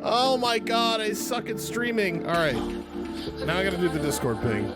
Oh my god, I suck at streaming. Alright. Now I gotta do the Discord ping.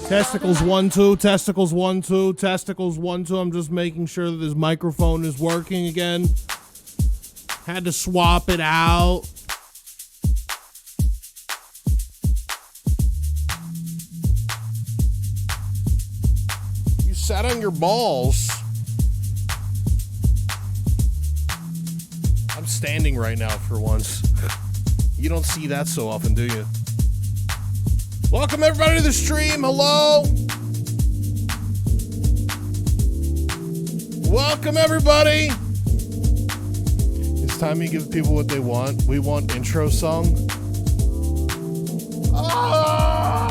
Testicles 1 2, testicles 1 2, testicles 1 2. I'm just making sure that this microphone is working again. Had to swap it out. You sat on your balls. I'm standing right now for once. You don't see that so often, do you? Welcome everybody to the stream. Hello. Welcome everybody. It's time you give people what they want. We want intro song. Ah!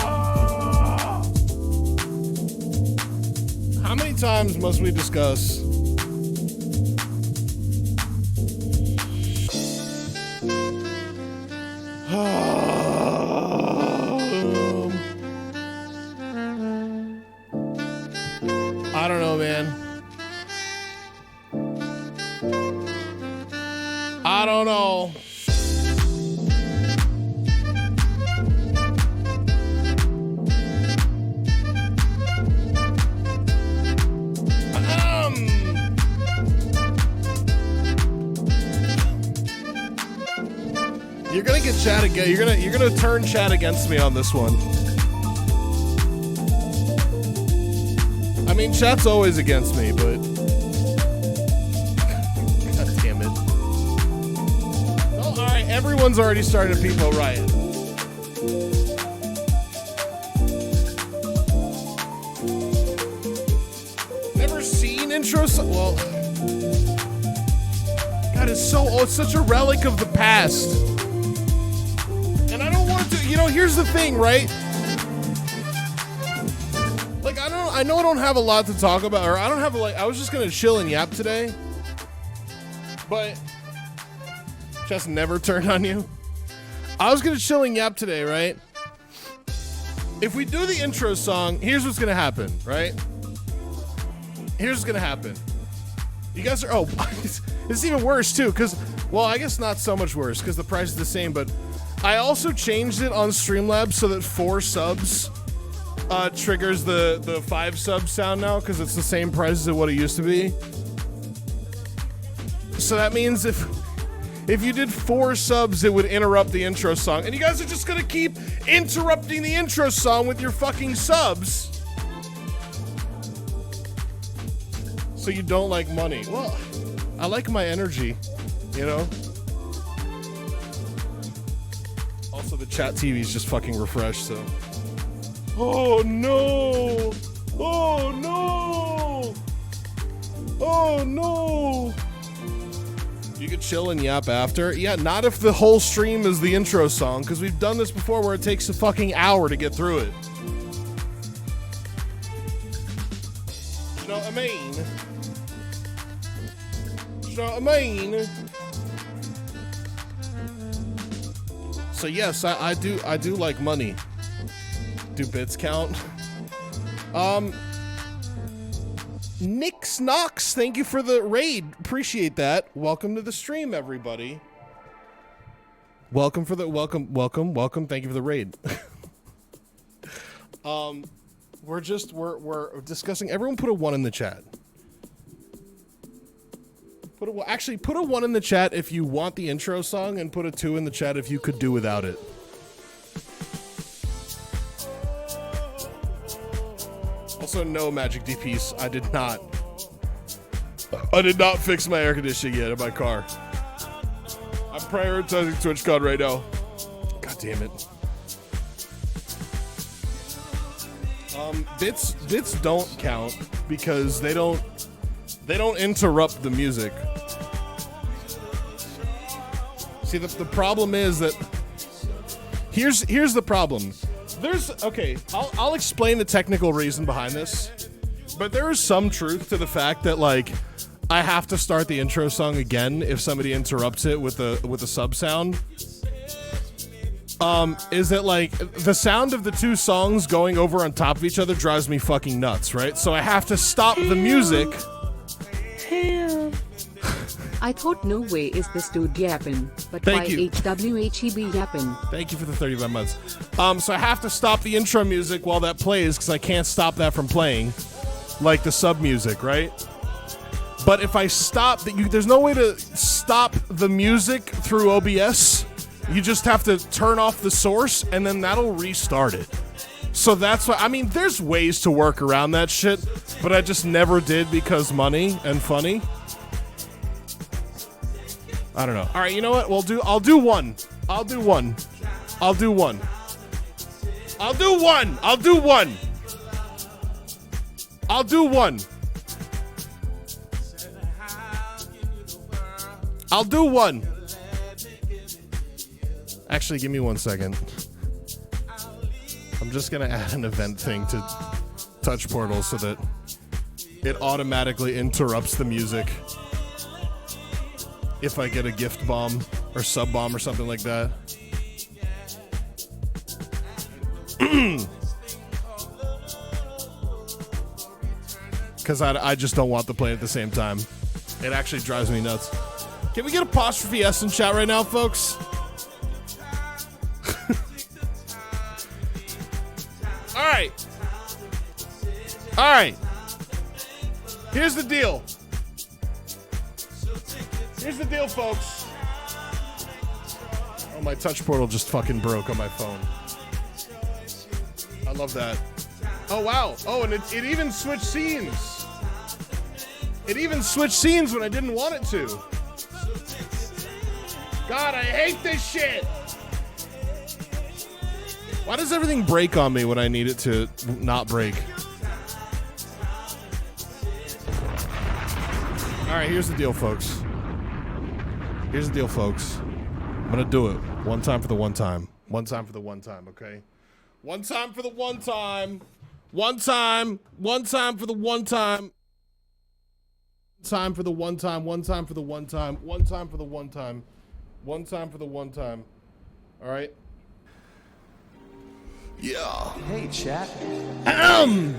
How many times must we discuss? I don't know, man. I don't know. You're gonna get chat again. You're gonna turn chat against me on this one. I mean, chat's always against me, but god damn it. Well, all right, everyone's already started a Peepo riot. Never seen intro. Well, God, it's so old. It's such a relic of the past. And I don't want to. You know, here's the thing, right? Like, I know I don't have a lot to talk about, or I don't have I was just gonna chill and yap today, but just never turned on you. I was gonna chill and yap today, right? If we do the intro song, here's what's gonna happen, right? Here's what's gonna happen. You guys are, it's even worse too, because, well, I guess not so much worse, because the price is the same, but I also changed it on Streamlabs so that 4 subs triggers the 5 sub sound now, because it's the same price as what it used to be. So that means if you did 4 subs, it would interrupt the intro song. And you guys are just gonna keep interrupting the intro song with your fucking subs. So you don't like money. Well, I like my energy, you know? Also, the chat TV is just fucking refreshed, so. Oh no! Oh no! Oh no! You could chill and yap after? Yeah, not if the whole stream is the intro song, because we've done this before where it takes a fucking hour to get through it. You know what I mean? know what I mean? So yes, I do like money. Do bits count? Nix Knox, thank you for the raid. Appreciate that. Welcome to the stream, everybody. Welcome. Thank you for the raid. We're discussing. Everyone, put a 1 in the chat. Put a 1 in the chat if you want the intro song, and put a 2 in the chat if you could do without it. Also, no Magic DPs. I did not fix my air conditioning yet in my car. I'm prioritizing TwitchCon right now. God damn it. Bits don't count because they don't interrupt the music. See, the problem is that here's the problem. I'll explain the technical reason behind this, but there is some truth to the fact that, like, I have to start the intro song again if somebody interrupts it with a sub sound. Is that, like, the sound of the two songs going over on top of each other drives me fucking nuts, right? So I have to stop the music. I thought no way is this dude yapping, but YHWHEB yapping. Thank you for the 35 months. So I have to stop the intro music while that plays because I can't stop that from playing, like the sub music, right? But if I stop there's no way to stop the music through OBS. You just have to turn off the source and then that'll restart it. So that's why, I mean, there's ways to work around that shit, but I just never did because money and funny. I don't know. All right, you know what? I'll do one. I'll do one. Actually, give me 1 second. I'm just gonna add an event thing to Touch Portal so that it automatically interrupts the music if I get a gift bomb or sub bomb or something like that. Because I just don't want to play at the same time. It actually drives me nuts. Can we get apostrophe S in chat right now, folks? All right. Here's the deal. Folks. Oh, my touch portal just fucking broke on my phone. I love that. Oh, wow. Oh, and it even switched scenes. It even switched scenes when I didn't want it to. God, I hate this shit. Why does everything break on me when I need it to not break? All right, here's the deal, folks. I'm gonna do it. One time for the one time. One time for the one time, okay? One time for the one time. One time for the one time. Time for the one time. One time for the one time. One time for the one time. One time for the one time. All right? Yeah. Hey, chat. Hey.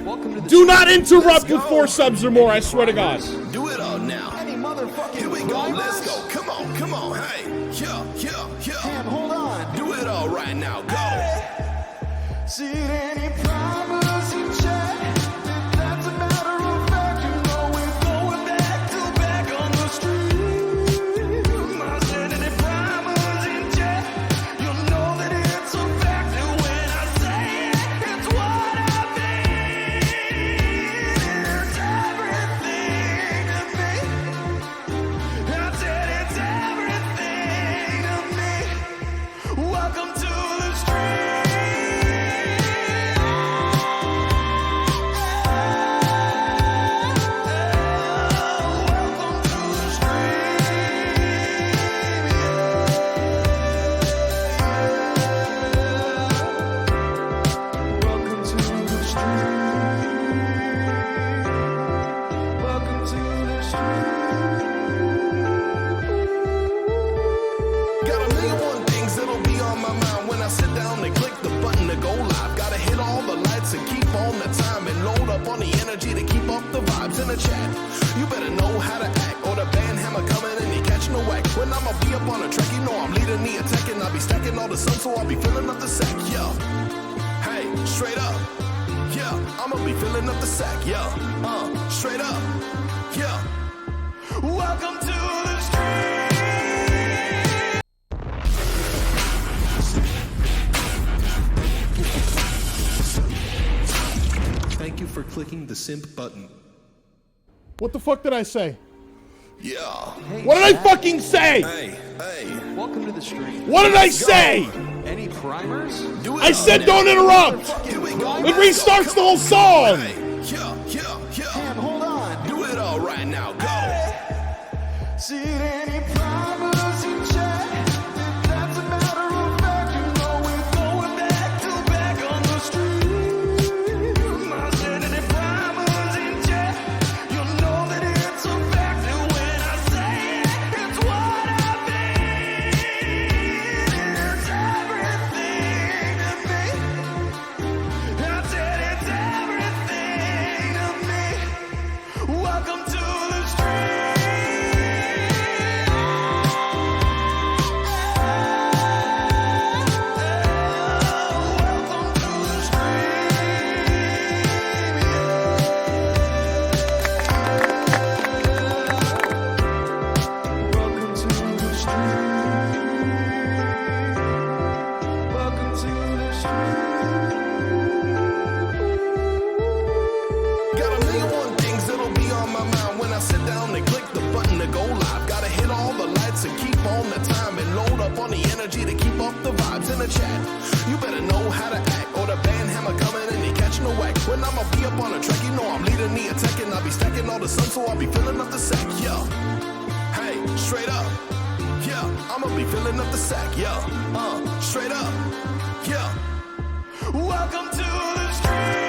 Welcome to the Do not interrupt with 4 subs or more, I swear to God. Do it all now. Any motherfucking Here we go. Let's go. Come on. Hey. Yeah. Damn, hold on. Do it all right now. Go. Hey. See any problems in chat? If that's a matter of fact, you know we're going back to back on the street. I said any problems in chat? You know that it's a fact. And when I say it, it's what I mean. It's everything to me. I said it's everything to me. Welcome to the street. lights and keep on the time and load up on the energy to keep up the vibes in the chat. You better know how to act, or the band hammer coming and you catching a whack. When I'ma be up on a track, you know I'm leading the attack, and I'll be stacking all the sun, so I'll be filling up the sack, yeah. Hey, straight up, yeah, I'ma be filling up the sack, yeah. Straight up, yeah. Welcome to the street. Thank you for clicking the simp button. What the fuck did I say? Yeah. Hey, What did I Jack. fucking say? Hey, hey. Welcome to the stream. What did I say? Any primers? Do it I up said now. don't interrupt. Here we go. It restarts the whole song. Hey, yeah. Hold on. Do it all right now. Go. See any problems in check? If that's a matter of fact, you know we're going back to back on the street. I said any problems in check? You know that it's a fact, and when I say it, it's what I mean. It's everything to me. I said it's everything to me. Welcome to the street. Got a million one things that'll be on my mind when I sit down and click the button to go live. Gotta hit all the lights and keep on the time and load up on the energy to keep up the vibes in the chat. You better know how to act, or the band hammer coming and you catching a whack. When I'ma be up on a track, you know I'm leading the attack, and I'll be stacking all the sun, so I'll be filling up the sack, yeah. Hey, straight up, yeah, I'ma be filling up the sack, yeah. Straight up, yeah. Welcome to the street.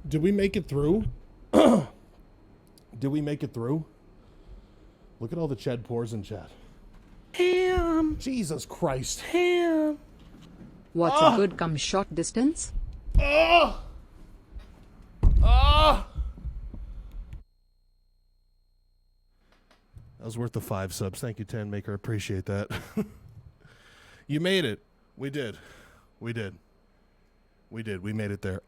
Did we make it through? Did we make it through? Look at all the Ched pores in chat. Ham. Jesus Christ. Ham. What's a good cum shot distance? Oh! Oh! That was worth the 5 subs. Thank you, Tan Maker. Appreciate that. You made it. We did. We did. We did. We made it there.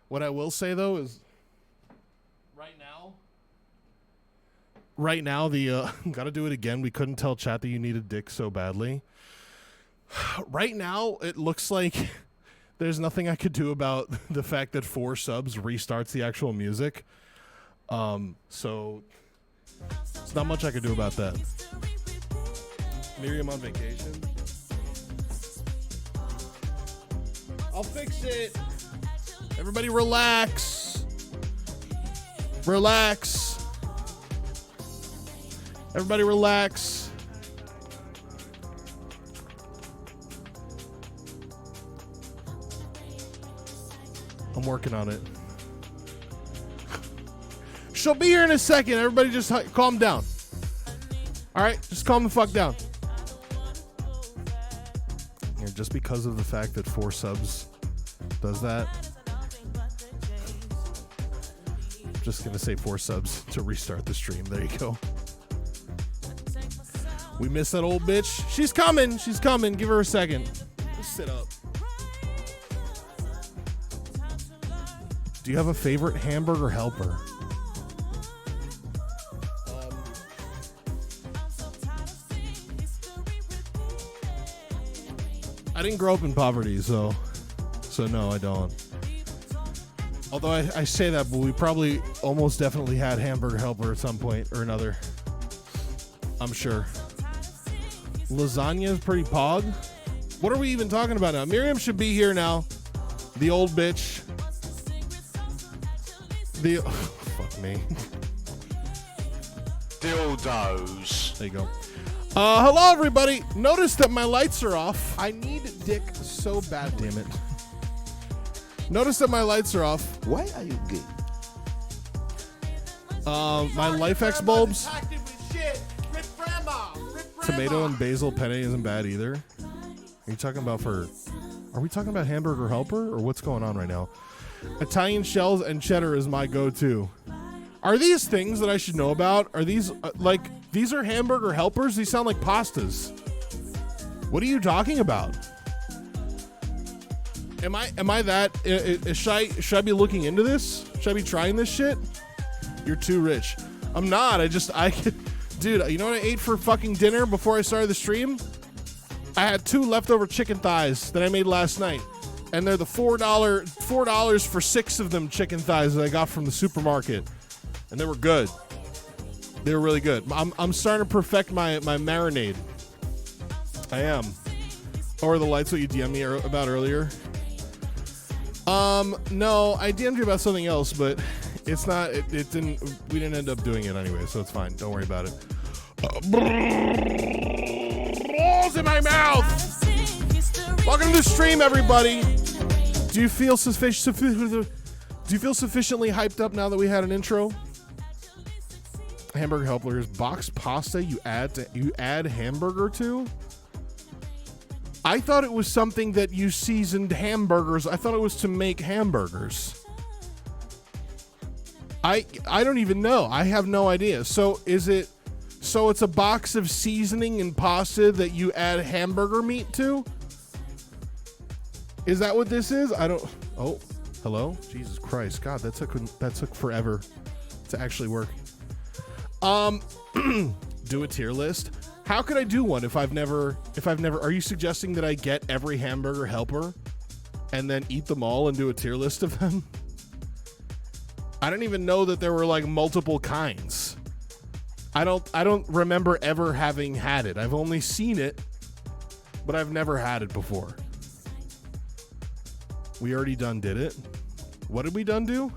What I will say though is right now the gotta do it again. We couldn't tell chat that you needed dick so badly. Right now it looks like there's nothing I could do about the fact that 4 subs restarts the actual music. So there's not much I could do about that. Miriam on vacation. I'll fix it. Everybody relax. Relax. Everybody relax. I'm working on it. She'll be here in a second. Everybody just calm down. All right? Just calm the fuck down. Yeah, just because of the fact that 4 subs does that, just gonna say 4 subs to restart the stream. There you go. We missed that old bitch. She's coming. She's coming. Give her a second. Just sit up. Do you have a favorite hamburger helper? I didn't grow up in poverty, so no, I don't. Although I say that, but we probably almost definitely had hamburger helper at some point or another. I'm sure. Lasagna is pretty pog. What are we even talking about now? Miriam should be here now. The old bitch. Fuck me. Dildos. There you go. Hello, everybody. Notice that my lights are off. I need dick so bad, damn it. Notice that my lights are off. Why are you gay? My LifeX bulbs. Tomato and basil penne isn't bad either. Are you talking about are we talking about hamburger helper or what's going on right now? Italian shells and cheddar is my go-to. Are these things that I should know about? Are these these are hamburger helpers? These sound like pastas. What are you talking about? Am I that? Should I be looking into this? Should I be trying this shit? You're too rich. I'm not. Dude, you know what I ate for fucking dinner before I started the stream? I had 2 leftover chicken thighs that I made last night. And they're the $4 for 6 of them chicken thighs that I got from the supermarket. And they were good. They were really good. I'm starting to perfect my marinade. I am. Or the lights what you DM'd me about earlier. No, I DM'd you about something else, but it's not, we didn't end up doing it anyway, so it's fine. Don't worry about it. Balls in my mouth! Welcome to the stream, everybody. Do you feel sufficiently hyped up now that we had an intro? Hamburger helpers, boxed pasta you add hamburger to? I thought it was something that you seasoned hamburgers. I thought it was to make hamburgers. I don't even know. I have no idea. So it's a box of seasoning and pasta that you add hamburger meat to? Is that what this is? I don't. Oh, hello? Jesus Christ. God, that took forever to actually work. Do a tier list. How could I do one if I've never, are you suggesting that I get every hamburger helper and then eat them all and do a tier list of them? I don't even know that there were like multiple kinds. I don't remember ever having had it. I've only seen it, but I've never had it before. We already did it. What did we do?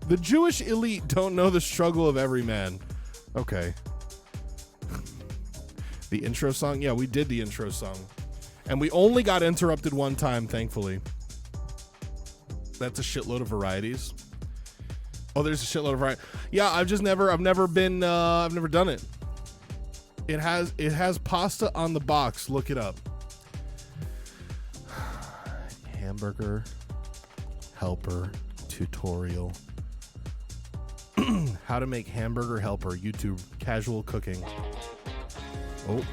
The Jewish elite don't know the struggle of every man. Okay. The intro song? Yeah, we did the intro song. And we only got interrupted one time, thankfully. That's a shitload of varieties. Oh, there's a shitload of variety. Yeah, I've never done it. It has pasta on the box. Look it up. Hamburger helper tutorial. How to make hamburger helper. YouTube casual cooking. Oh.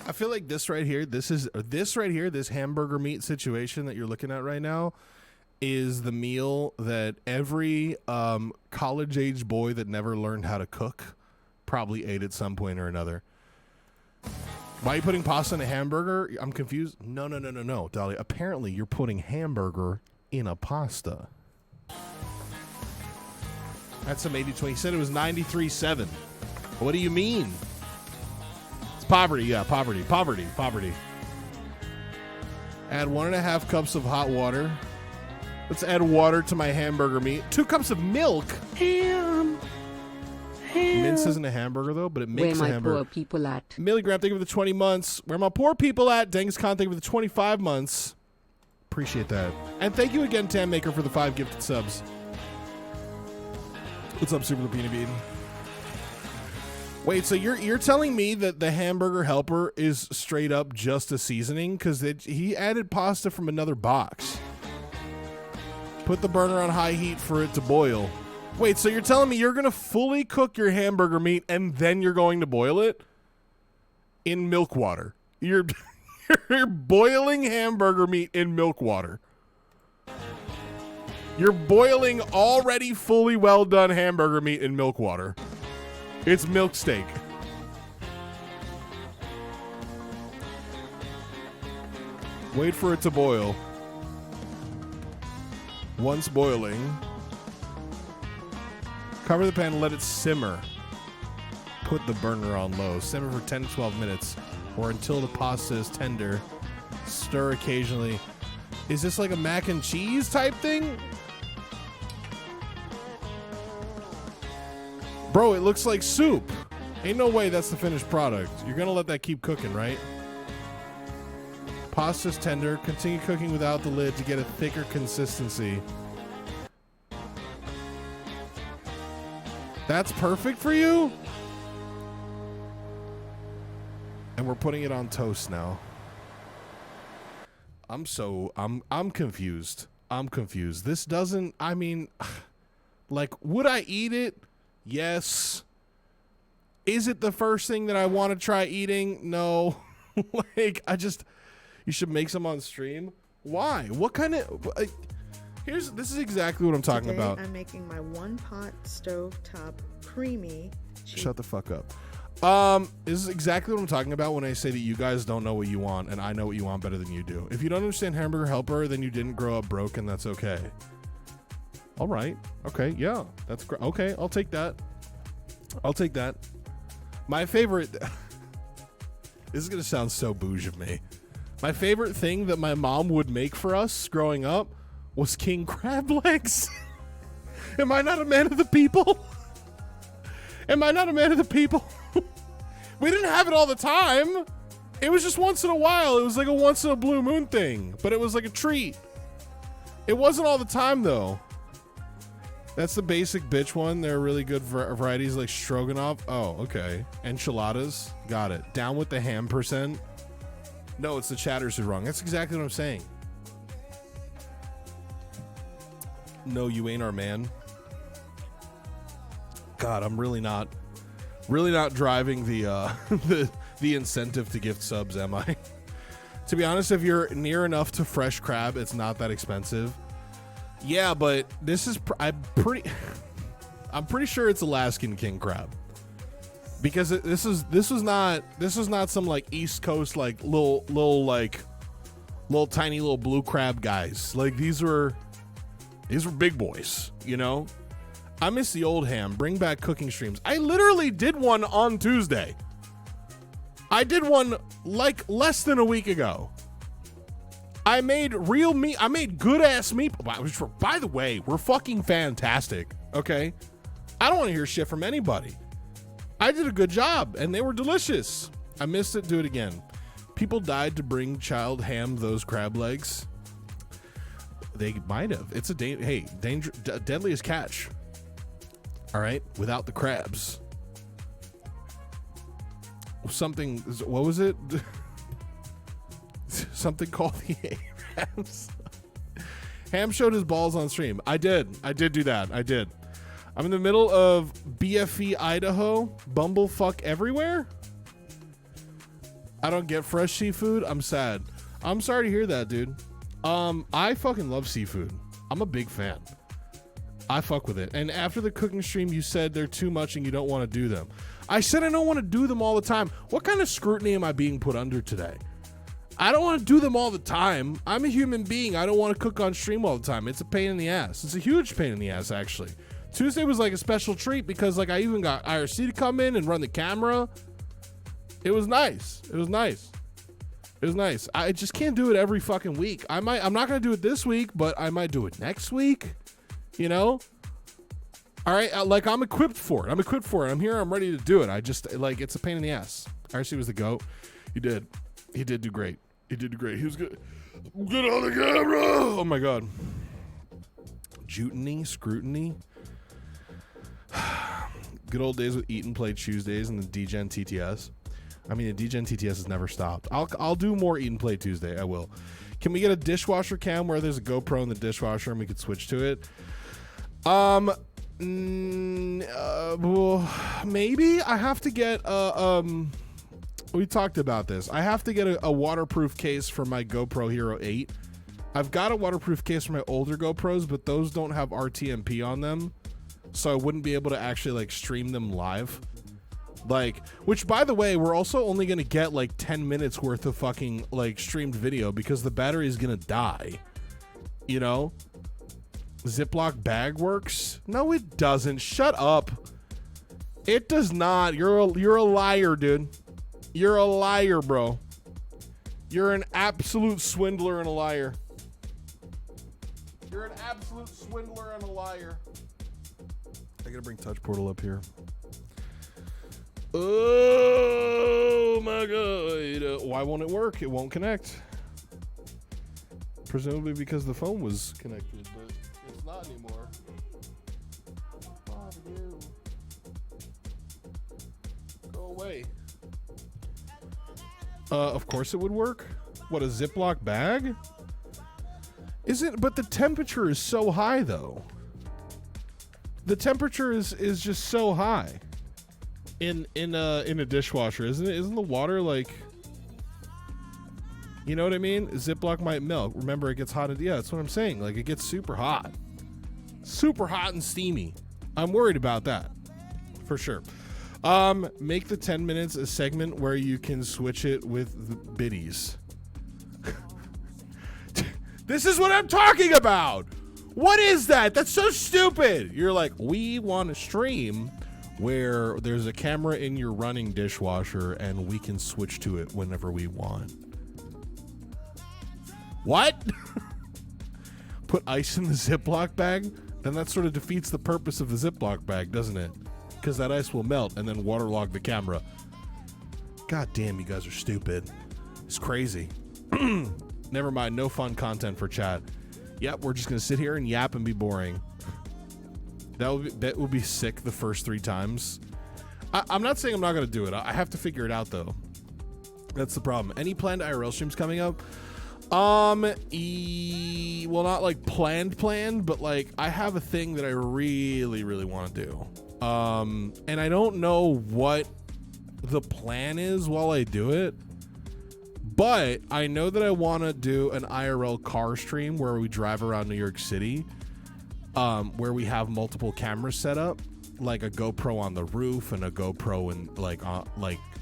I feel like this hamburger meat situation that you're looking at right now is the meal that every college age boy that never learned how to cook probably ate at some point or another. Why are you putting pasta in a hamburger? I'm confused. No, Dolly. Apparently you're putting hamburger in a pasta. That's some 80-20. He said it was 93.7. What do you mean? Poverty, yeah, poverty. Add 1.5 cups of hot water. Let's add water to my hamburger meat. 2 cups of milk. Ham. Mince isn't a hamburger though, but it makes a hamburger. Where my poor people at? Milligram, thank you for the 20 months. Where my poor people at? Dengs Khan, thank you for the 25 months. Appreciate that. And thank you again, Tam Maker, for the 5 gifted subs. What's up, Super Lupini Bean? Wait, so you're telling me that the hamburger helper is straight up just a seasoning? Because he added pasta from another box. Put the burner on high heat for it to boil. Wait, so you're telling me you're going to fully cook your hamburger meat and then you're going to boil it? In milk water. You're boiling hamburger meat in milk water. You're boiling already fully well done hamburger meat in milk water. It's milk steak. Wait for it to boil. Once boiling, cover the pan and let it simmer. Put the burner on low. Simmer for 10 to 12 minutes or until the pasta is tender. Stir occasionally. Is this like a mac and cheese type thing? Bro, it looks like soup. Ain't no way that's the finished product. You're gonna let that keep cooking, right? Pasta's tender. Continue cooking without the lid to get a thicker consistency. That's perfect for you? And we're putting it on toast now. I'm confused. I'm confused. This doesn't, I mean, like, would I eat it? Yes. Is it the first thing that I want to try eating? No. Like, you should make some on stream. Why? What kind of, like, this is exactly what I'm talking about. I'm making my one pot stovetop creamy cheese. Shut the fuck up. This is exactly what I'm talking about when I say that you guys don't know what you want and I know what you want better than you do. If you don't understand Hamburger Helper, then you didn't grow up broke and that's okay. All right. Okay. Yeah. That's great. Okay. I'll take that. My favorite, this is going to sound so bougie of me. My favorite thing that my mom would make for us growing up was king crab legs. Am I not a man of the people? Am I not a man of the people? We didn't have it all the time. It was just once in a while. It was like a once in a blue moon thing, but it was like a treat. It wasn't all the time though. That's the basic bitch one. There are really good varieties like stroganoff. Oh, okay. Enchiladas. Got it. Down with the ham %. No, it's the chatters who's wrong. That's exactly what I'm saying. No, you ain't our man. God, I'm really not driving the the incentive to gift subs, am I? To be honest, if you're near enough to fresh crab, it's not that expensive. Yeah, but this is I'm pretty sure it's Alaskan king crab. Because this was not some like East Coast like little tiny little blue crab guys. Like these were big boys, you know? I miss the old ham. Bring back cooking streams. I literally did one on Tuesday. I did one like less than a week ago. I made real meat. I made good ass meat. Which, by the way, were fucking fantastic. Okay, I don't want to hear shit from anybody. I did a good job, and they were delicious. I missed it. Do it again. People died to bring child ham those crab legs. They might have. It's a deadliest catch. All right, without the crabs. Something. What was it? Something called the Arabs. Ham showed his balls on stream. I did do that. I did. I'm in the middle of BFE Idaho. Bumblefuck everywhere. I don't get fresh seafood. I'm sad. I'm sorry to hear that, dude. I fucking love seafood. I'm a big fan. I fuck with it. And after the cooking stream, you said they're too much and you don't want to do them. I said I don't want to do them all the time. What kind of scrutiny am I being put under today? I don't want to do them all the time. I'm a human being. I don't want to cook on stream all the time. It's a pain in the ass. It's a huge pain in the ass, actually. Tuesday was like a special treat because like I even got IRC to come in and run the camera. It was nice. I just can't do it every fucking week. I'm not going to do it this week, but I might do it next week. You know? All right. Like I'm equipped for it. I'm here. I'm ready to do it. I just like, it's a pain in the ass. IRC was the GOAT. He did do great. He was good. Good on the camera. Oh my God. Scrutiny. Good old days with Eat and Play Tuesdays and the DGen TTS. I mean, the DGen TTS has never stopped. I'll do more Eat and Play Tuesday. I will. Can we get a dishwasher cam where there's a GoPro in the dishwasher and we could switch to it? Well, maybe I have to get We talked about this. I have to get a waterproof case for my GoPro Hero 8. I've got a waterproof case for my older GoPros, but those don't have RTMP on them, so I wouldn't be able to actually like stream them live. Like, which by the way, we're also only gonna get like 10 minutes worth of fucking like streamed video because the battery is gonna die. You know? Ziploc bag works? No, it doesn't. Shut up. It does not. You're a liar, dude. You're a liar, bro. You're an absolute swindler and a liar. You're an absolute swindler and a liar. I gotta bring Touch Portal up here. Oh my god. Why won't it work? It won't connect. Presumably because the phone was connected, but it's not anymore. Fuck you. Go away. Of course it would work. What, a Ziploc bag? Isn't, but the temperature is so high though. The temperature is just so high in a dishwasher, isn't it? Isn't the water like, you know what I mean? Ziploc might melt. Remember, it gets hot. Yeah, that's what I'm saying. Like, it gets super hot. Super hot and steamy. I'm worried about that. For sure. Make the 10 minutes a segment where you can switch it with the biddies. This is what I'm talking about. What is that? That's so stupid. You're like, we want to stream where there's a camera in your running dishwasher and we can switch to it whenever we want. What? Put ice in the Ziploc bag? Then that sort of defeats the purpose of the Ziploc bag, doesn't it? Because that ice will melt and then waterlog the camera. God damn, you guys are stupid. It's crazy. Never mind, no fun content for chat. Yep, we're just gonna sit here and yap and be boring. That would be sick the first 3 times. I'm not saying I'm not gonna do it. I have to figure it out though. That's the problem. Any planned IRL streams coming up? Well, not like planned, but like I have a thing that I really want to do. And I don't know what the plan is while I do it, but I know that I want to do an IRL car stream where we drive around New York City, where we have multiple cameras set up, like a GoPro on the roof and a GoPro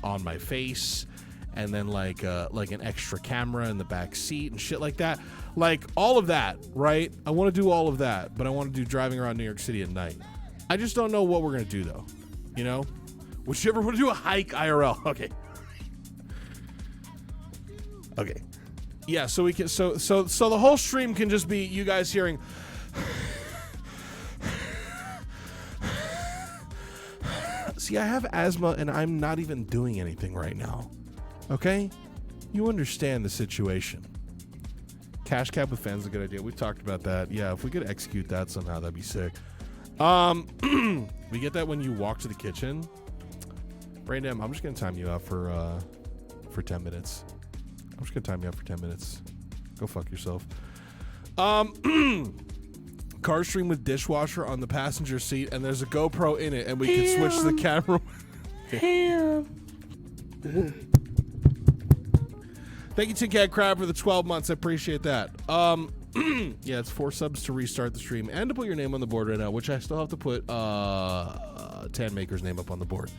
on my face, and then like an extra camera in the back seat and shit like that. Like all of that, right? I want to do all of that, but I want to do driving around New York City at night. I just don't know what we're going to do though. You know? Would you ever want to do a hike IRL? Okay. Okay. Yeah, so we can so the whole stream can just be you guys hearing See, I have asthma and I'm not even doing anything right now. Okay? You understand the situation. Cash cap with fans is a good idea. We've talked about that. Yeah, if we could execute that somehow, that'd be sick. We get that when you walk to the kitchen. Brandon, I'm just gonna time you out for 10 minutes. I'm just gonna time you out for 10 minutes. Go fuck yourself. Car stream with dishwasher on the passenger seat, and there's a GoPro in it, and we can switch the camera. Thank you, Tin Cat Crab, for the 12 months. I appreciate that. Yeah, it's 4 subs to restart the stream and to put your name on the board right now, which I still have to put Tan Maker's name up on the board.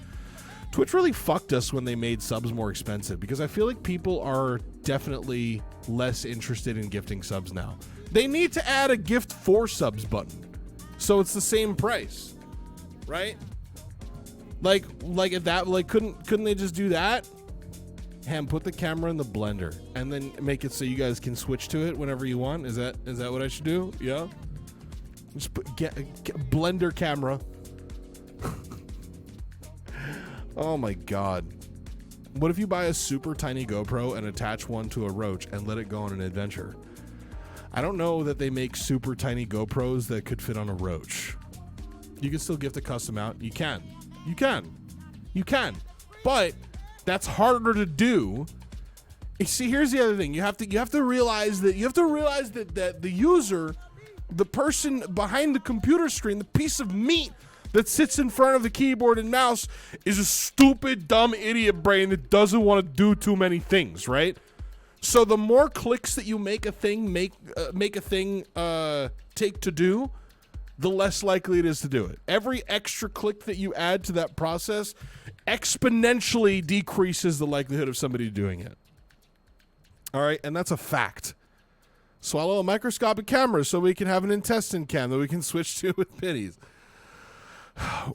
Twitch really fucked us when they made subs more expensive, because I feel like people are definitely less interested in gifting subs now. They need to add a gift for subs button, so it's the same price, right? Like if that, like, couldn't they just do that? Ham, put the camera in the blender and then make it so you guys can switch to it whenever you want. Is that what I should do? Yeah. Just put get blender camera. Oh my god. What if you buy a super tiny GoPro and attach one to a roach and let it go on an adventure? I don't know that they make super tiny GoPros that could fit on a roach. You can still gift a custom mount. You can. But that's harder to do. You see, here's the other thing. You have to realize that the user, the person behind the computer screen, the piece of meat that sits in front of the keyboard and mouse is a stupid, dumb idiot brain that doesn't want to do too many things, right? So the more clicks that you make a thing take to do, the less likely it is to do it. Every extra click that you add to that process exponentially decreases the likelihood of somebody doing it. All right, and that's a fact. Swallow a microscopic camera so we can have an intestine cam that we can switch to with biddies.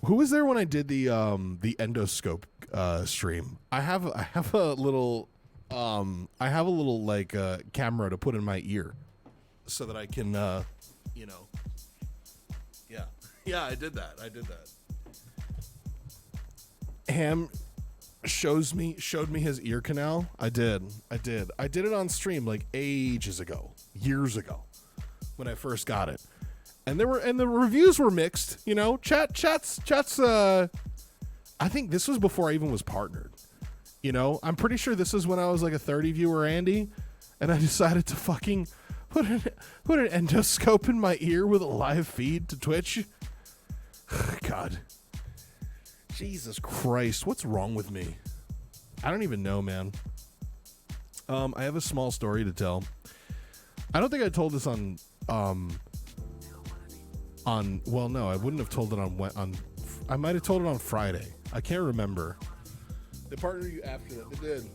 Who was there when I did the endoscope stream? I have a little like camera to put in my ear so that I can yeah, I did that. Ham showed me his ear canal. I did it on stream like ages ago, years ago, when I first got it, and the reviews were mixed. You know, chats. I think this was before I even was partnered. You know, I'm pretty sure this is when I was like a 30 viewer Andy, and I decided to fucking put an endoscope in my ear with a live feed to Twitch. God. Jesus Christ, what's wrong with me? I don't even know, man. I have a small story to tell. I don't think I told this on well, no, I wouldn't have told it on I might have told it on Friday. I can't remember. They partnered you after that.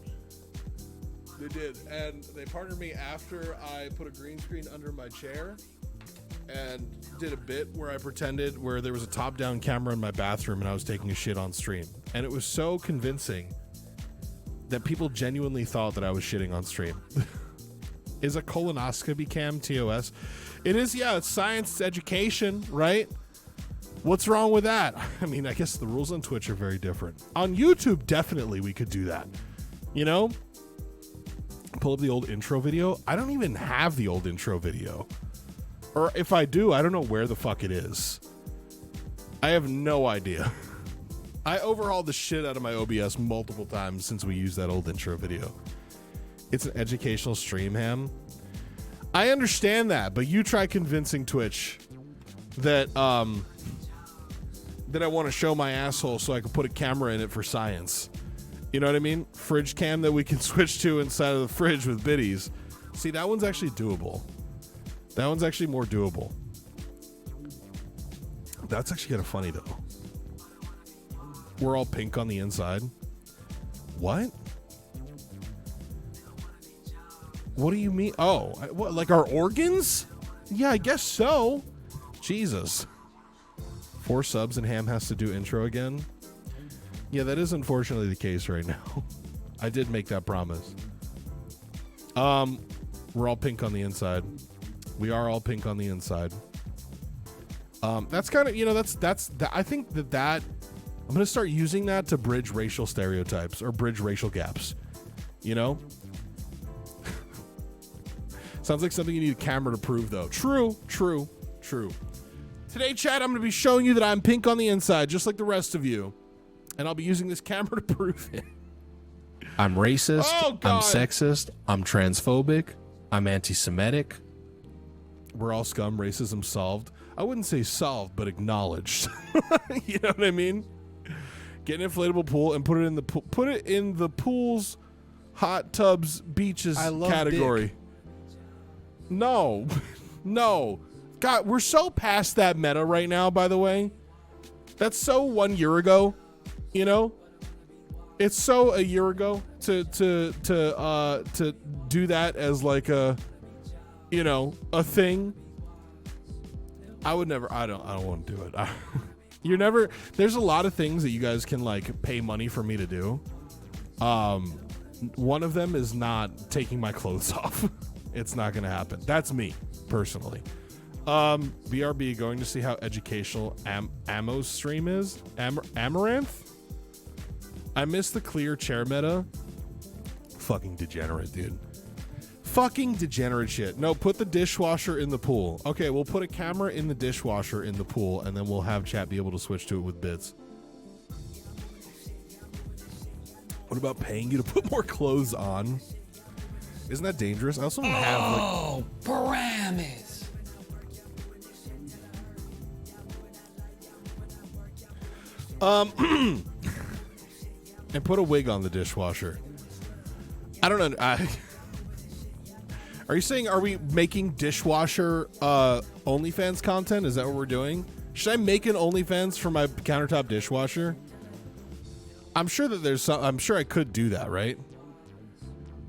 They did. And they partnered me after I put a green screen under my chair and did a bit where I pretended where there was a top-down camera in my bathroom and I was taking a shit on stream. And it was so convincing that people genuinely thought that I was shitting on stream. Is a colonoscopy cam TOS? It is, yeah, it's science, it's education, right? What's wrong with that? I mean, I guess the rules on Twitch are very different. On YouTube, definitely we could do that. You know? Pull up the old intro video. I don't even have the old intro video. Or if I do, I don't know where the fuck it is. I have no idea. I overhauled the shit out of my OBS multiple times since we used that old intro video. It's an educational stream, Ham. I understand that, but you try convincing Twitch that that I want to show my asshole so I can put a camera in it for science. You know what I mean? Fridge cam that we can switch to inside of the fridge with biddies. See, that one's actually doable. That one's actually more doable. That's actually kind of funny, though. We're all pink on the inside. What? What do you mean? Oh, what, like our organs? Yeah, I guess so. Jesus. 4 subs and Ham has to do intro again. Yeah, that is unfortunately the case right now. I did make that promise. We're all pink on the inside. We are all pink on the inside. That's kind of, you know, that's I think that I'm going to start using that to bridge racial stereotypes or bridge racial gaps. You know? Sounds like something you need a camera to prove, though. True. Today, chat, I'm going to be showing you that I'm pink on the inside, just like the rest of you. And I'll be using this camera to prove it. I'm racist. Oh, God. I'm sexist. I'm transphobic. I'm anti-Semitic. We're all scum. Racism solved. I wouldn't say solved, but acknowledged. You know what I mean? Get an inflatable pool and put it in the pool. Put it in the pools, hot tubs, beaches category. Dick. No. God, we're so past that meta right now, by the way. That's so 1 year ago, you know? It's so a year ago to do that as like a, you know, a thing. I would never, I don't want to do it. You're never, there's a lot of things that you guys can like pay money for me to do. One of them is not taking my clothes off. It's not going to happen. That's me personally. BRB going to see how educational Ammo's stream is. Amaranth? I miss the clear chair meta. Fucking degenerate, dude. Fucking degenerate shit. No, put the dishwasher in the pool. Okay, we'll put a camera in the dishwasher in the pool, and then we'll have chat be able to switch to it with bits. What about paying you to put more clothes on? Isn't that dangerous? I also don't have like... Oh, parameters. And put a wig on the dishwasher. I don't know. Are you saying, are we making dishwasher OnlyFans content? Is that what we're doing? Should I make an OnlyFans for my countertop dishwasher? I'm sure that there's some. I'm sure I could do that, right?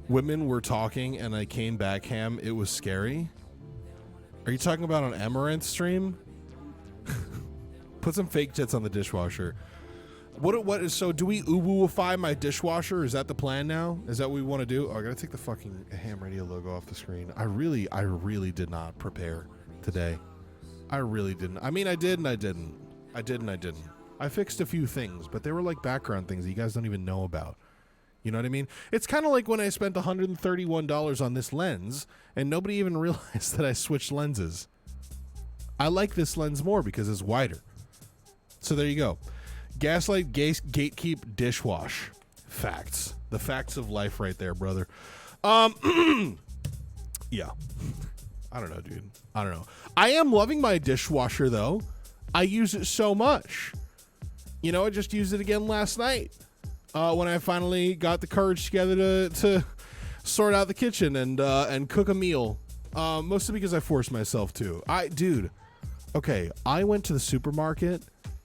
Women were talking, and I came back ham. It was scary. Are you talking about an Amaranth stream? Put some fake tits on the dishwasher. What is so? Do we uwooify my dishwasher? Is that the plan now? Is that what we want to do? Oh, I gotta take the fucking ham radio logo off the screen. I really did not prepare today. I really didn't. I mean, I did and I didn't. I did and I didn't. I fixed a few things, but they were like background things that you guys don't even know about. You know what I mean? It's kind of like when I spent $131 on this lens and nobody even realized that I switched lenses. I like this lens more because it's wider. So there you go. Gaslight, gatekeep, dishwash. Facts. The facts of life right there, brother. Yeah. I don't know, dude. I don't know. I am loving my dishwasher, though. I use it so much. You know, I just used it again last night when I finally got the courage together to sort out the kitchen and cook a meal. Mostly because I forced myself to. Dude, okay, I went to the supermarket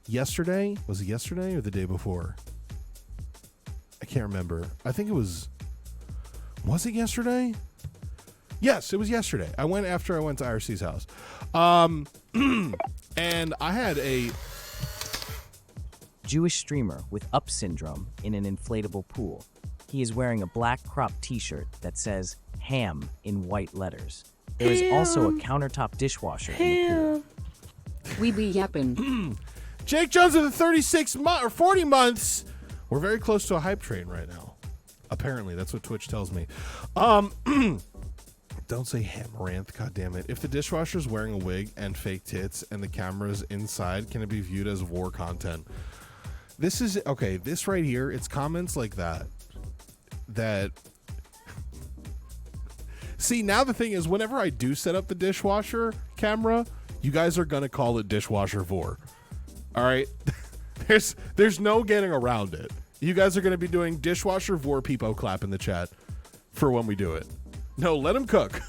yesterday. Was it yesterday or the day before? I can't remember. I think it was it yesterday? Yes, it was yesterday. I went after I went to IRC's house. And I had a Jewish streamer with UP syndrome in an inflatable pool. He is wearing a black crop t-shirt that says ham in white letters. There is also a countertop dishwasher in the pool. We be yapping. Jake Jones of the 36 or 40 months. We're very close to a hype train right now. Apparently, that's what Twitch tells me. Don't say Hamaranth, goddammit. If the dishwasher's wearing a wig and fake tits and the camera's inside, can it be viewed as war content? This is, okay, this right here, it's comments like that. See, now the thing is, whenever I do set up the dishwasher camera, you guys are going to call it dishwasher vor. All right? There's no getting around it. You guys are going to be doing dishwasher vor peepo clap in the chat for when we do it. No, let him cook.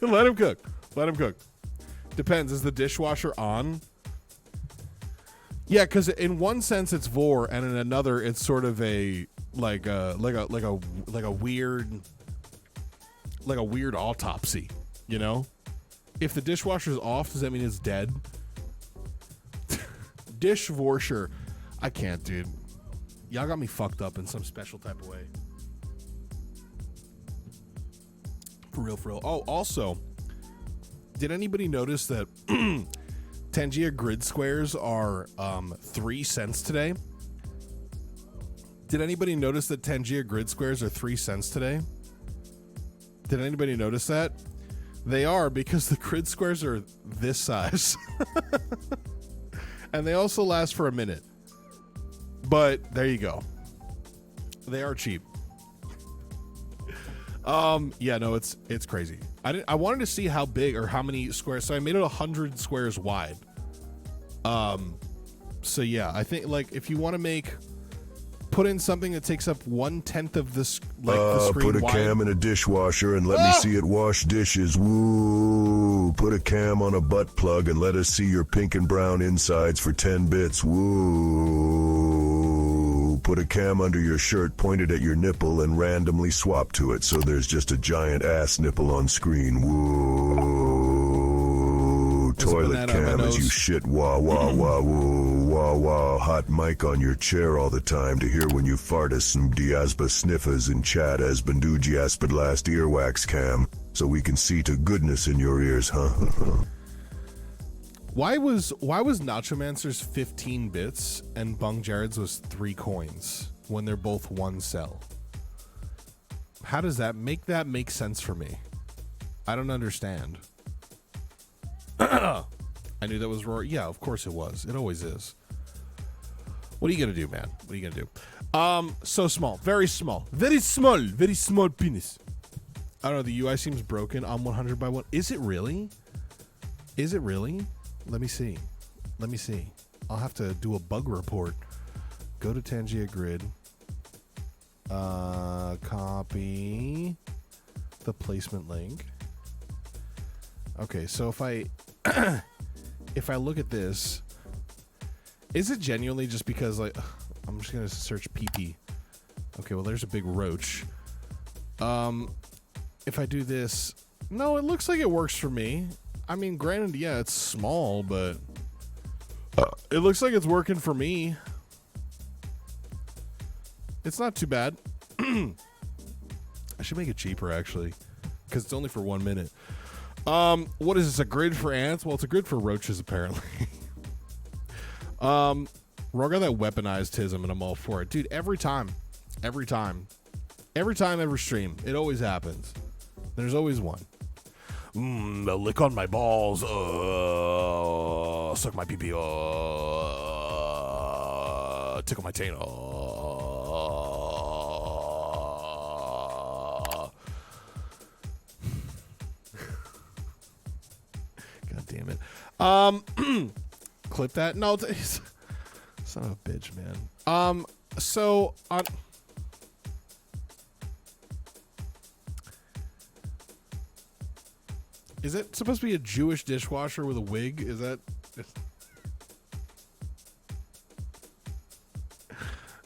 Let him cook. Let him cook. Depends. Is the dishwasher on? Yeah, because in one sense it's vor, and in another it's sort of a weird autopsy. You know, if the dishwasher's off, does that mean it's dead? Dishwasher. I can't, dude. Y'all got me fucked up in some special type of way. For real, for real. Oh, also, did anybody notice that Tangia grid squares are 3 cents today? Did anybody notice that Tangia grid squares are 3 cents today? Did anybody notice that? They are, because the grid squares are this size. And they also last for a minute. But there you go. They are cheap. Yeah, no, it's crazy. I wanted to see how big or how many squares. So I made it 100 squares wide. So yeah, I think like if you want to put in something that takes up 1/10 of the screen. Put a wide. cam in a dishwasher and let me see it wash dishes. Woo! Put a cam on a butt plug and let us see your pink and brown insides for 10 bits. Woo! Put a cam under your shirt pointed at your nipple and randomly swap to it so there's just a giant ass nipple on screen. Woo! Toilet cam as you shit wah wah wah woo wah wah. Hot mic on your chair all the time to hear when you fartus some diasba sniffers in chat as bandugiaspid last earwax cam so we can see to goodness in your ears, huh? Why was Nacho Mancer's 15 bits and Bung Jared's was 3 coins when they're both 1 cell? How does that make sense for me? I don't understand. I knew that was Rory. Yeah, of course it was. It always is. What are you gonna do, man? What are you gonna do? So small, very small penis. I don't know. The UI seems broken on 100 by 1. Is it really? Is it really? Let me see. I'll have to do a bug report. Go to Tangia Grid. Copy the placement link. Okay, so if I if I look at this, is it genuinely just because, like, I'm just gonna search PP. Okay, well, there's a big roach. If I do this, no, it looks like it works for me. I mean, granted, yeah, it's small, but it looks like it's working for me. It's not too bad. I should make it cheaper, actually, because it's only for 1 minute. What is this, a grid for ants? Well, it's a grid for roaches, apparently. Rogue got that weaponized tism, and I'm all for it. Dude, every time, every stream, it always happens. There's always one. A lick on my balls. Suck my pee-pee. Tickle my taint. God damn it. Clip that. No, son of a bitch, man. So on. Is it supposed to be a Jewish dishwasher with a wig? Is that?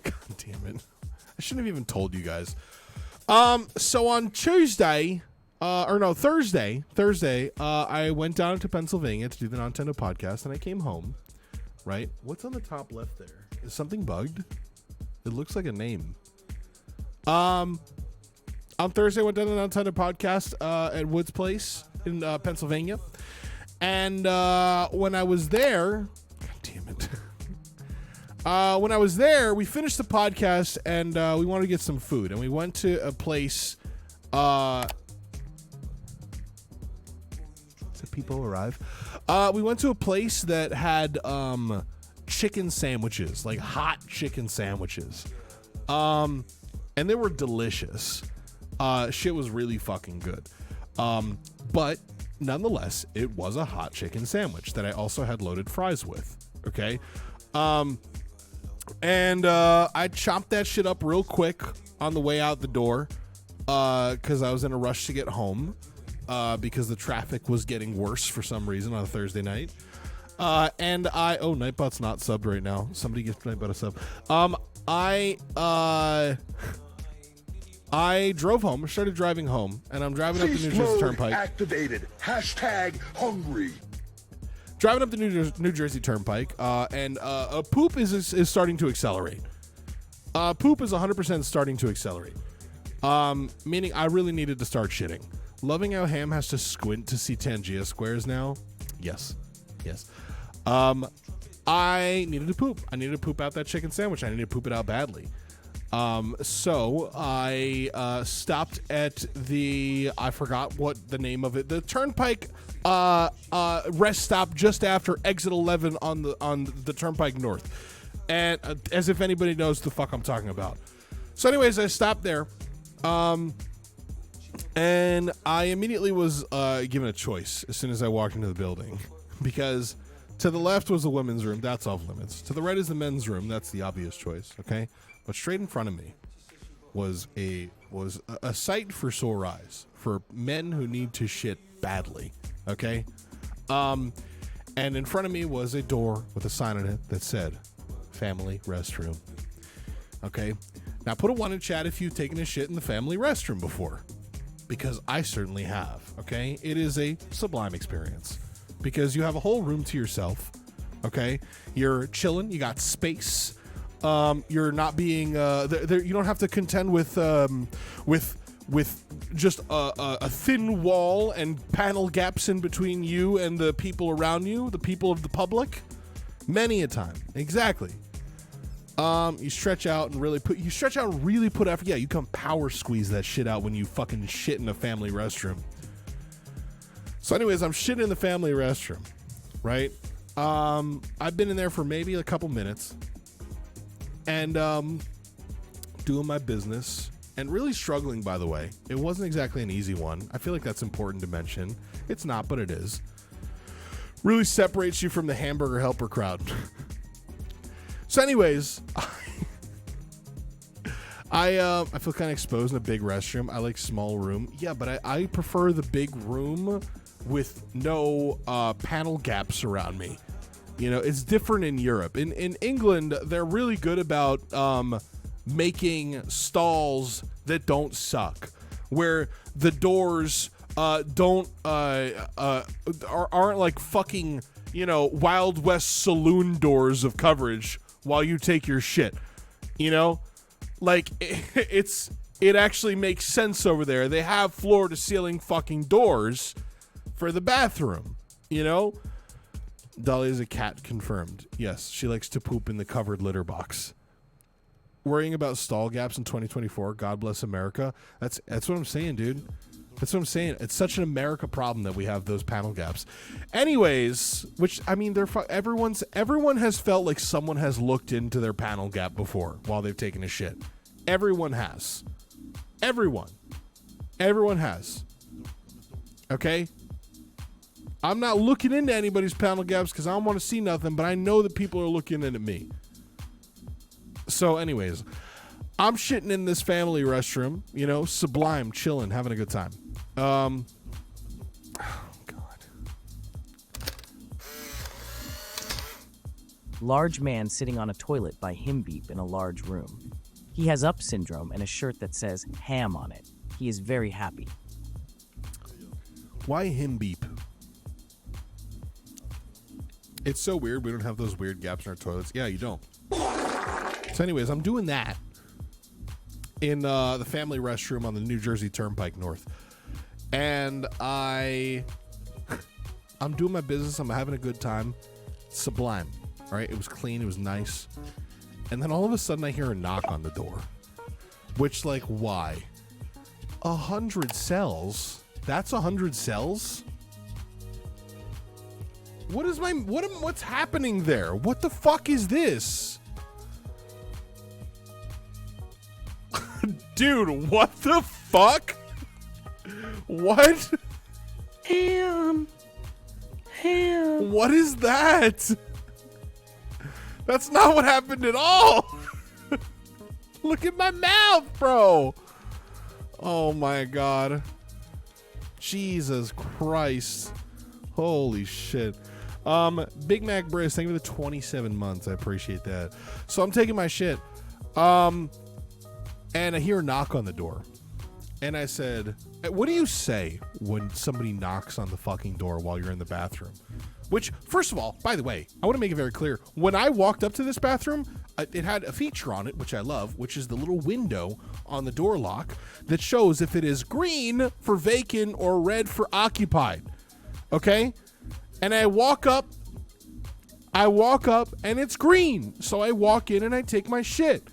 God damn it! I shouldn't have even told you guys. So on Thursday, I went down to Pennsylvania to do the Nintendo podcast, and I came home. Right? What's on the top left there? Is something bugged? It looks like a name. On Thursday, I went down to the Nintendo podcast at Woods Place in Pennsylvania, and when I was there, God damn it. When I was there, we finished the podcast, and we wanted to get some food, and we went to a place. Did people arrive? We went to a place that had chicken sandwiches, like hot chicken sandwiches, and they were delicious. Shit was really fucking good. But nonetheless, it was a hot chicken sandwich that I also had loaded fries with. Okay. And I chopped that shit up real quick on the way out the door, because I was in a rush to get home, because the traffic was getting worse for some reason on a Thursday night. And Nightbot's not subbed right now. Somebody give Nightbot a sub. I drove home, started driving home, and I'm driving up the New Jersey Turnpike. Activated. #hungry. Driving up the New Jersey Turnpike, and poop is starting to accelerate. Poop is 100% starting to accelerate. Meaning I really needed to start shitting. Loving how Ham has to squint to see Tangia squares now. Yes. I needed to poop. I needed to poop out that chicken sandwich. I needed to poop it out badly. So I stopped at I forgot what the name of it, the Turnpike rest stop just after exit 11 on the Turnpike North, and as if anybody knows the fuck I'm talking about. So anyways, I stopped there, and I immediately was given a choice as soon as I walked into the building, because to the left was the women's room, that's off limits. To the right is the men's room, that's the obvious choice. Okay. But straight in front of me was a sight for sore eyes for men who need to shit badly. Okay, and in front of me was a door with a sign on it that said "Family Restroom." Okay, now put a 1 in chat if you've taken a shit in the family restroom before, because I certainly have. Okay, it is a sublime experience because you have a whole room to yourself. Okay, you're chilling, you got space. You're not being you don't have to contend with just a thin wall and panel gaps in between you and the people around you, the people of the public. Many a time, exactly. You stretch out and really put effort. Yeah, you come power squeeze that shit out when you fucking shit in a family restroom. So, anyways, I'm shitting in the family restroom, right? I've been in there for maybe a couple minutes. And doing my business and really struggling, by the way. It wasn't exactly an easy one. I feel like that's important to mention. It's not, but it is. Really separates you from the hamburger helper crowd. So anyways, I feel kind of exposed in a big restroom. I like small room. Yeah, but I prefer the big room with no panel gaps around me. You know, it's different in Europe. In England, they're really good about making stalls that don't suck, where the doors aren't like fucking, you know, Wild West saloon doors of coverage while you take your shit. You know, like it actually makes sense over there. They have floor to ceiling fucking doors for the bathroom. You know, Dolly is a cat, confirmed. Yes, she likes to poop in the covered litter box. Worrying about stall gaps in 2024. God bless America. That's what I'm saying, dude. That's what I'm saying. It's such an America problem that we have those panel gaps. Anyways, which, I mean, everyone has felt like someone has looked into their panel gap before while they've taken a shit. Everyone has. Everyone has. Okay? I'm not looking into anybody's panel gaps because I don't want to see nothing, but I know that people are looking into me. So anyways, I'm shitting in this family restroom, you know, sublime, chilling, having a good time. Oh, God. Large man sitting on a toilet by him beep in a large room. He has up syndrome and a shirt that says ham on it. He is very happy. Why him beep? It's so weird. We don't have those weird gaps in our toilets. Yeah, you don't. So anyways, I'm doing that in the family restroom on the New Jersey Turnpike North. And I'm doing my business. I'm having a good time. Sublime. All right. It was clean. It was nice. And then all of a sudden I hear a knock on the door, which, like, why? 100 cells? That's 100 cells? What's happening there? What the fuck is this? Dude, what the fuck? What? Ham. What is that? That's not what happened at all. Look at my mouth, bro. Oh my God. Jesus Christ. Holy shit. Big Mac Briz, thank you for the 27 months. I appreciate that. So I'm taking my shit. And I hear a knock on the door. And I said, what do you say when somebody knocks on the fucking door while you're in the bathroom? Which, first of all, by the way, I want to make it very clear. When I walked up to this bathroom, it had a feature on it, which I love, which is the little window on the door lock that shows if it is green for vacant or red for occupied. Okay? And I walk up and it's green. So I walk in and I take my shit.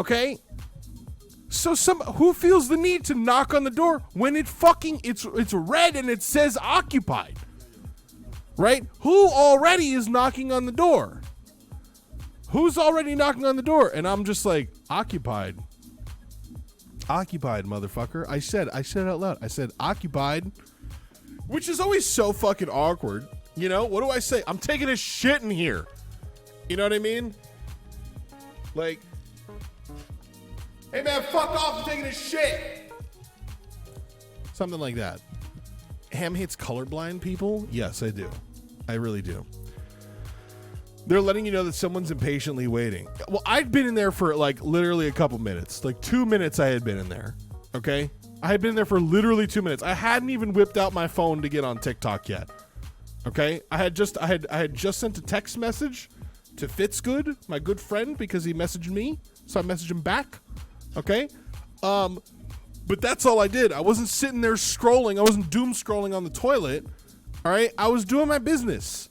Okay? So who feels the need to knock on the door when it's red and it says occupied? Right? Who already is knocking on the door? Who's already knocking on the door? And I'm just like, occupied. Occupied, motherfucker. I said it out loud. I said occupied, which is always so fucking awkward. You know, what do I say? I'm taking a shit in here. You know what I mean? Like, hey man, fuck off, I'm taking a shit. Something like that. Ham hates colorblind people? Yes, I do. I really do. They're letting you know that someone's impatiently waiting. Well, I'd been in there for like literally a couple minutes. Like 2 minutes I had been in there. Okay? I had been in there for literally 2 minutes. I hadn't even whipped out my phone to get on TikTok yet. Okay? I had just sent a text message to Fitzgood, my good friend, because he messaged me. So I messaged him back. Okay? But that's all I did. I wasn't sitting there scrolling. I wasn't doom scrolling on the toilet. All right? I was doing my business.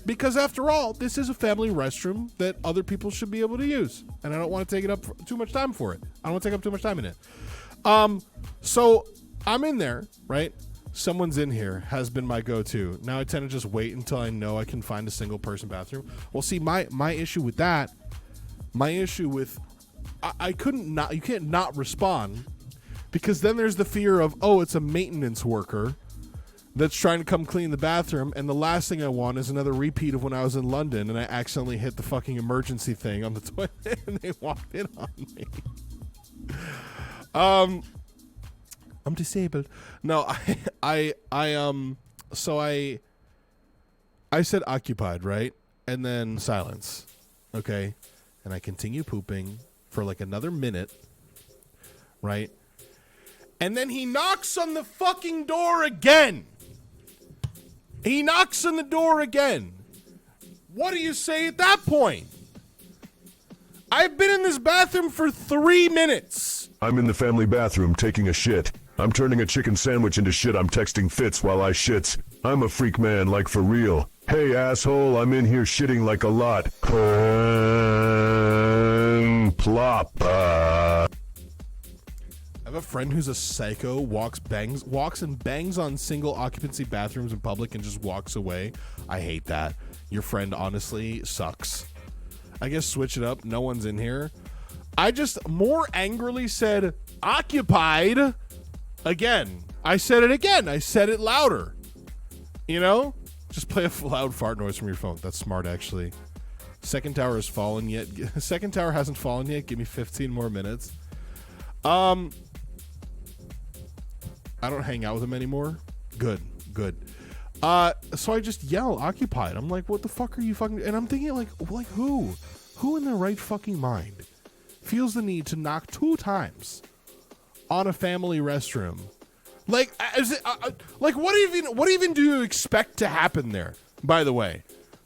Because after all, this is a family restroom that other people should be able to use. And I don't want to take it up too much time for it. I don't want to take up too much time in it. So I'm in there, right? Someone's in here has been my go-to. Now I tend to just wait until I know I can find a single person bathroom. Well, see, my issue with that, I you can't not respond, because then there's the fear of, oh, it's a maintenance worker that's trying to come clean the bathroom, and the last thing I want is another repeat of when I was in London and I accidentally hit the fucking emergency thing on the toilet and they walked in on me. I'm disabled. No, I said occupied, right? And then silence. Okay. And I continue pooping for like another minute, right? And then he knocks on the fucking door again. He knocks on the door again. What do you say at that point? I've been in this bathroom for 3 minutes. I'm in the family bathroom taking a shit. I'm turning a chicken sandwich into shit. I'm texting Fitz while I shits. I'm a freak man, like for real. Hey, asshole, I'm in here shitting like a lot. Plop. I have a friend who's a psycho, walks and bangs on single occupancy bathrooms in public and just walks away. I hate that. Your friend honestly sucks. I guess switch it up. No one's in here. I just more angrily said occupied again. I said it again. I said it louder. You know? Just play a loud fart noise from your phone. That's smart, actually. Second tower has fallen yet. Second tower hasn't fallen yet. Give me 15 more minutes. I don't hang out with him anymore. Good. So I just yell occupied. I'm like, what the fuck are you fucking... And I'm thinking like who? Who in their right fucking mind feels the need to knock 2 times on a family restroom? Like, is it, like what even do you expect to happen there, by the way?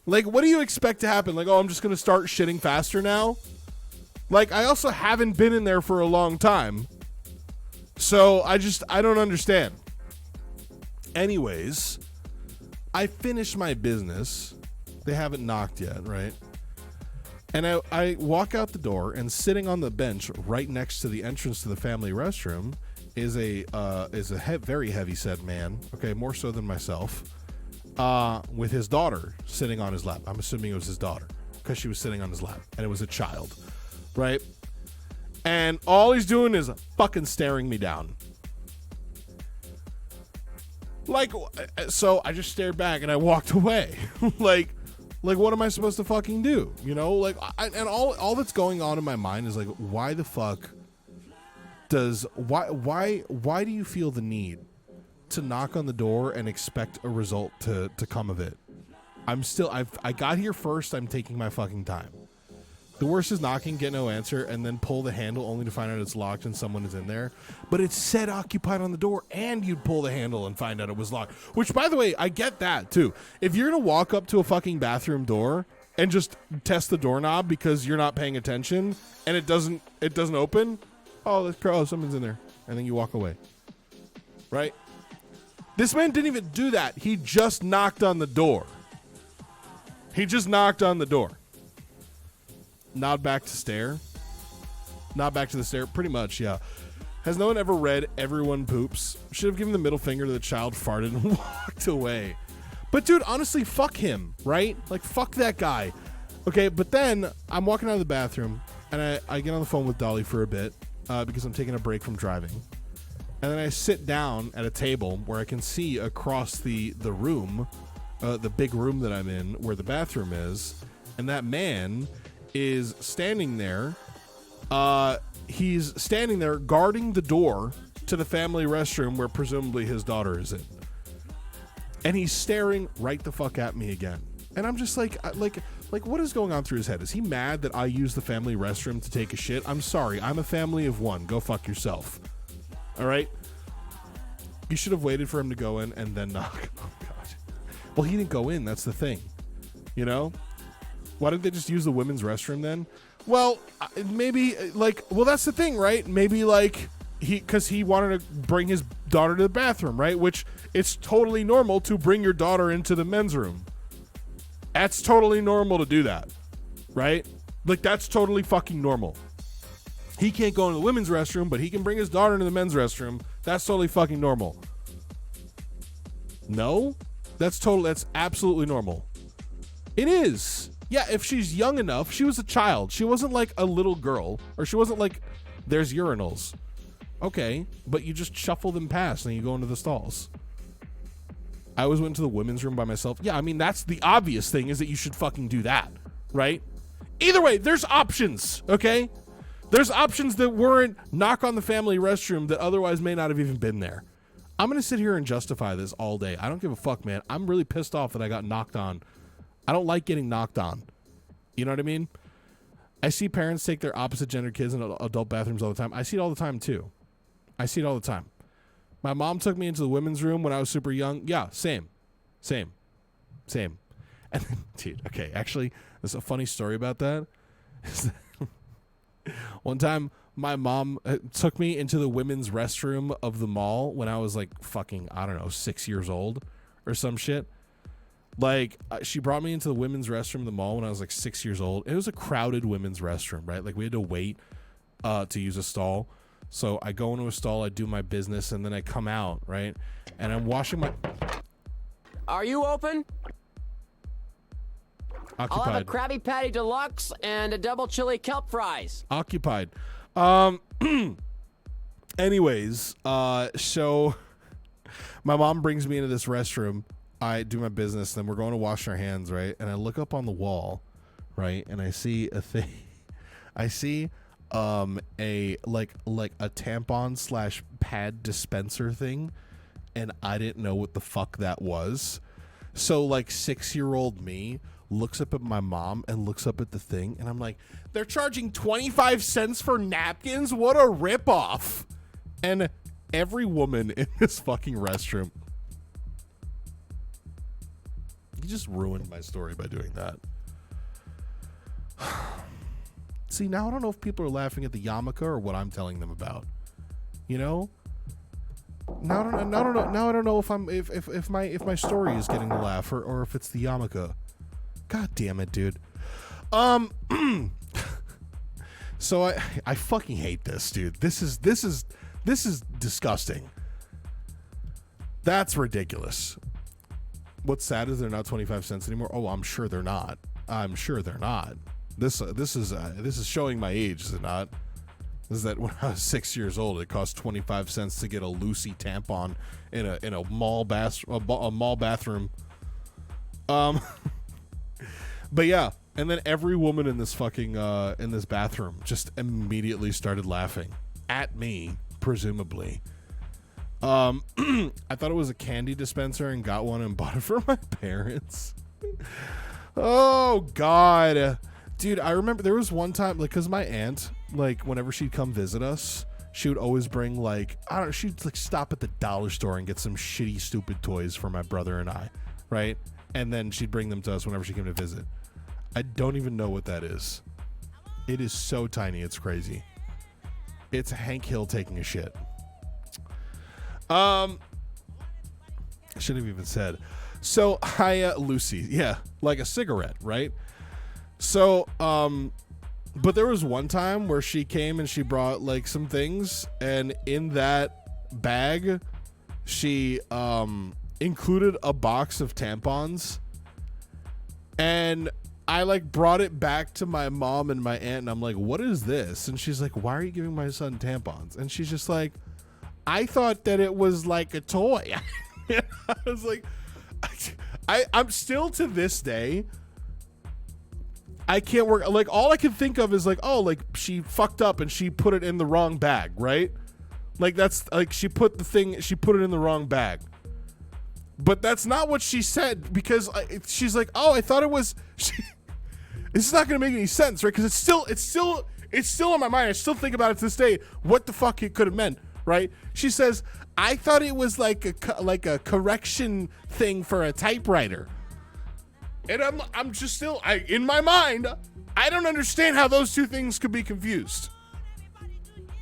Like, what do you expect to happen? Like, oh, I'm just going to start shitting faster now? Like, I also haven't been in there for a long time. So, I don't understand. Anyways, I finished my business. They haven't knocked yet, right? And I walk out the door, and sitting on the bench right next to the entrance to the family restroom is a very heavy-set man, okay, more so than myself, with his daughter sitting on his lap. I'm assuming it was his daughter because she was sitting on his lap, and it was a child, right? And all he's doing is fucking staring me down. Like, so I just stared back and I walked away. like what am I supposed to fucking do? You know, like, and all that's going on in my mind is like, why the fuck why do you feel the need to knock on the door and expect a result to come of it? I got here first. I'm taking my fucking time. The worst is knocking, get no answer, and then pull the handle only to find out it's locked and someone is in there. But it said occupied on the door, and you'd pull the handle and find out it was locked. Which, by the way, I get that too. If you're gonna walk up to a fucking bathroom door and just test the doorknob because you're not paying attention and it doesn't open, oh, someone's in there, and then you walk away, right? This man didn't even do that. He just knocked on the door. Nod back to stare. Nod back to the stare. Pretty much, yeah. Has no one ever read Everyone Poops? Should have given the middle finger to the child, farted, and walked away. But dude, honestly, fuck him, right? Like, fuck that guy. Okay, but then I'm walking out of the bathroom, and I get on the phone with Dolly for a bit because I'm taking a break from driving. And then I sit down at a table where I can see across the room, the big room that I'm in, where the bathroom is, and that man is standing there. He's standing there guarding the door to the family restroom where presumably his daughter is in. And he's staring right the fuck at me again. And I'm just like, what is going on through his head? Is he mad that I use the family restroom to take a shit? I'm sorry. I'm a family of one. Go fuck yourself. All right? You should have waited for him to go in and then knock. Oh, God. Well, he didn't go in. That's the thing. You know? Why didn't they just use the women's restroom then? Well, maybe, that's the thing, right? Maybe, because he wanted to bring his daughter to the bathroom, right? Which, it's totally normal to bring your daughter into the men's room. That's totally normal to do that, right? Like, that's totally fucking normal. He can't go into the women's restroom, but he can bring his daughter into the men's restroom. That's totally fucking normal. No? That's absolutely normal. It is. Yeah, if she's young enough, she was a child. She wasn't like a little girl, or she wasn't like, there's urinals. Okay, but you just shuffle them past and you go into the stalls. I always went to the women's room by myself. Yeah, I mean, that's the obvious thing, is that you should fucking do that, right? Either way, there's options, okay? There's options that weren't knock on the family restroom that otherwise may not have even been there. I'm going to sit here and justify this all day. I don't give a fuck, man. I'm really pissed off that I got knocked on. I don't like getting knocked on. You know what I mean? I see parents take their opposite gender kids in adult bathrooms all the time. I see it all the time, too. I see it all the time. My mom took me into the women's room when I was super young. Yeah, same. And then, dude, okay, actually, there's a funny story about that. One time, my mom took me into the women's restroom of the mall when I was like fucking, I don't know, 6 years old or some shit. Like, she brought me into the women's restroom of the mall when I was like 6 years old. It was a crowded women's restroom, right? Like, we had to wait to use a stall. So I go into a stall, I do my business, and then I come out, right? And I'm washing my... Are you open? Occupied. I'll have a Krabby Patty Deluxe and a double chili kelp fries. Occupied. Anyways, so my mom brings me into this restroom. I do my business, then we're going to wash our hands, right? And I look up on the wall, right? And I see a thing. I see a like a tampon / pad dispenser thing, and I didn't know what the fuck that was. So like 6-year-old me looks up at my mom and looks up at the thing, and I'm like, they're charging 25 cents for napkins? What a ripoff. And every woman in this fucking restroom... You just ruined my story by doing that. See, now I don't know if people are laughing at the yarmulke or what I'm telling them about. You know? Now I don't know if my story is getting the laugh or if it's the yarmulke. God damn it, dude. So I fucking hate this, dude. This is disgusting. That's ridiculous. What's sad is they're not 25 cents anymore. Oh, I'm sure they're not. This is showing my age, is it not? This is that when I was 6 years old, it cost 25 cents to get a Lucy tampon in a mall bathroom. But yeah, and then every woman in this fucking in this bathroom just immediately started laughing at me, presumably. I thought it was a candy dispenser and got one and bought it for my parents. Oh God, dude, I remember there was one time, like, cause my aunt, like, whenever she'd come visit us, she would always bring, like, I don't know, she'd like stop at the dollar store and get some shitty, stupid toys for my brother and I, right? And then she'd bring them to us whenever she came to visit. I don't even know what that is. It is so tiny, it's crazy. It's Hank Hill taking a shit. I should have even said. So Lucy, yeah, like a cigarette, right? So, but there was one time where she came and she brought like some things, and in that bag, she included a box of tampons, and I like brought it back to my mom and my aunt, and I'm like, what is this? And she's like, why are you giving my son tampons? And she's just like, I thought that it was like a toy. I was like, I'm still to this day, I can't work. Like, all I can think of is like, oh, like she fucked up and she put it in the wrong bag, right? Like, that's like she put it in the wrong bag. But that's not what she said, because she's like, oh, I thought it was. This is not going to make any sense, right? Because it's still on my mind. I still think about it to this day. What the fuck it could have meant, right? She says, I thought it was like a correction thing for a typewriter. And I'm just still, in my mind, I don't understand how those two things could be confused.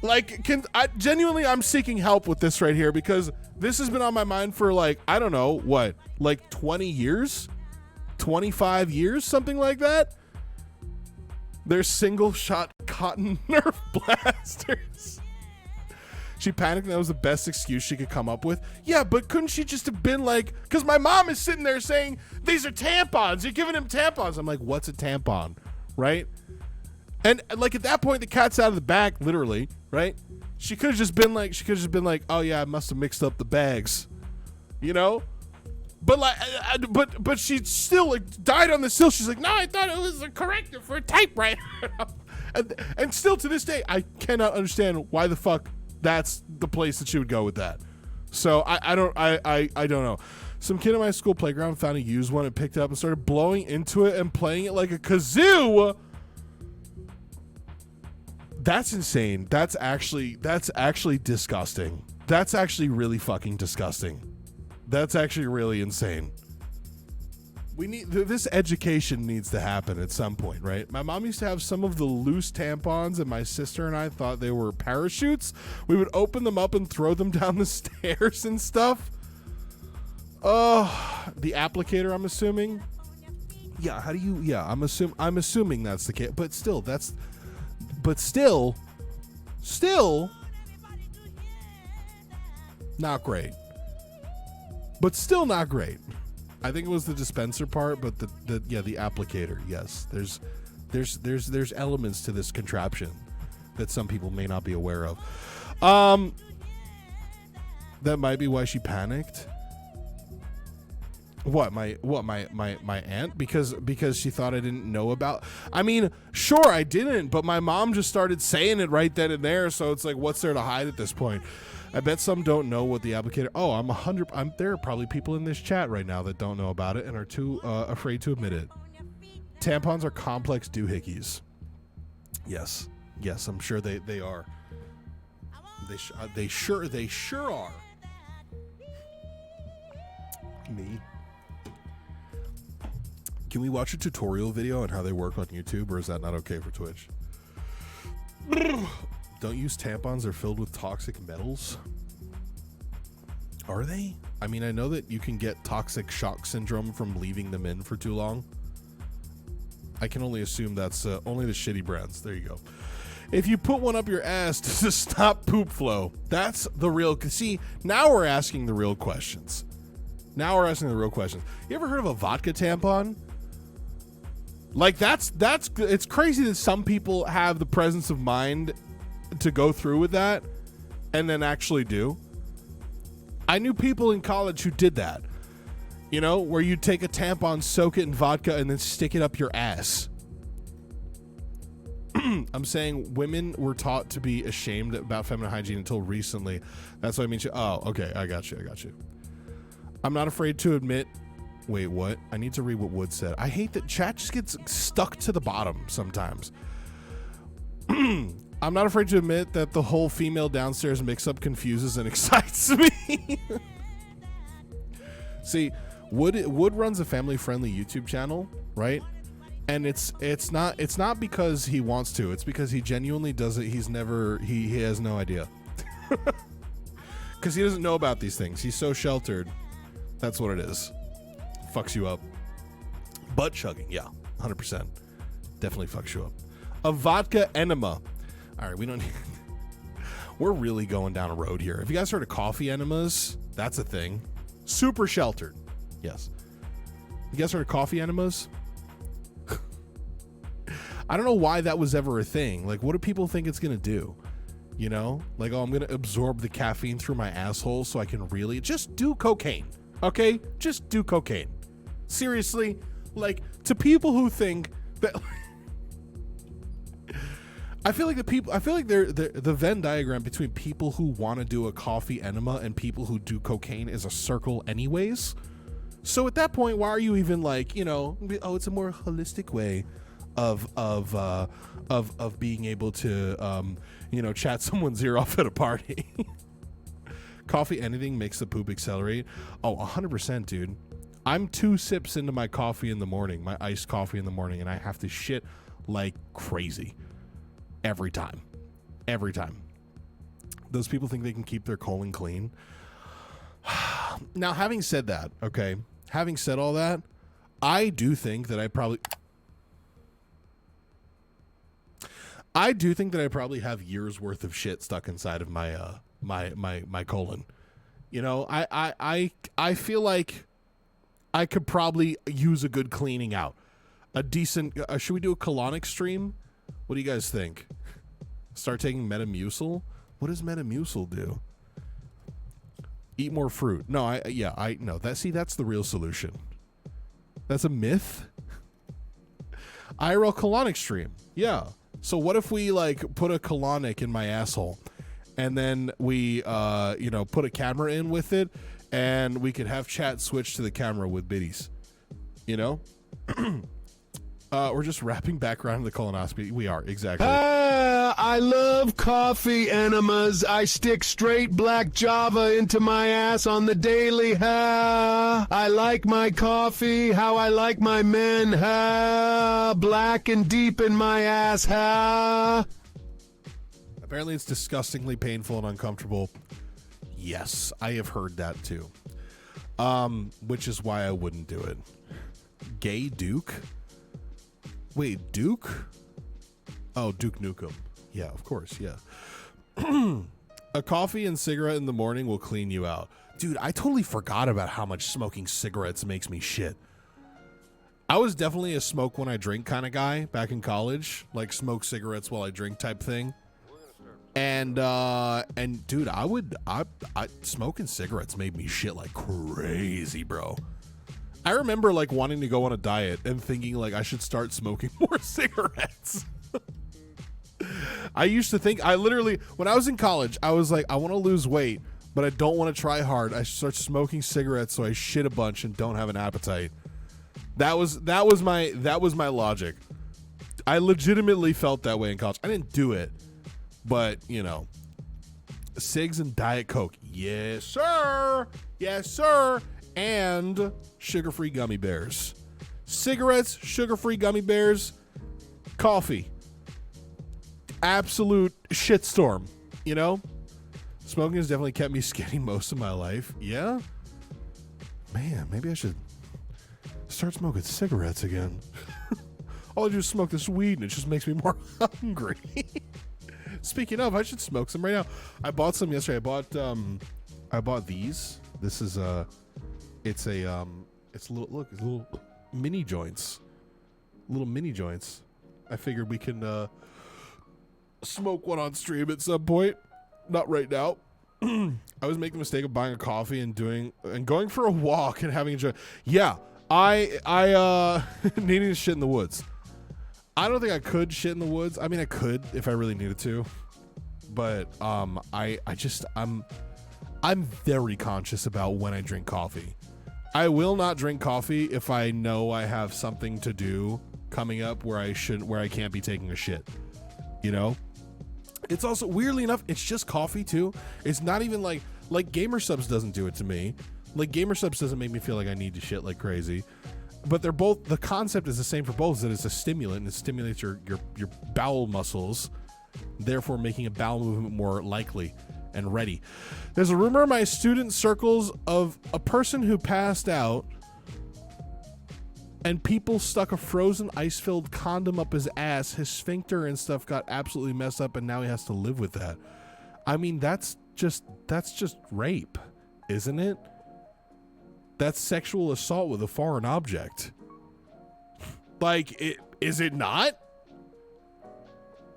Like, genuinely, I'm seeking help with this right here, because this has been on my mind for like, I don't know, what, like 20 years? 25 years? Something like that? They're single shot cotton Nerf blasters. She panicked, and that was the best excuse she could come up with. Yeah, but couldn't she just have been like, because my mom is sitting there saying, these are tampons, you're giving him tampons. I'm like, what's a tampon, right? And like at that point, the cat's out of the bag, literally, right? She could have just been like, oh yeah, I must have mixed up the bags, you know? But like, but she still like died on the sill. She's like, no, I thought it was a corrective for a typewriter. and still to this day, I cannot understand why the fuck that's the place that she would go with that. So I don't know. Some kid in my school playground found a used one and picked it up and started blowing into it and playing it like a kazoo. That's insane. That's actually disgusting. That's actually really fucking disgusting. That's actually really insane. We need this education needs to happen at some point, right? My mom used to have some of the loose tampons, and my sister and I thought they were parachutes. We would open them up and throw them down the stairs and stuff. Oh, the applicator, I'm assuming. Yeah, how do you? Yeah, I'm assuming that's the case. But still, still, not great. But still not great. I think it was the dispenser part, but the applicator. Yes, there's elements to this contraption that some people may not be aware of. That might be why she panicked. What my aunt because she thought I didn't know about. I mean, sure I didn't, but my mom just started saying it right then and there. So it's like, what's there to hide at this point? I bet some don't know what the applicator. Oh, there are probably people in this chat right now that don't know about it and are too afraid to admit it. Tampons are complex doohickeys. Yes, I'm sure they are. They sure are. Me. Can we watch a tutorial video on how they work on YouTube, or is that not okay for Twitch? Don't use tampons, they're filled with toxic metals. Are they? I mean, I know that you can get toxic shock syndrome from leaving them in for too long. I can only assume that's only the shitty brands. There you go. If you put one up your ass to stop poop flow, that's the real... See, now we're asking the real questions. You ever heard of a vodka tampon? Like, it's crazy that some people have the presence of mind to go through with that and then actually do. I knew people in college who did that, you know, where you take a tampon, soak it in vodka, and then stick it up your ass. I'm saying women were taught to be ashamed about feminine hygiene until recently. That's what I mean. Oh, okay. I got you. I'm not afraid to admit. Wait, what? I need to read what Wood said. I hate that chat just gets stuck to the bottom sometimes. I'm not afraid to admit that the whole female downstairs mix-up confuses and excites me. See, Wood runs a family-friendly YouTube channel, right? And it's not because he wants to. It's because he genuinely does it. He has no idea. Because he doesn't know about these things. He's so sheltered. That's what it is. Fucks you up. Butt chugging, yeah, 100%. Definitely fucks you up. A vodka enema. All right, we don't need... We're really going down a road here. Have you guys heard of coffee enemas? That's a thing. Super sheltered. Yes. You guys heard of coffee enemas? I don't know why that was ever a thing. Like, what do people think it's going to do? You know? Like, oh, I'm going to absorb the caffeine through my asshole so I can really... Just do cocaine. Okay? Just do cocaine. Seriously? Like, to people who think that... I feel like the Venn diagram between people who want to do a coffee enema and people who do cocaine is a circle anyways. So at that point, why are you even like, you know, oh, it's a more holistic way of being able to, you know, chat someone's ear off at a party. Coffee, anything makes the poop accelerate. Oh, 100%, dude. I'm 2 sips into my coffee in the morning, my iced coffee in the morning, and I have to shit like crazy. Every time. Those people think they can keep their colon clean. Now, having said that, okay, having said all that, I do think that I probably have years worth of shit stuck inside of my my colon. You know, I feel like I could probably use a good cleaning out. A decent should we do a colonic stream? What do you guys think? Start taking Metamucil? What does Metamucil do? Eat more fruit. No, I no. That's the real solution. That's a myth. IRL colonic stream. Yeah. So what if we like put a colonic in my asshole, and then we put a camera in with it, and we could have chat switch to the camera with biddies. You know. We're just wrapping back around the colonoscopy. We are, exactly. I love coffee enemas. I stick straight black Java into my ass on the daily. I like my coffee, how I like my men. Black and deep in my ass. Apparently it's disgustingly painful and uncomfortable. Yes, I have heard that too. Which is why I wouldn't do it. Gay Duke? Wait, Duke? Oh, Duke Nukem. Yeah, of course, yeah. A coffee and cigarette in the morning will clean you out. Dude, I totally forgot about how much smoking cigarettes makes me shit. I was definitely a smoke when I drink kind of guy back in college. Like smoke cigarettes while I drink type thing. And dude, I smoking cigarettes made me shit like crazy, bro. I remember like wanting to go on a diet and thinking like I should start smoking more cigarettes. I used to think, when I was in college, I was like, I want to lose weight, but I don't want to try hard. I should start smoking cigarettes so I shit a bunch and don't have an appetite. That was my logic. I legitimately felt that way in college. I didn't do it, but cigs and Diet Coke. Yes, sir. Yes, sir. And sugar-free gummy bears. Cigarettes, sugar-free gummy bears, coffee. Absolute shitstorm, Smoking has definitely kept me skinny most of my life. Yeah? Man, maybe I should start smoking cigarettes again. All I do is smoke this weed and it just makes me more hungry. Speaking of, I should smoke some right now. I bought some yesterday. I bought these. This is it's little mini joints. Little mini joints. I figured we can smoke one on stream at some point. Not right now. I was making the mistake of buying a coffee and going for a walk and having a joint. Yeah, I needing to shit in the woods. I don't think I could shit in the woods. I mean, I could if I really needed to, but I'm very conscious about when I drink coffee. I will not drink coffee if I know I have something to do coming up where I can't be taking a shit. It's also, weirdly enough, it's just coffee too. It's not even like Gamer Subs doesn't do it to me. Like Gamer Subs doesn't make me feel like I need to shit like crazy. But they're both, the concept is the same for both, that it's a stimulant and it stimulates your bowel muscles, therefore making a bowel movement more likely and ready. There's a rumor in my student circles of a person who passed out and people stuck a frozen ice-filled condom up his ass. His sphincter and stuff got absolutely messed up and now he has to live with that. I mean, that's just rape, isn't it? That's sexual assault with a foreign object. Is it not?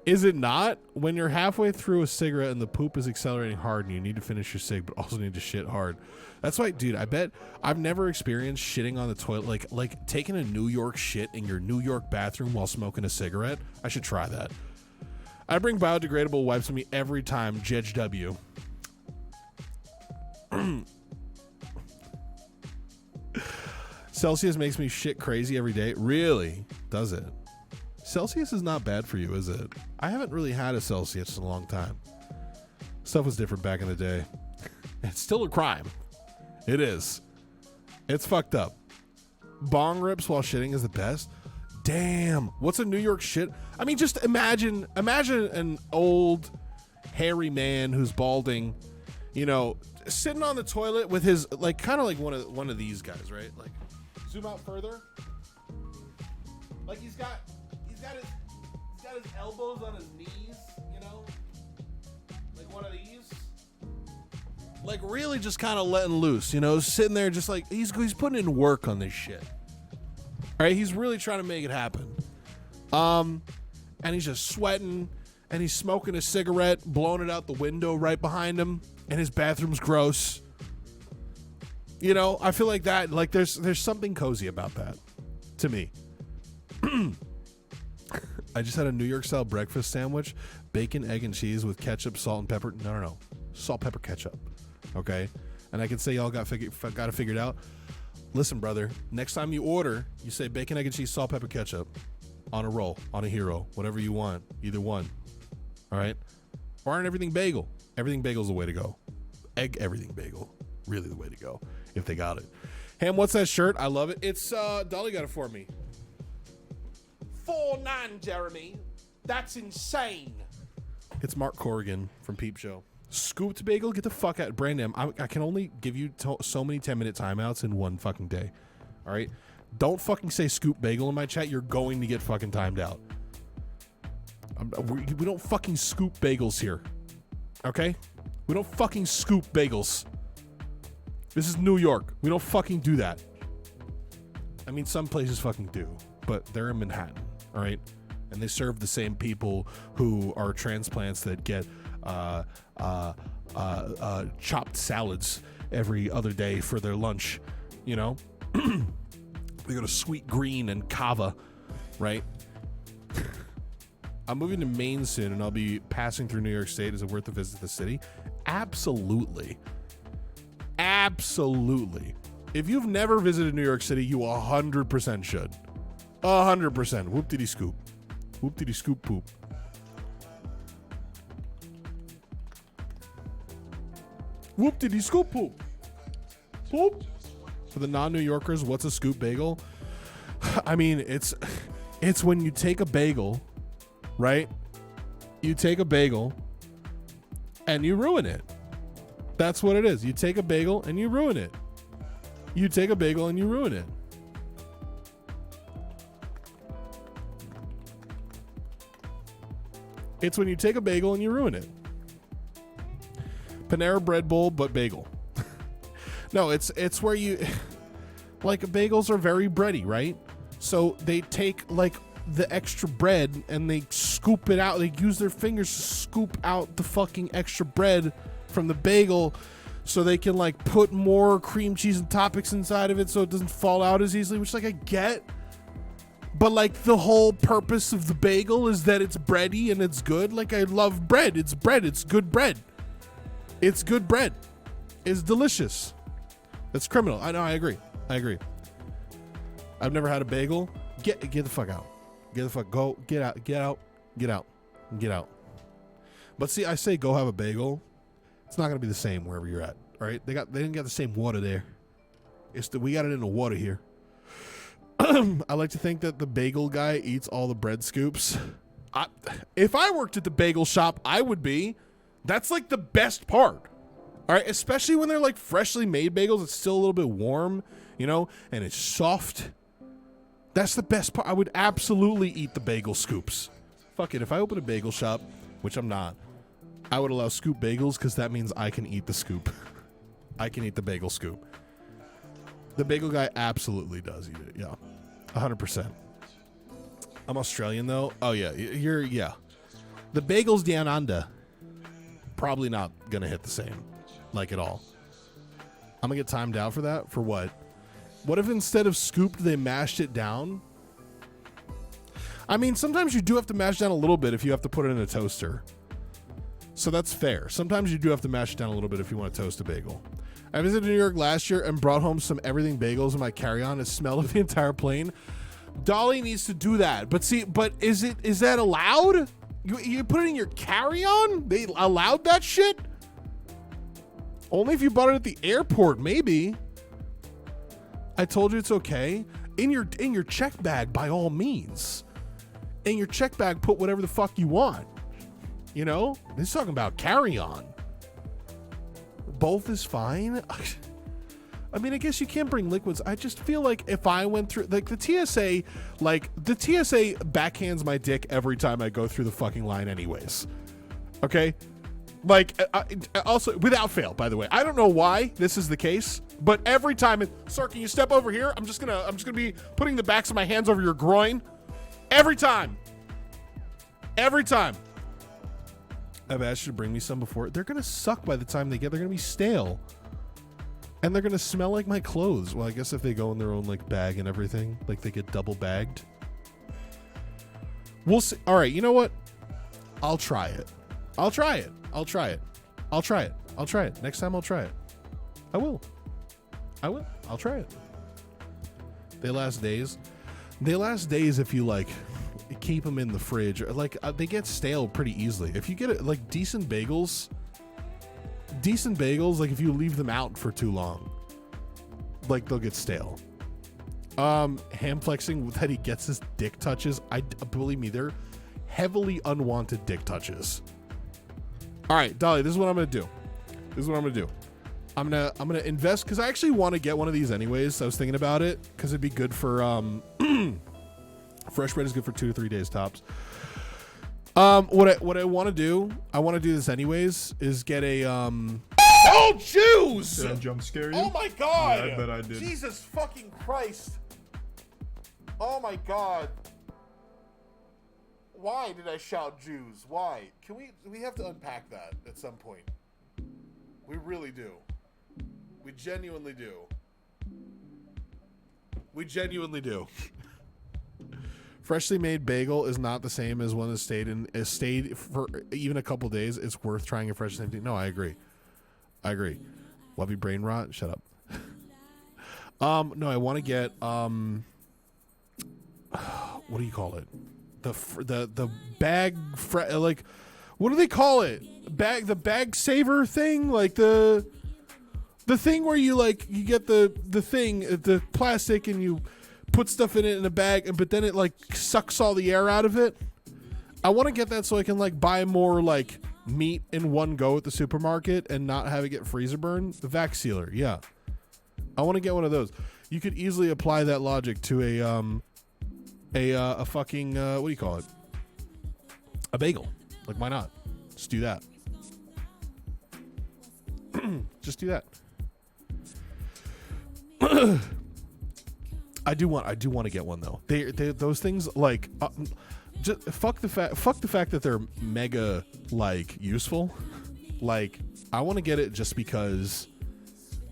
Is it not? When you're halfway through a cigarette and the poop is accelerating hard and you need to finish your cig but also need to shit hard. That's why, dude, I bet I've never experienced shitting on the toilet, like taking a New York shit in your New York bathroom while smoking a cigarette. I should try that. I bring biodegradable wipes with me every time, Jedge W. Celsius makes me shit crazy every day. Really? Does it? Celsius is not bad for you, is it? I haven't really had a Celsius in a long time. Stuff was different back in the day. It's still a crime. It is. It's fucked up. Bong rips while shitting is the best. Damn. What's a New York shit? I mean, just imagine an old hairy man who's balding, sitting on the toilet with his, like, kind of like one of these guys, right? Like, zoom out further. Like he's got his elbows on his knees, like one of these. Like really just kind of letting loose, sitting there just like he's putting in work on this shit. All right, he's really trying to make it happen. And he's just sweating and he's smoking a cigarette, blowing it out the window right behind him, and his bathroom's gross. You know, I feel like that, like there's something cozy about that to me. I just had a New York style breakfast sandwich, bacon, egg, and cheese with ketchup, salt, and pepper. No. Salt, pepper, ketchup. Okay? And I can say y'all got it figured out. Listen, brother, next time you order, you say bacon, egg, and cheese, salt, pepper, ketchup on a roll, on a hero, whatever you want, either one. All right? Or an everything bagel. Everything bagel's the way to go. Egg everything bagel. Really the way to go if they got it. Ham, what's that shirt? I love it. It's Dolly got it for me. 4.9, Jeremy. That's insane. It's Mark Corrigan from Peep Show. Scooped bagel, get the fuck out. Brandon, I can only give you so many 10-minute timeouts in one fucking day. All right? Don't fucking say scoop bagel in my chat. You're going to get fucking timed out. We don't fucking scoop bagels here. Okay? We don't fucking scoop bagels. This is New York. We don't fucking do that. I mean, some places fucking do, but they're in Manhattan, all right? And they serve the same people who are transplants that get chopped salads every other day for their lunch, you know? They go to Sweet Green and Kava, right? I'm moving to Maine soon, and I'll be passing through New York State. Is it worth a visit to the city? Absolutely. Absolutely. If you've never visited New York City, you 100% should. 100%. Whoop-diddy-scoop. Whoop-diddy-scoop poop. Whoop-diddy-scoop poop. Poop. For the non-New Yorkers, what's a scoop bagel? I mean, it's when you take a bagel, right? You take a bagel and you ruin it. That's what it is. You take a bagel and you ruin it. You take a bagel and you ruin it. It's when you take a bagel and you ruin it. Panera Bread Bowl, but bagel. No, it's where you, like, bagels are very bready, right? So they take, like, the extra bread and they scoop it out. They use their fingers to scoop out the fucking extra bread from the bagel so they can, like, put more cream cheese and toppings inside of it so it doesn't fall out as easily, which, like, I get. But, like, the whole purpose of the bagel is that it's bready and it's good. Like, I love bread. It's bread. It's good bread. It's good bread. It's delicious. That's criminal. I know. I agree. I've never had a bagel. Get the fuck out. Get the fuck. Go. Get out. Get out. Get out. Get out. But see, I say go have a bagel. It's not gonna be the same wherever you're at. All right. They didn't get the same water there. We got it in the water here. I like to think that the bagel guy eats all the bread scoops. If I worked at the bagel shop, I would be. That's like the best part. All right, especially when they're like freshly made bagels. It's still a little bit warm, you know, and it's soft. That's the best part. I would absolutely eat the bagel scoops. Fuck it. If I open a bagel shop, which I'm not, I would allow scoop bagels because that means I can eat the scoop. I can eat the bagel scoop. The bagel guy absolutely does eat it. Yeah, 100%. I'm Australian though. Oh yeah, yeah. The bagels down under probably not gonna hit the same. Like at all. I'm gonna get timed out for that. For what? What if instead of scooped they mashed it down? I mean, sometimes you do have to mash down a little bit if you have to put it in a toaster. So that's fair. Sometimes you do have to mash it down a little bit if you want to toast a bagel. I visited New York last year and brought home some everything bagels in my carry-on. It smelled of the entire plane. Dolly needs to do that. But see, is that allowed? You put it in your carry-on? They allowed that shit? Only if you bought it at the airport, maybe. I told you it's okay. In your check bag, by all means. In your check bag, put whatever the fuck you want. You know? He's talking about carry-on. Both is fine. I mean, I guess you can't bring liquids. I just feel like if I went through, like the TSA backhands my dick every time I go through the fucking line anyways. Okay? Like, also, without fail, by the way. I don't know why this is the case, but every time, sir, can you step over here? I'm just gonna be putting the backs of my hands over your groin. Every time. Every time. I've asked you to bring me some before. They're gonna suck by the time they're gonna be stale. And they're gonna smell like my clothes. Well, I guess if they go in their own like bag and everything, like they get double bagged. We'll see. All right, you know what? I'll try it. I'll try it. I'll try it. I'll try it. I'll try it. Next time I'll try it. I will. I will. I'll try it. They last days. They last days if you like keep them in the fridge. Like they get stale pretty easily. If you get it like decent bagels, like if you leave them out for too long, like they'll get stale. Ham flexing that he gets his dick touches. Believe me, they're heavily unwanted dick touches. All right, Dolly, this is what I'm gonna do. I'm gonna invest because I actually want to get one of these anyways. I was thinking about it because it'd be good for fresh bread is good for 2 to 3 days tops. What I want to do, I want to do this anyways, is get a oh, Jews! Did I jump scare you? Oh my God! Yeah, I bet I did. Jesus fucking Christ! Oh my God! Why did I shout Jews? Why? Can we have to unpack that at some point? We really do. We genuinely do. We genuinely do. Freshly made bagel is not the same as one that stayed for even a couple days. It's worth trying a fresh same thing. No, I agree. Wubby brain rot. Shut up. No, I want to get what do you call it? The bag like what do they call it? The bag saver thing, like the thing where you like you get the thing, the plastic, and you put stuff in it in a bag, but then it like sucks all the air out of it. I want to get that so I can like buy more like meat in one go at the supermarket and not have it get freezer burn. The vac sealer, yeah. I want to get one of those. You could easily apply that logic to a fucking what do you call it? A bagel. Like why not? Just do that. Just do that. I do want to get one though. They those things like just fuck the fact that they're mega like useful. Like I want to get it just because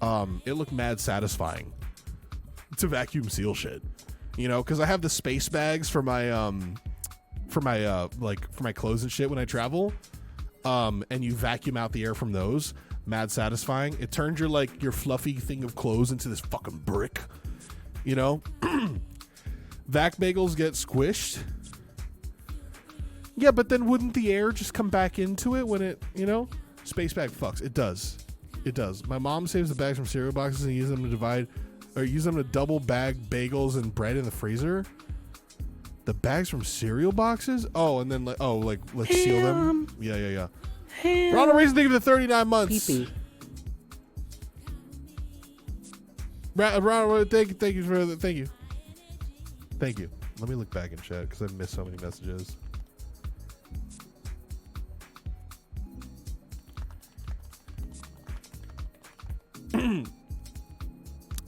it looked mad satisfying to vacuum seal shit. You know, because I have the space bags for my clothes and shit when I travel. And you vacuum out the air from those. Mad satisfying. It turns your fluffy thing of clothes into this fucking brick. You know? Vac bagels get squished. Yeah, but then wouldn't the air just come back into it when it, you know? Space bag fucks. It does. It does. My mom saves the bags from cereal boxes and uses them to double bag bagels and bread in the freezer. The bags from cereal boxes? Oh, and then let's seal them. Yeah. Ronald Reason, thank you for the 39 months. Pee-pee. Ronald, thank you. Let me look back in chat because I've missed so many messages.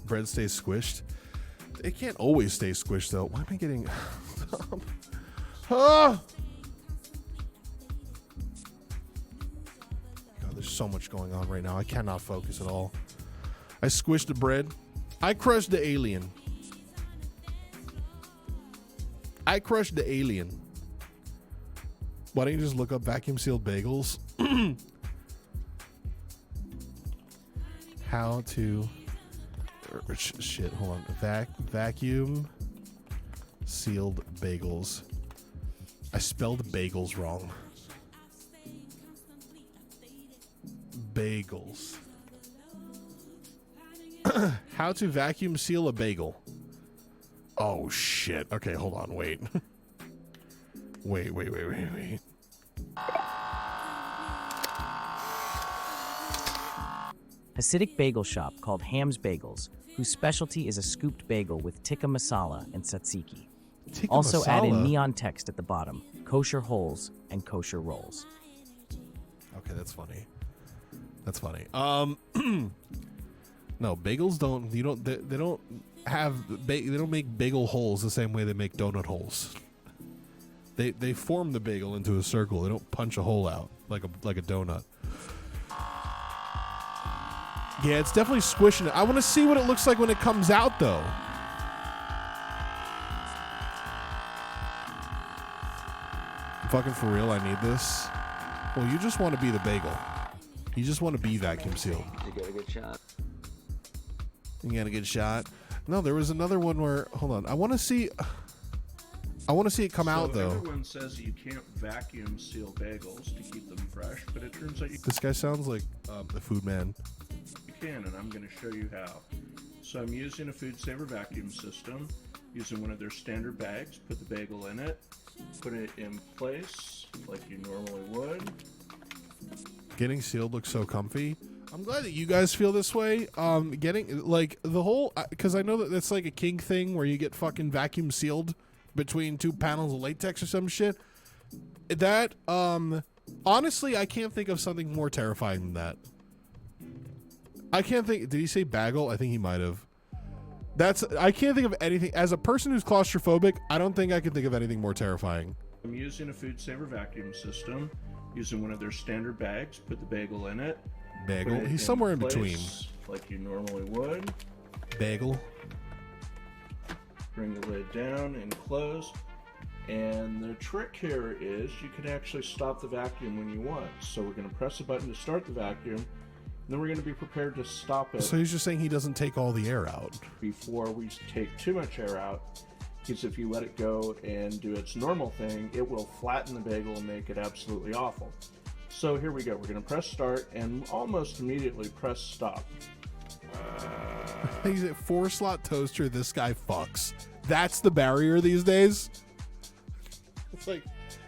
Bread stays squished. It can't always stay squished though. Why am I getting? God, there's so much going on right now. I cannot focus at all. I squished the bread. I crushed the alien. Why don't you just look up vacuum sealed bagels? How to shit, hold on. Vacuum sealed bagels. I spelled bagels wrong. Bagels. How to vacuum seal a bagel. Oh shit. Okay, hold on, wait. Wait. Hasidic bagel shop called Ham's Bagels, whose specialty is a scooped bagel with tikka masala and tzatziki. Also add in neon text at the bottom, kosher holes and kosher rolls. Okay, that's funny. No, bagels don't. They don't make bagel holes the same way they make donut holes. They form the bagel into a circle. They don't punch a hole out like a donut. Yeah, it's definitely squishing it. I want to see what it looks like when it comes out, though. Fucking for real, I need this. Well, you just want to be the bagel. You just want to be vacuum sealed. You got a good shot. You got a good shot. No, there was another one where. Hold on, I want to see. I want to see it come out though. Everyone says you can't vacuum seal bagels to keep them fresh, but it turns out you This guy sounds like the food man. can, and I'm going to show you how. So I'm using a Food Saver vacuum system, using one of their standard bags. Put the bagel in it, put it in place like you normally would. Getting sealed looks so comfy. I'm glad that you guys feel this way. Getting like the whole, because I know that that's like a king thing where you get fucking vacuum sealed between two panels of latex or some shit. That honestly, I can't think of something more terrifying than that. I can't think. Did he say bagel? I think he might have. I can't think of anything. As a person who's claustrophobic, I don't think I can think of anything more terrifying. I'm using a Food Saver vacuum system, using one of their standard bags. Put the bagel in it. Bagel. He's somewhere in between. Like you normally would. Bagel. Bring the lid down and close. And the trick here is you can actually stop the vacuum when you want. So we're going to press a button to start the vacuum. Then we're going to be prepared to stop it. So he's just saying he doesn't take all the air out. Before we take too much air out. Because if you let it go and do its normal thing, it will flatten the bagel and make it absolutely awful. So here we go. We're going to press start and almost immediately press stop. He's a 4-slot toaster. This guy fucks. That's the barrier these days. It's like,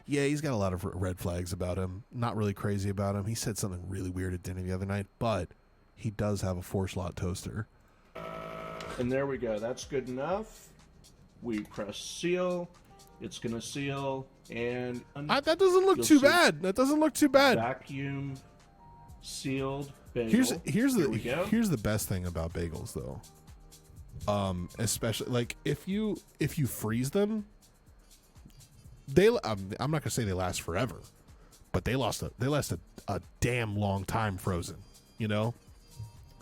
yeah, he's got a lot of red flags about him. Not really crazy about him. He said something really weird at dinner the other night, but he does have a 4-slot toaster. And there we go. That's good enough. We press seal. It's going to seal. And that doesn't look too bad. That doesn't look too bad. Vacuum sealed bagel. Here's the best thing about bagels though. Especially like if you freeze them, I'm not gonna say they last forever, but they last a damn long time frozen. You know,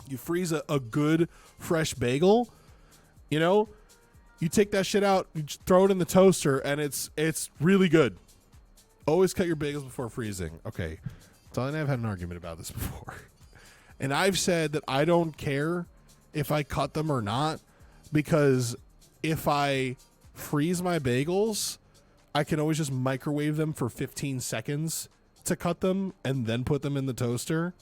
you freeze a good fresh bagel, you know, you take that shit out, you just throw it in the toaster, and it's really good. Always cut your bagels before freezing. Okay, Dolly and I have had an argument about this before, and I've said that I don't care if I cut them or not, because if I freeze my bagels, I can always just microwave them for 15 seconds to cut them and then put them in the toaster.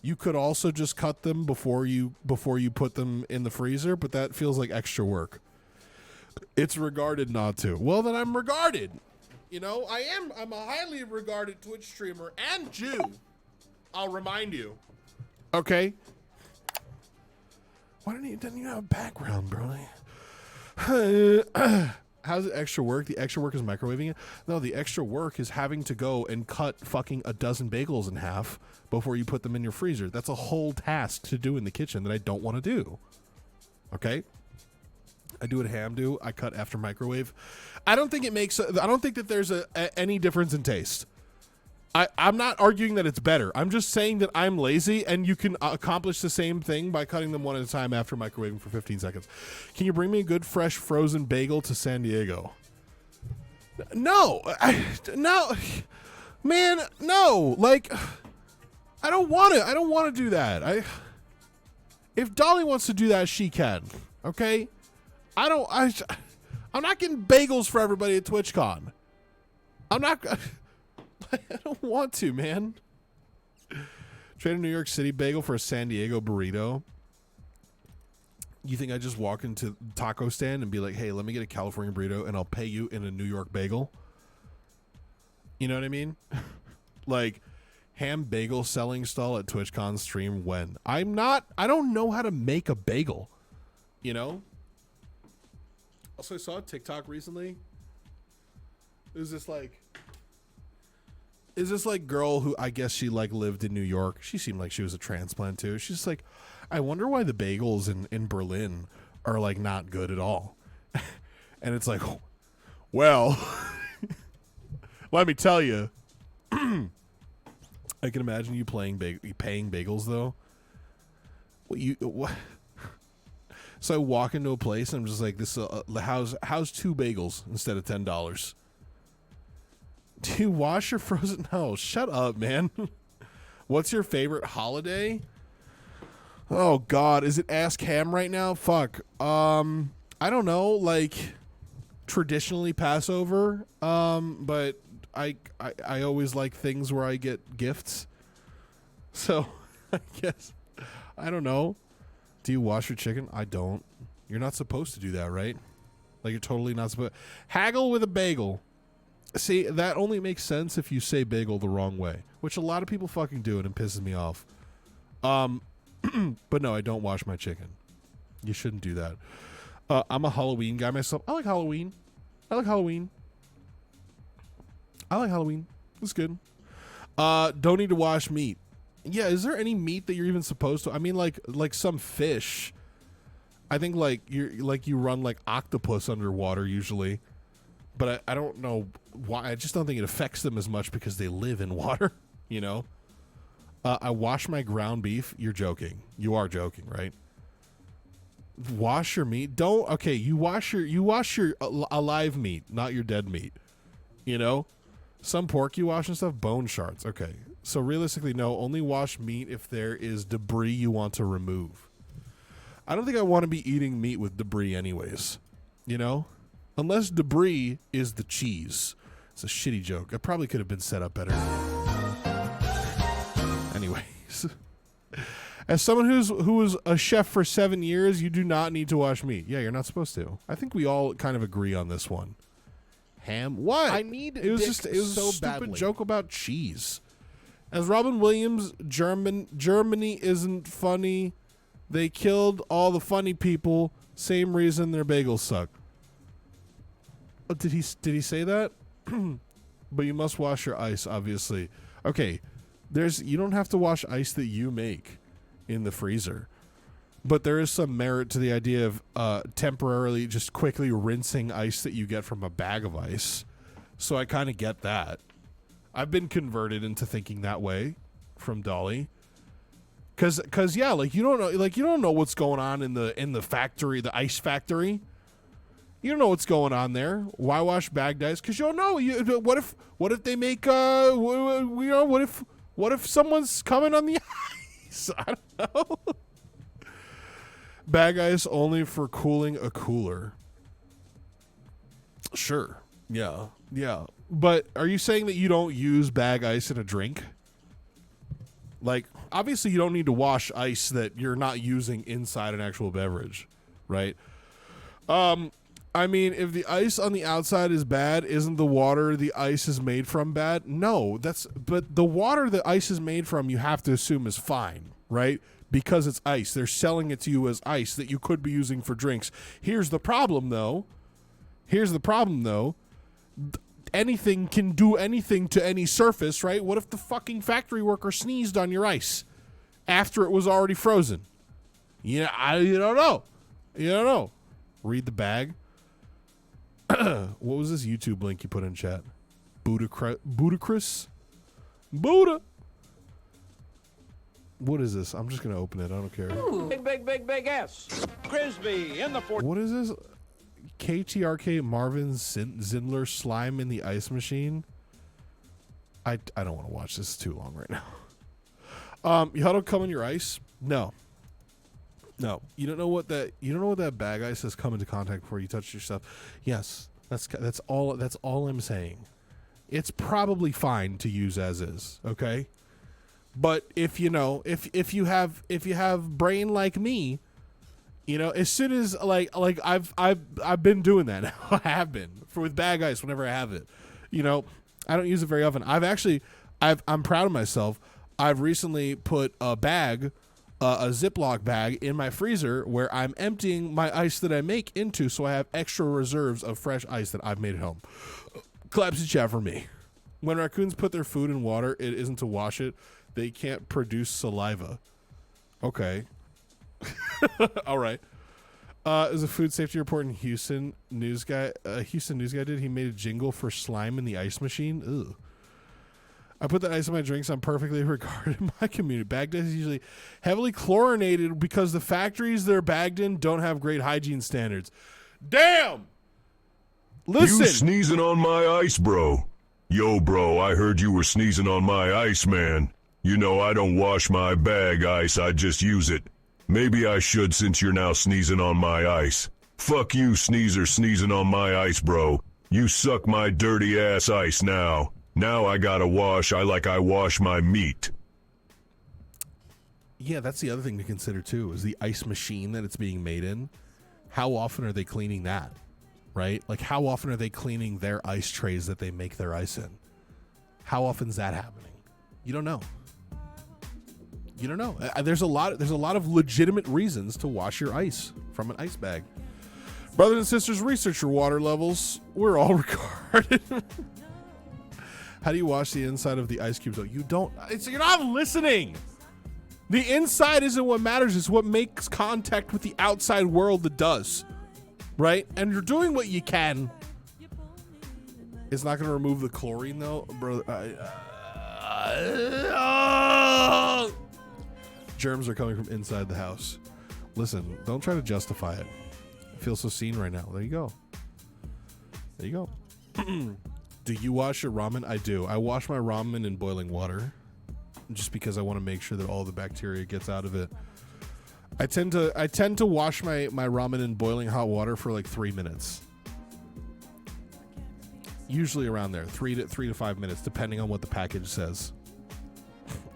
You could also just cut them before you put them in the freezer, but that feels like extra work. It's regarded not to. Well, then I'm regarded. You know, I'm a highly regarded Twitch streamer and Jew. I'll remind you. Okay. Why doesn't you have a background, bro? How's the extra work? The extra work is microwaving it? No, the extra work is having to go and cut fucking a dozen bagels in half before you put them in your freezer. That's a whole task to do in the kitchen that I don't want to do. Okay? I do what ham do. I cut after microwave. I don't think that there's any difference in taste. I'm not arguing that it's better. I'm just saying that I'm lazy and you can accomplish the same thing by cutting them one at a time after microwaving for 15 seconds. Can you bring me a good, fresh, frozen bagel to San Diego? No. No. Man, no. Like, I don't want to. I don't want to do that. If Dolly wants to do that, she can. Okay? I'm not getting bagels for everybody at TwitchCon. I'm not... I don't want to, man. Trade a New York City bagel for a San Diego burrito. You think I just walk into taco stand and be like, hey, let me get a California burrito and I'll pay you in a New York bagel? You know what I mean? Like, ham bagel selling stall at TwitchCon stream when? I don't know how to make a bagel. You know? Also, I saw a TikTok recently. It was this girl who I guess she like lived in New York. She seemed like she was a transplant too. She's like, I wonder why the bagels in Berlin are like not good at all. And it's like, well, let me tell you. I can imagine you paying bagels though. What? So I walk into a place and I'm just like, this. How's 2 bagels instead of $10? Do you wash your frozen? No, shut up, man. What's your favorite holiday? Oh God, is it Ask Ham right now? Fuck. I don't know. Like traditionally Passover. But I always like things where I get gifts. So I guess I don't know. Do you wash your chicken? I don't. You're not supposed to do that, right? Like you're totally not supposed. Haggle with a bagel. See, that only makes sense if you say bagel the wrong way, which a lot of people fucking do, and it pisses me off. But no, I don't wash my chicken. You shouldn't do that. I'm a Halloween guy myself. I like Halloween. It's good. Don't need to wash meat. Yeah, is there any meat that you're even supposed to? I mean, like some fish. I think you run like octopus underwater usually, but I don't know why. I just don't think it affects them as much because they live in water. You know. I wash my ground beef. You're joking. You are joking, right? Wash your meat. Don't. Okay, you wash your alive meat, not your dead meat. You know, some pork you wash and stuff. Bone shards. Okay. So realistically, no, only wash meat if there is debris you want to remove. I don't think I want to be eating meat with debris anyways, you know? Unless debris is the cheese. It's a shitty joke. It probably could have been set up better. Anyways. As someone who was a chef for 7 years, you do not need to wash meat. Yeah, you're not supposed to. I think we all kind of agree on this one. Ham? What? It was so a stupid joke about cheese. As Robin Williams, Germany isn't funny. They killed all the funny people. Same reason their bagels suck. Oh, did he say that? But you must wash your ice, obviously. Okay, you don't have to wash ice that you make in the freezer. But there is some merit to the idea of temporarily just quickly rinsing ice that you get from a bag of ice. So I kind of get that. I've been converted into thinking that way from Dolly. Cause yeah, like you don't know what's going on in the factory, the ice factory. You don't know what's going on there. Why wash bagged ice? Cause you don't know. What if they make what if someone's coming on the ice? I don't know. Bag ice only for cooling a cooler. Sure. Yeah. But are you saying that you don't use bag ice in a drink? Like, obviously you don't need to wash ice that you're not using inside an actual beverage, right? I mean, if the ice on the outside is bad, isn't the water the ice is made from bad? No, but the water the ice is made from, you have to assume is fine, right? Because it's ice. They're selling it to you as ice that you could be using for drinks. Here's the problem, though. Anything can do anything to any surface, right? What if the fucking factory worker sneezed on your ice after it was already frozen? Yeah, you don't know. Read the bag. What was this YouTube link you put in chat? Budacris? Buddha. What is this? I'm just going to open it. I don't care. Ooh. Big S. Frisbee in the fourth. What is this? KTRK Marvin Zindler slime in the ice machine. I don't want to watch this. It's too long right now. How to come in your ice? No. You don't know what that bag ice has come into contact before you touch your stuff. Yes. That's all I'm saying. It's probably fine to use as is, okay? But if you have brain like me, as soon as like I've been doing that now. I have been with bag ice whenever I have it. I don't use it very often. I'm proud of myself. I've recently put a Ziploc bag in my freezer where I'm emptying my ice that I make into, so I have extra reserves of fresh ice that I've made at home. Claps in chat for me. When raccoons put their food in water, it isn't to wash it. They can't produce saliva. Okay. All right. Is a food safety report in Houston news guy did. He made a jingle for slime in the ice machine. Ugh. I put the ice in my drinks. I'm perfectly regarded in my community. Bagged ice is usually heavily chlorinated because the factories they're bagged in don't have great hygiene standards. Damn! Listen. You sneezing on my ice, bro. Yo, bro, I heard you were sneezing on my ice, man. You know I don't wash my bag ice, I just use it. Maybe I should since you're now sneezing on my ice. Fuck you, sneezer, sneezing on my ice, bro. You suck my dirty ass ice now. Now I gotta wash I wash my meat. Yeah, that's the other thing to consider too, is the ice machine that it's being made in. How often are they cleaning that? Right? Like, how often are they cleaning their ice trays that they make their ice in? How often is that happening? You don't know. You don't know. There's a lot of legitimate reasons to wash your ice from an ice bag. Brothers and sisters, research your water levels. We're all retarded. How do you wash the inside of the ice cubes? Oh, you don't. You're not listening. The inside isn't what matters. It's what makes contact with the outside world that does. Right? And you're doing what you can. It's not going to remove the chlorine, though. Bro, germs are coming from inside the house. Listen, don't try to justify it. I feel so seen right now. There you go. There you go. Do you wash your ramen? I do. I wash my ramen in boiling water just because I want to make sure that all the bacteria gets out of it. I tend to wash my ramen in boiling hot water for like 3 minutes. Usually around there, 3 to 5 minutes, depending on what the package says.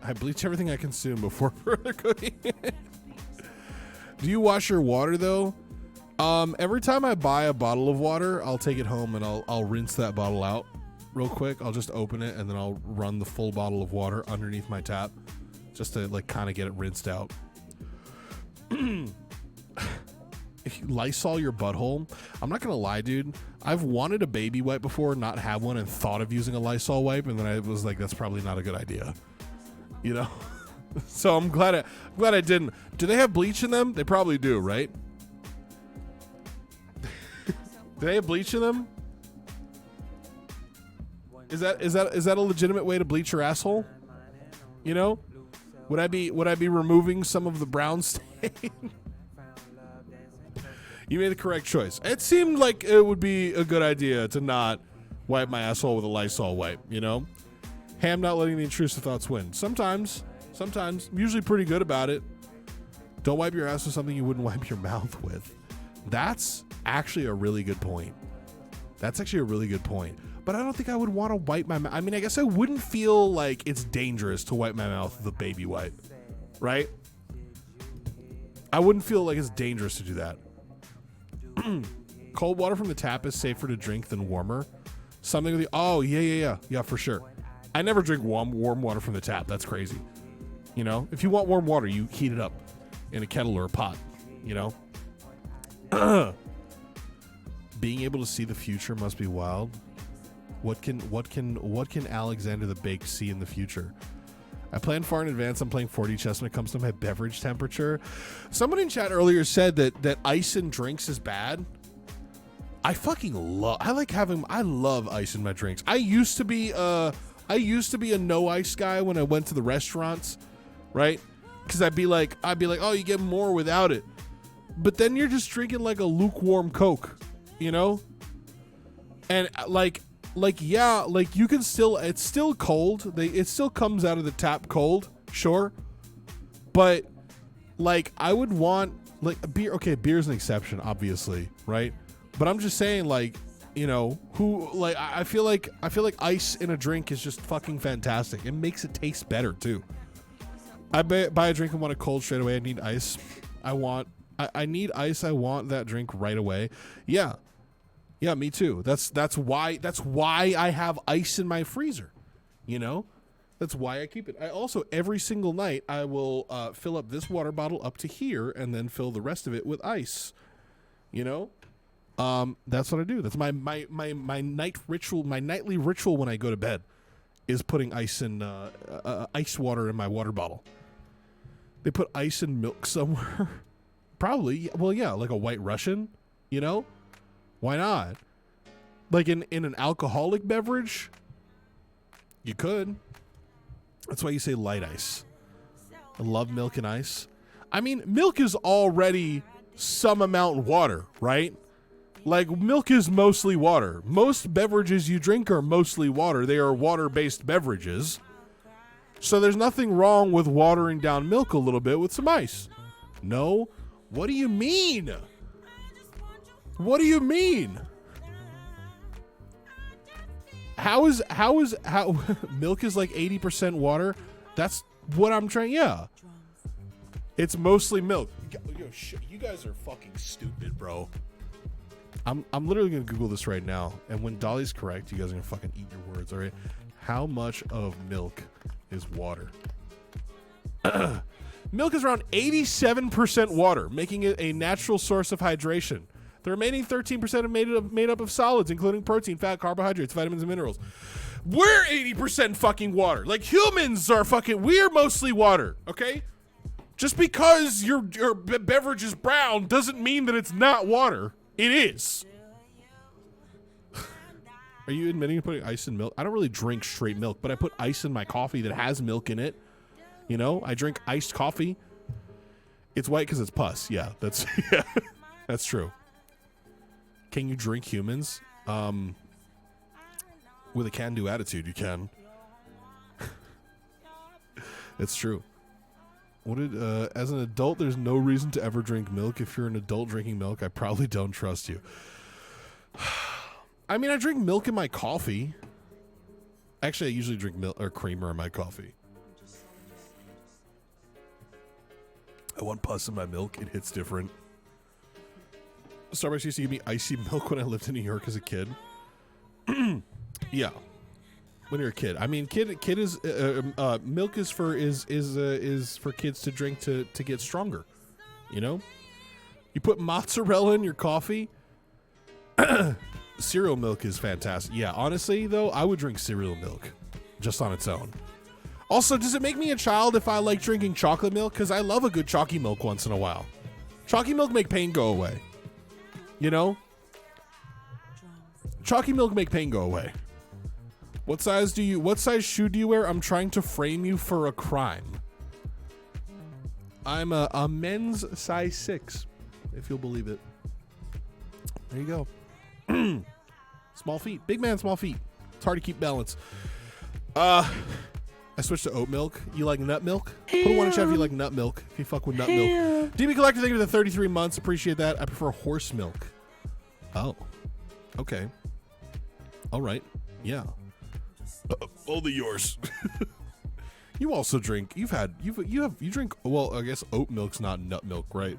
I bleach everything I consume before further cooking. Do you wash your water though? Every time I buy a bottle of water, I'll take it home and I'll rinse that bottle out real quick. I'll just open it and then I'll run the full bottle of water underneath my tap just to like kind of get it rinsed out. If you Lysol your butthole, I'm not gonna lie, dude. I've wanted a baby wipe before, not have one, and thought of using a Lysol wipe, and then I was like, that's probably not a good idea. You know? So I'm glad I didn't. Do they have bleach in them? They probably do, right? Do they have bleach in them? Is that a legitimate way to bleach your asshole? You know? Would I be removing some of the brown stain? You made the correct choice. It seemed like it would be a good idea to not wipe my asshole with a Lysol wipe, you know? Ham not letting the intrusive thoughts win. Sometimes. I'm usually pretty good about it. Don't wipe your ass with something you wouldn't wipe your mouth with. That's actually a really good point. But I don't think I would want to wipe my mouth. I mean, I guess I wouldn't feel like it's dangerous to wipe my mouth with a baby wipe, right? I wouldn't feel like it's dangerous to do that. Cold water from the tap is safer to drink than warmer. Something with the, oh, yeah, for sure. I never drink warm water from the tap. That's crazy. You know, if you want warm water, you heat it up in a kettle or a pot, you know? Being able to see the future must be wild. What can Alexander the Bake see in the future? I plan far in advance. I'm playing 4D chess when it comes to my beverage temperature. Someone in chat earlier said that ice in drinks is bad. I love ice in my drinks. I used to be a no ice guy when I went to the restaurants, right? Because I'd be like, oh, you get more without it. But then you're just drinking like a lukewarm Coke, you know? And yeah, like you can still, it's still cold. It still comes out of the tap cold, sure. But like I would want like a beer. Okay, beer's an exception, obviously, right? But I'm just saying, like, you know, I feel like ice in a drink is just fucking fantastic. It makes it taste better too. I buy a drink and want it cold straight away. I need ice. I need ice. I want that drink right away. Yeah, me too. That's why I have ice in my freezer. You know, that's why I keep it. I also every single night I will fill up this water bottle up to here and then fill the rest of it with ice. You know. That's what I do. That's my night ritual. My nightly ritual when I go to bed is putting ice in ice water in my water bottle. They put ice in milk somewhere. Probably. Well, yeah, like a White Russian. You know, why not? Like in an alcoholic beverage, you could. That's why you say light ice. I love milk and ice. I mean, milk is already some amount water, right? Like, milk is mostly water. Most beverages you drink are mostly water. They are water-based beverages. So there's nothing wrong with watering down milk a little bit with some ice. No? What do you mean? What do you mean? How milk is like 80% water? That's what I'm trying. Yeah. It's mostly milk. Yo, you guys are fucking stupid, bro. I'm literally going to Google this right now. And when Dolly's correct, you guys are going to fucking eat your words, all right? How much of milk is water? Milk is around 87% water, making it a natural source of hydration. The remaining 13% are made up of solids, including protein, fat, carbohydrates, vitamins, and minerals. We're 80% fucking water. Like, humans are fucking... We're mostly water, okay? Just because your beverage is brown doesn't mean that it's not water. It is. Are you admitting to putting ice in milk? I don't really drink straight milk, but I put ice in my coffee that has milk in it. You know, I drink iced coffee. It's white because it's pus. Yeah, that's yeah, that's true. Can you drink humans? With a can-do attitude, you can. It's true. What did as an adult, there's no reason to ever drink milk. If you're an adult drinking milk, I probably don't trust you. I mean, I drink milk in my coffee. Actually, I usually drink milk or creamer in my coffee. I want pus in my milk. It hits different. Starbucks used to give me icy milk when I lived in New York as a kid. Yeah, when you're a kid. I mean, kid is milk is for kids to drink to get stronger. You know, you put mozzarella in your coffee. Cereal milk is fantastic. Yeah, honestly though, I would drink cereal milk just on its own. Also, does it make me a child if I like drinking chocolate milk? Because I love a good chalky milk once in a while. Chalky milk make pain go away. You know? Chalky milk make pain go away. What size shoe do you wear? I'm trying to frame you for a crime. I'm a men's size 6, if you'll believe it. There you go. Small feet. Big man, small feet. It's hard to keep balance. I switched to oat milk. You like nut milk? Put a 1 in chat if you like nut milk. If you fuck with nut milk. DB Collector, thank you for the 33 months. Appreciate that. I prefer horse milk. Oh. Okay. All right. Yeah. Only yours. You also drink. You drink. Well, I guess oat milk's not nut milk, right?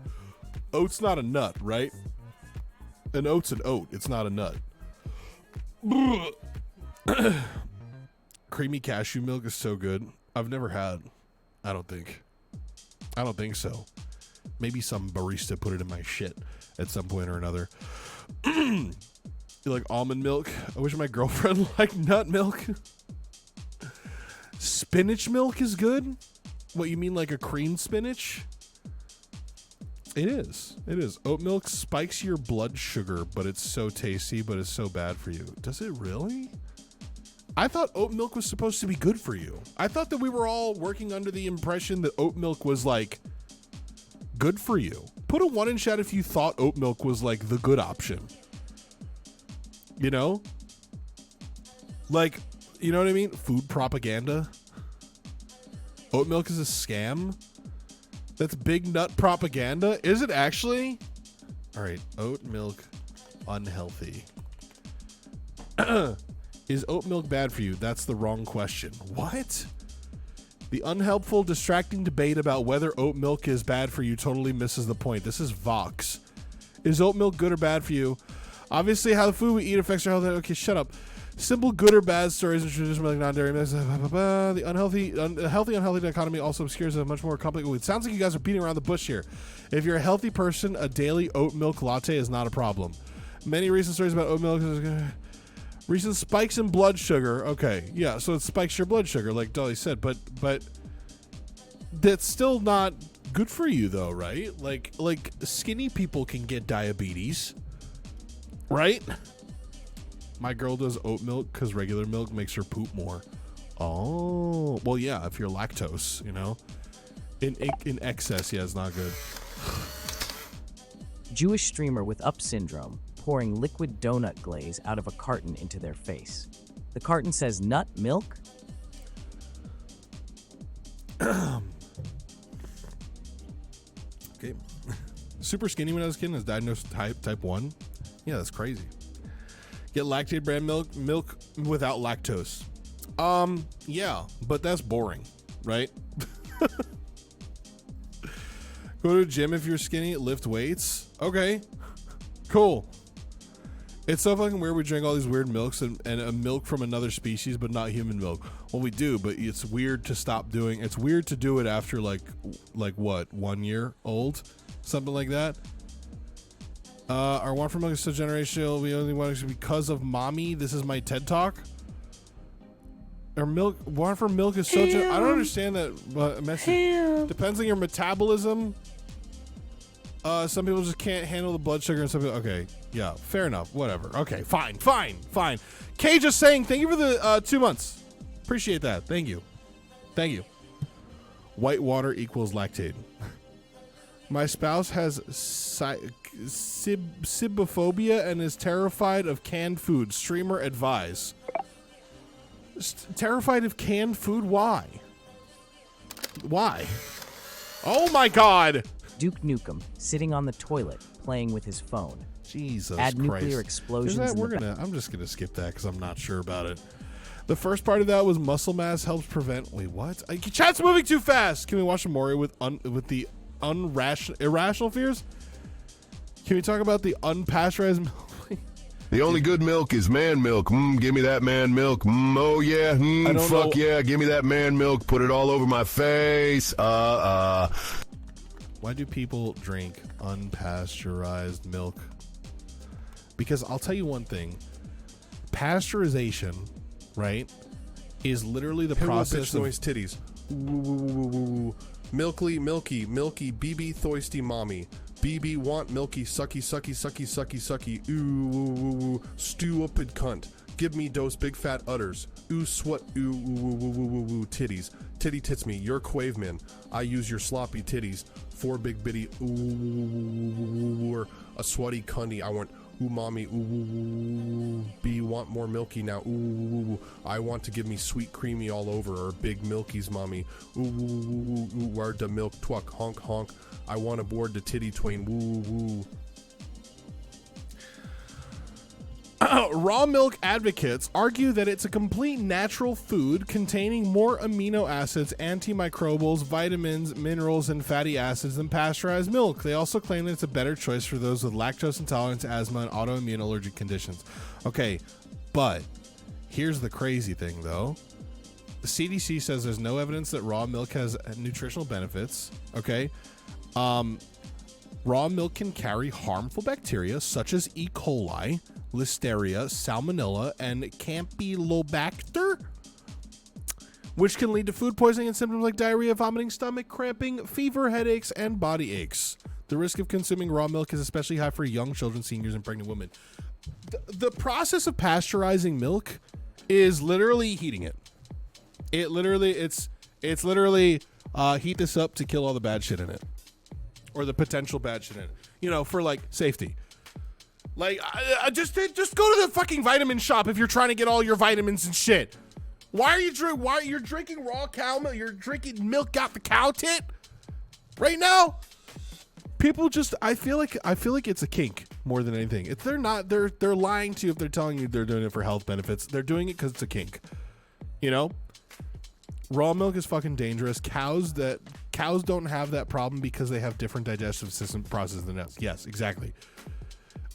Oat's not a nut, right? An oat's an oat. It's not a nut. Creamy cashew milk is so good. I've never had. I don't think so. Maybe some barista put it in my shit at some point or another. You like almond milk? I wish my girlfriend liked nut milk. Spinach milk is good? What, you mean like a cream spinach? It is. It is. Oat milk spikes your blood sugar, but it's so tasty, but it's so bad for you. Does it really? I thought oat milk was supposed to be good for you. I thought that we were all working under the impression that oat milk was like good for you. Put a 1 in chat if you thought oat milk was like the good option. You know? Like, you know what I mean? Food propaganda. Oat milk is a scam. That's big nut propaganda. Is it actually? All right. Oat milk unhealthy. Is oat milk bad for you? That's the wrong question. What? The unhelpful, distracting debate about whether oat milk is bad for you totally misses the point. This is Vox. Is oat milk good or bad for you? Obviously, how the food we eat affects our health. Okay, shut up. Simple good or bad stories and traditional like non-dairy. The unhealthy dichotomy also obscures a much more complicated. It sounds like you guys are beating around the bush here. If you're a healthy person, a daily oat milk latte is not a problem. Many recent stories about oat milk. Recent spikes in blood sugar. Okay, yeah, so it spikes your blood sugar, like Dolly said, but that's still not good for you, though, right? Like skinny people can get diabetes, right? My girl does oat milk because regular milk makes her poop more. Oh, well, yeah. If you're lactose, you know, in excess, yeah, it's not good. Jewish streamer with UP syndrome pouring liquid donut glaze out of a carton into their face. The carton says nut milk. Okay. Super skinny when I was a kid and was diagnosed type 1. Yeah, that's crazy. Get lactate brand milk without lactose. Yeah, but that's boring, right? Go to a gym if you're skinny, lift weights. Okay, cool. It's so fucking weird we drink all these weird milks and a milk from another species, but not human milk. Well, we do, but it's weird to stop doing. It's weird to do it after like what, 1 year old? Something like that. Our want for milk is so generational. We only want it because of mommy. This is my TED Talk. Our want for milk is so I don't understand that message. Depends on your metabolism. Some people just can't handle the blood sugar, and some people, okay, yeah, fair enough, whatever. Okay, fine. Kay just saying, thank you for the 2 months. Appreciate that. Thank you. White water equals lactate. My spouse has sibophobia and is terrified of canned food. Streamer advise. Terrified of canned food? Why? Oh my God. Duke Nukem sitting on the toilet playing with his phone. Jesus Add Christ. nuclear explosions. I'm just gonna skip that because I'm not sure about it. The first part of that was muscle mass helps prevent. Wait, what? Chat's moving too fast. Can we watch a Maury with the irrational fears? Can we talk about the unpasteurized milk? The only good milk is man milk. Give me that man milk. Oh yeah. Fuck yeah. Give me that man milk. Put it all over my face. Why do people drink unpasteurized milk? Because I'll tell you one thing. Pasteurization, right, is literally the process of... noise titties. Milky, BB thoisty mommy. BB want milky, sucky. Ooh, stupid cunt. Give me dose big fat udders. Ooh, swat, ooh, titties. Titty tits me, you're Quaveman. I use your sloppy titties. 4 big bitty, ooh, a sweaty cundy. I want, ooh, mommy, ooh, B want more milky now. Ooh, I want to give me sweet creamy all over, or big milkies, mommy. Ooh, where the milk twuck, honk, honk. I want to board the titty twain, woo. Raw milk advocates argue that it's a complete natural food containing more amino acids, antimicrobials, vitamins, minerals, and fatty acids than pasteurized milk. They also claim that it's a better choice for those with lactose intolerance, asthma, and autoimmune allergic conditions. Okay, but here's the crazy thing, though. The CDC says there's no evidence that raw milk has nutritional benefits. Okay, raw milk can carry harmful bacteria such as E. coli, Listeria, Salmonella, and Campylobacter, which can lead to food poisoning and symptoms like diarrhea, vomiting, stomach cramping, fever, headaches, and body aches. The risk of consuming raw milk is especially high for young children, seniors, and pregnant women. The process of pasteurizing milk is literally heating it. It's literally heat this up to kill all the bad shit in it, or the potential bad shit in it. You know, for like safety. Like, just go to the fucking vitamin shop if you're trying to get all your vitamins and shit. Why are you drinking raw cow milk? You're drinking milk out the cow tit right now. People just, I feel like it's a kink more than anything. If they're lying to you if they're telling you they're doing it for health benefits. They're doing it because it's a kink. You know, raw milk is fucking dangerous. Cows don't have that problem because they have different digestive system processes than us. Yes, exactly.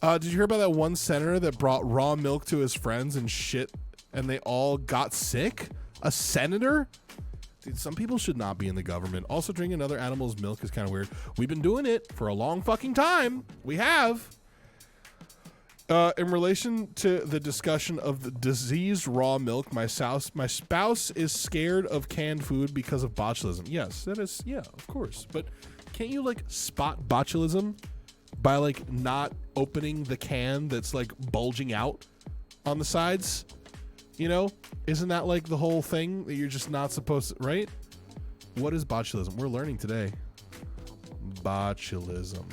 Did you hear about that one senator that brought raw milk to his friends and shit, and they all got sick? A senator? Dude, some people should not be in the government. Also, drinking other animals' milk is kind of weird. We've been doing it for a long fucking time. We have. In relation to the discussion of the diseased raw milk, my spouse is scared of canned food because of botulism. Yes, that is, yeah, of course. But can't you, like, spot botulism by, like, not opening the can that's, like, bulging out on the sides? You know, isn't that like the whole thing that you're just not supposed to, right? What is botulism? We're learning today. Botulism.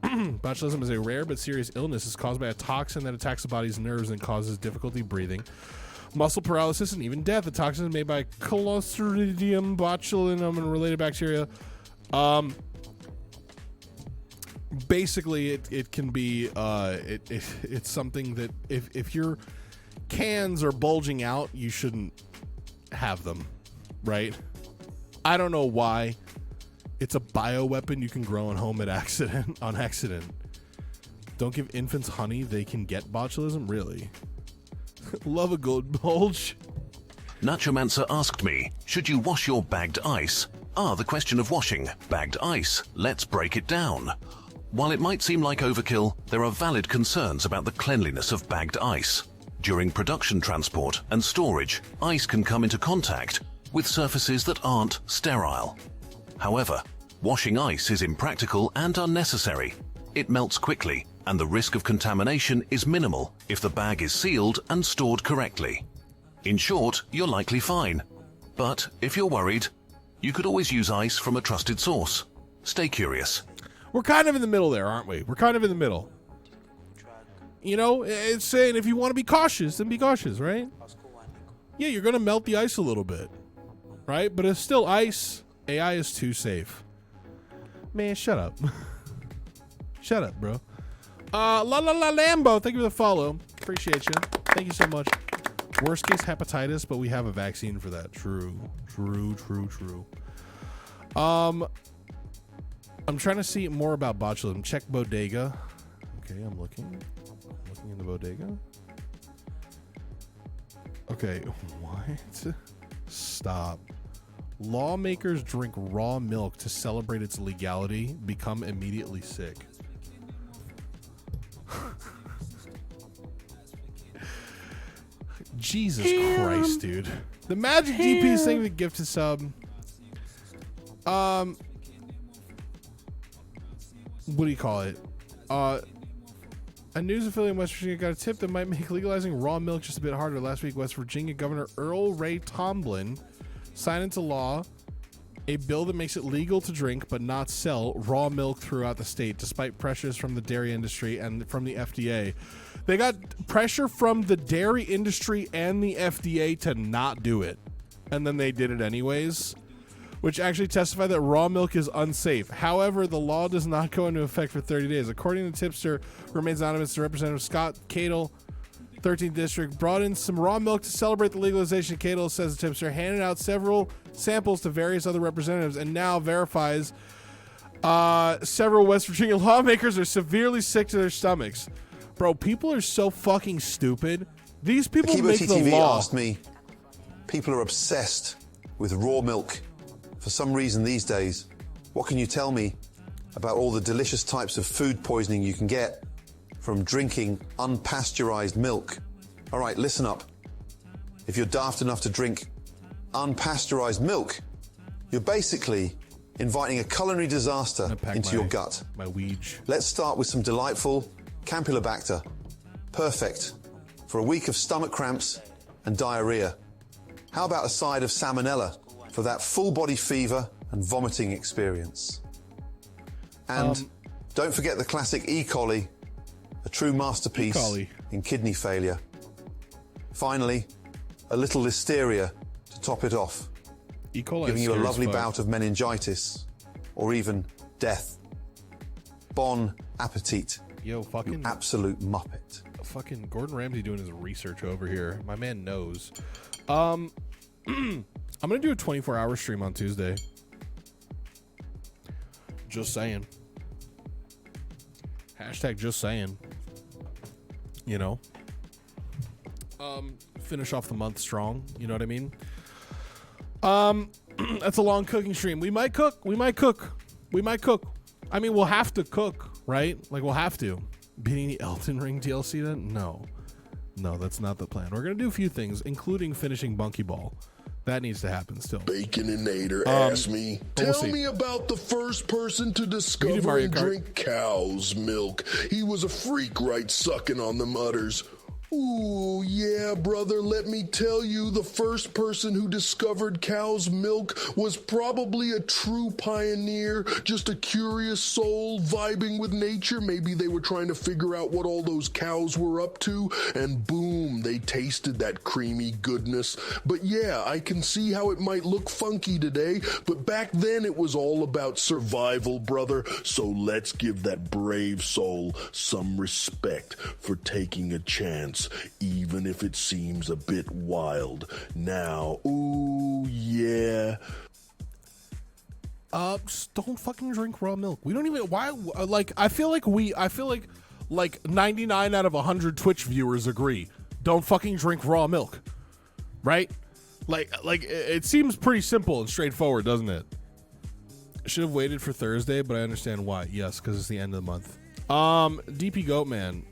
Botulism is a rare but serious illness. It's caused by a toxin that attacks the body's nerves and causes difficulty breathing, muscle paralysis, and even death. The toxin is made by Clostridium botulinum and related bacteria. Basically, it can be it's something that if your cans are bulging out, you shouldn't have them, right? I don't know why. It's a bioweapon you can grow on home on accident. Don't give infants honey; they can get botulism. Really? Love a good bulge. Nachomancer asked me, should you wash your bagged ice? The question of washing bagged ice. Let's break it down. While it might seem like overkill, there are valid concerns about the cleanliness of bagged ice. During production transport and storage, ice can come into contact with surfaces that aren't sterile. However, washing ice is impractical and unnecessary. It melts quickly, and the risk of contamination is minimal if the bag is sealed and stored correctly. In short, you're likely fine. But if you're worried, you could always use ice from a trusted source. Stay curious. We're kind of in the middle there, aren't we? We're kind of in the middle. You know, it's saying if you want to be cautious, then be cautious, right? Yeah, you're going to melt the ice a little bit, right? But it's still ice. AI is too safe. Man, shut up. Shut up, bro. Lambo, thank you for the follow. Appreciate you. Thank you so much. Worst case hepatitis, but we have a vaccine for that. True. I'm trying to see more about botulism. Check bodega. Okay, I'm looking in the bodega. Okay, what? Stop. Lawmakers drink raw milk to celebrate its legality, become immediately sick. Jesus Christ, dude. The Magic GP is saying the gifted sub. What do you call it? A news affiliate in West Virginia got a tip that might make legalizing raw milk just a bit harder. Last week, West Virginia Governor Earl Ray Tomblin signed into law a bill that makes it legal to drink but not sell raw milk throughout the state, despite pressures from the dairy industry and from the FDA. They got pressure from the dairy industry and the FDA to not do it, and then they did it anyways, which actually testified that raw milk is unsafe. However, the law does not go into effect for 30 days. According to Tipster, who remains anonymous, Representative Scott Cadle, 13th District, brought in some raw milk to celebrate the legalization. Cadle, says the Tipster, handed out several samples to various other representatives and now verifies several West Virginia lawmakers are severely sick to their stomachs. Bro, people are so fucking stupid. These people make the TV law. asked me, people are obsessed with raw milk for some reason these days. What can you tell me about all the delicious types of food poisoning you can get from drinking unpasteurized milk? All right, listen up. If you're daft enough to drink unpasteurized milk, you're basically inviting a culinary disaster into your gut. My weege. Let's start with some delightful Campylobacter. Perfect for a week of stomach cramps and diarrhea. How about a side of salmonella for that full body fever and vomiting experience? And don't forget the classic E. coli, a true masterpiece in kidney failure. Finally, a little listeria to top it off, E. coli giving you a lovely fuck. bout of meningitis or even death. Bon appetit. Yo, fucking you absolute muppet. Fucking Gordon Ramsay doing his research over here. My man knows. I'm gonna do a 24-hour stream on Tuesday. Just saying. Hashtag just saying. You know. Finish off the month strong. You know what I mean? That's a long cooking stream. We might cook. I mean, we'll have to cook, right? Like, we'll have to. Beating the Elden Ring DLC then? No, that's not the plan. We're going to do a few things, including finishing Bunky Ball. That needs to happen still. Baconator asked me, tell me about the first person to discover and drink cow's milk. He was a freak, right, sucking on them udders. Ooh, yeah, brother, let me tell you, the first person who discovered cow's milk was probably a true pioneer, just a curious soul vibing with nature. Maybe they were trying to figure out what all those cows were up to, and boom, they tasted that creamy goodness. But yeah, I can see how it might look funky today, but back then it was all about survival, brother. So let's give that brave soul some respect for taking a chance, even if it seems a bit wild. Now, ooh, yeah. Just don't fucking drink raw milk. We don't even, why, like, I feel like 99 out of 100 Twitch viewers agree. Don't fucking drink raw milk. Right? Like, it seems pretty simple and straightforward, doesn't it? Should have waited for Thursday, but I understand why. Yes, because it's the end of the month. DP Goatman.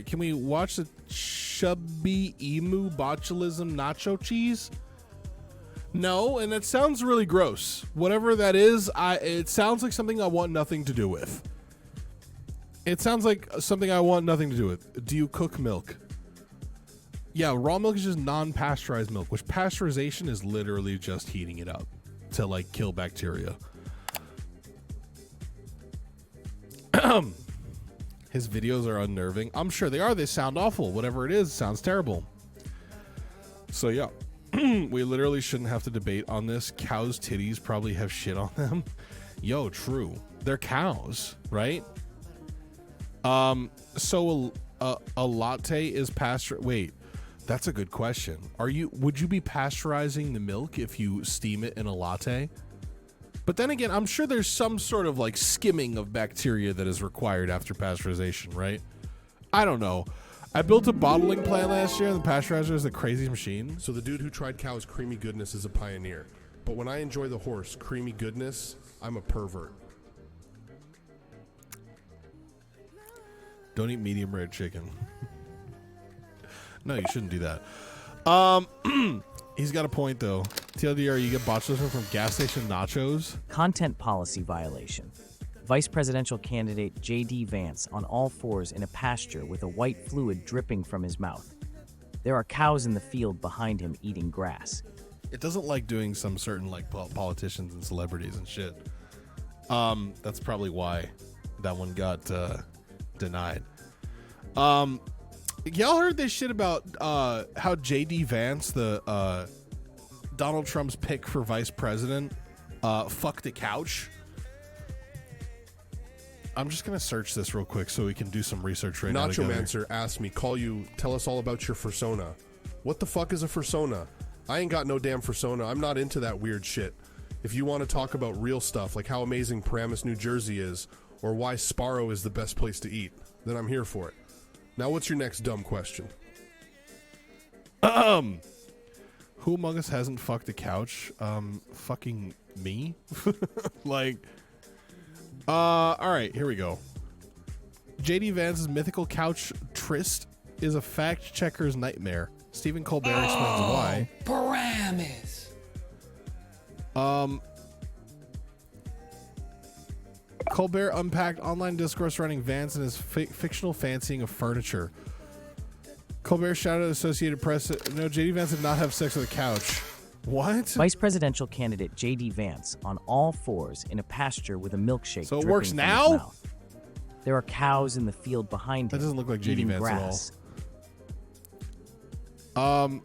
Can we watch the chubby emu botulism nacho cheese? No, and it sounds really gross. Whatever that is, it sounds like something I want nothing to do with. It sounds like something I want nothing to do with. Do you cook milk? Yeah, raw milk is just non-pasteurized milk, which pasteurization is literally just heating it up to, like, kill bacteria. His videos are unnerving. I'm sure they are. They sound awful. Whatever it is, sounds terrible. So, yeah. We literally shouldn't have to debate on this. Cows' titties probably have shit on them. Yo, true. They're cows, right? So a latte is wait, that's a good question. Would you be pasteurizing the milk if you steam it in a latte? But then again, I'm sure there's some sort of like skimming of bacteria that is required after pasteurization, right? I don't know. I built a bottling plant last year, and the pasteurizer is a crazy machine. So the dude who tried cow's creamy goodness is a pioneer. But when I enjoy the horse creamy goodness, I'm a pervert. Don't eat medium rare chicken. No, you shouldn't do that. He's got a point, though. TLDR, you get botulism from gas station nachos? Content policy violation. Vice presidential candidate J.D. Vance on all fours in a pasture with a white fluid dripping from his mouth. There are cows in the field behind him eating grass. It doesn't like doing some certain like politicians and celebrities and shit. That's probably why that one got denied. Y'all heard this shit about how J.D. Vance, the Donald Trump's pick for vice president, fucked a couch? I'm just going to search this real quick so we can do some research right now together. Nachomancer asked me, tell us all about your fursona. What the fuck is a fursona? I ain't got no damn fursona. I'm not into that weird shit. If you want to talk about real stuff, like how amazing Paramus, New Jersey is, or why Sparrow is the best place to eat, then I'm here for it. Now, what's your next dumb question? Who among us hasn't fucked a couch? Fucking me? Like... all right, here we go. J.D. Vance's mythical couch tryst is a fact checker's nightmare. Stephen Colbert explains why. Paramus. Colbert unpacked online discourse surrounding Vance and his fictional fancying of furniture. Colbert shouted at Associated Press, no, J.D. Vance did not have sex with a couch. What? Vice presidential candidate J.D. Vance on all fours in a pasture with a milkshake. So it dripping works from now? his mouth. There are cows in the field behind him. That doesn't look like J.D. Vance grass. at all.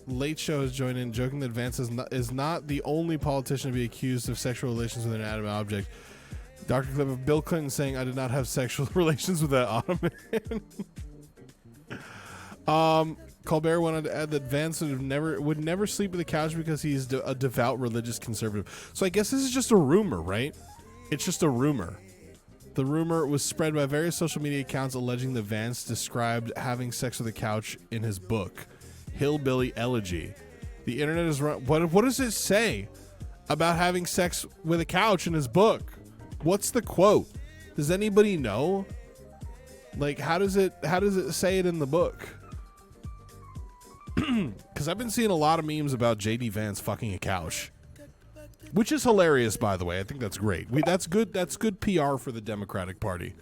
Late Show has joined in, joking that Vance is not the only politician to be accused of sexual relations with an inanimate object. Dr. Clip of Bill Clinton saying, "I did not have sexual relations with that Ottoman." Colbert went on to add that Vance would never sleep with the couch because he's a devout religious conservative. So I guess this is just a rumor, right? It's just a rumor. The rumor was spread by various social media accounts alleging that Vance described having sex with a couch in his book, Hillbilly Elegy. The internet is run. What does it say about having sex with a couch in his book? What's the quote? Does anybody know? Like, how does it say it in the book? Because I've been seeing a lot of memes about J.D. Vance fucking a couch, which is hilarious, by the way. I think that's great. That's good PR for the Democratic Party,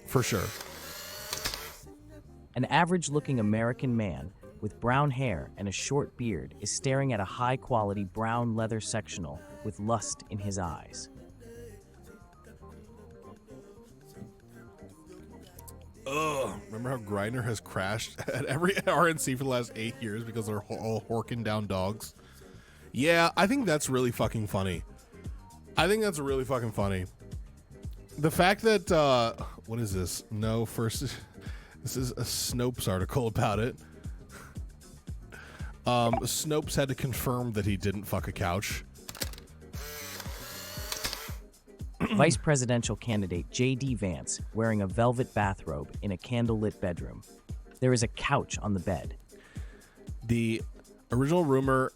for sure. An average-looking American man with brown hair and a short beard is staring at a high-quality brown leather sectional with lust in his eyes. Ugh. Remember how Grindr has crashed at every RNC for the last 8 years because they're all horking down dogs? Yeah, I think that's really fucking funny. I think that's really fucking funny. The fact that, what is this? No, first, this is a Snopes article about it. Snopes had to confirm that he didn't fuck a couch. Vice presidential candidate J.D. Vance wearing a velvet bathrobe in a candlelit bedroom. There is a couch on the bed. The original rumor,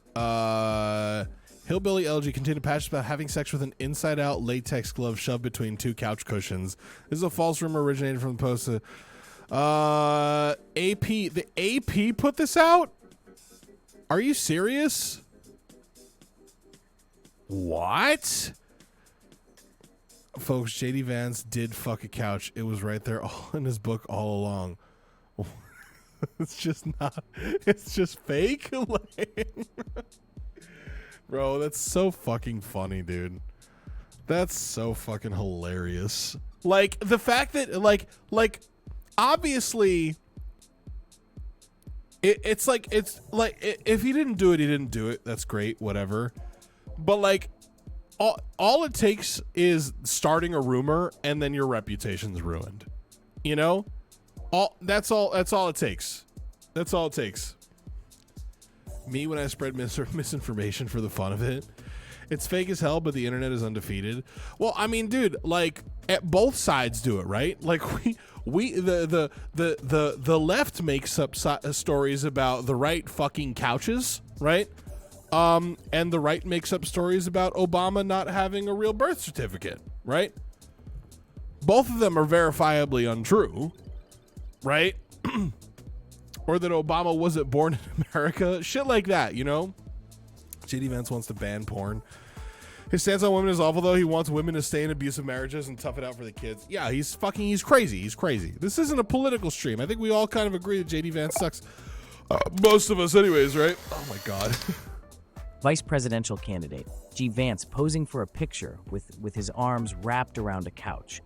Hillbilly LG continued passions about having sex with an inside-out latex glove shoved between two couch cushions. This is a false rumor originated from the post. AP, the AP put this out? Are you serious? What? Folks, JD Vance did fuck a couch. It was right there all in his book all along. It's just not, it's just fake. Bro, that's so fucking funny, dude. That's so fucking hilarious. Like, the fact that, like, obviously, it's like, if he didn't do it, he didn't do it. That's great, whatever. But, like, all it takes is starting a rumor and then your reputation's ruined. You know? That's all it takes. That's all it takes. Me, when I spread misinformation for the fun of it, it's fake as hell, but the internet is undefeated. Well, I mean, dude, like, both sides do it, right? Like, the left makes up stories about the right fucking couches, right? And the right makes up stories about Obama not having a real birth certificate, right? Both of them are verifiably untrue, right? Or that Obama wasn't born in America. Shit like that, you know? JD Vance wants to ban porn. His stance on women is awful, though. He wants women to stay in abusive marriages and tough it out for the kids. Yeah, he's crazy. He's crazy. This isn't a political stream. I think we all kind of agree that JD Vance sucks. Most of us anyways, right? Oh my God. Vice presidential candidate G. Vance posing for a picture with his arms wrapped around a couch.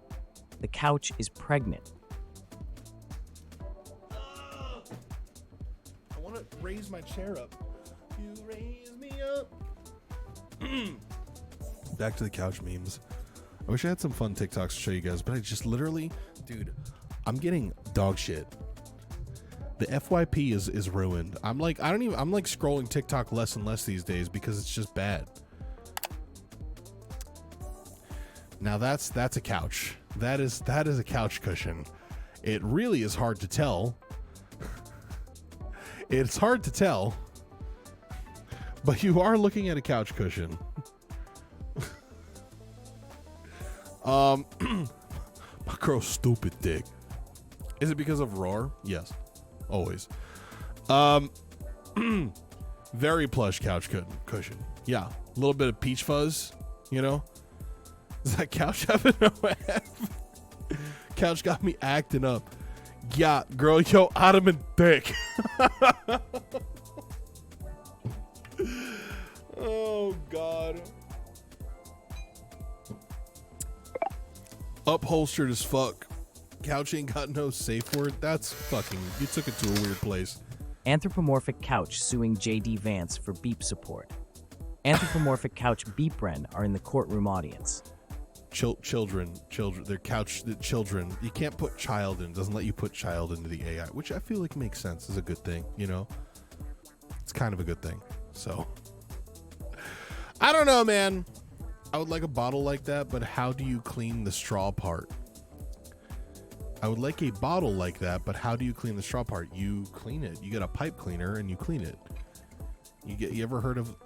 The couch is pregnant. I want to raise my chair up. You raise me up. Back to the couch memes. I wish I had some fun TikToks to show you guys, but I just literally, dude, I'm getting dog shit. The FYP is ruined. I'm like scrolling TikTok less and less these days because it's just bad. Now that's a couch. That is a couch cushion. It really is hard to tell. It's hard to tell. But you are looking at a couch cushion. My girl's stupid dick. Is it because of Roar? Yes. Always. Very plush couch cushion. Yeah. A little bit of peach fuzz, you know? Does that couch have an OF? Couch got me acting up. Yeah, girl, yo, ottoman dick. Oh, God. Upholstered as fuck. Couch ain't got no safe word. That's fucking, you took it to a weird place. Anthropomorphic couch suing J.D. Vance for beep support. Anthropomorphic couch beep Ren are in the courtroom audience. Children, they're couch children. You can't put child in. It doesn't let you put child into the AI, which I feel like makes sense. Is a good thing, you know? It's kind of a good thing. So, I don't know, man. I would like a bottle like that, but how do you clean the straw part? I would like a bottle like that, but how do you clean the straw part? You clean it. You get a pipe cleaner and you clean it. You ever heard of,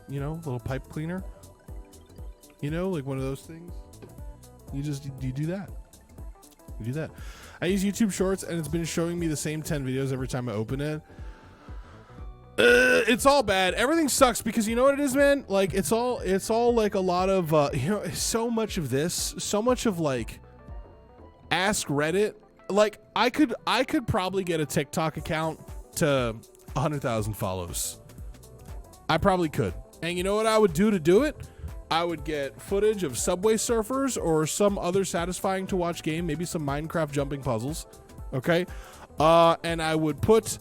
little pipe cleaner? You know, like one of those things. You do that. You do that. I use YouTube Shorts and it's been showing me the same 10 videos every time I open it. It's all bad. Everything sucks because you know what it is, man? Like it's all like a lot of so much of this, so much of like Ask Reddit. like I could probably get a TikTok account to 100,000 follows. I probably could. And you know what I would do to do it? I would get footage of Subway Surfers or some other satisfying to watch game, maybe some Minecraft jumping puzzles. Okay? And I would put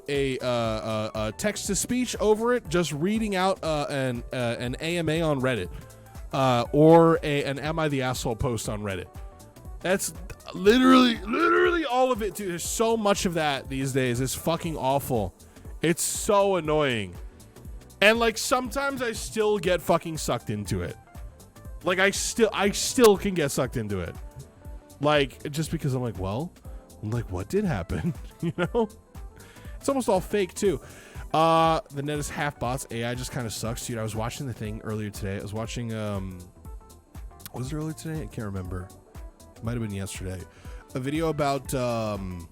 a text to speech over it, just reading out an AMA on Reddit, or an Am I the Asshole post on Reddit. That's literally all of it, dude. There's so much of that these days. It's fucking awful. It's so annoying. And like sometimes I still get fucking sucked into it. Like I still can get sucked into it. Like just because I'm like, well, what did happen? You know? It's almost all fake too. The net is half bots. AI just kind of sucks, dude. I was watching the thing earlier today. I was watching was it earlier today? I can't remember. It might have been yesterday. A video about you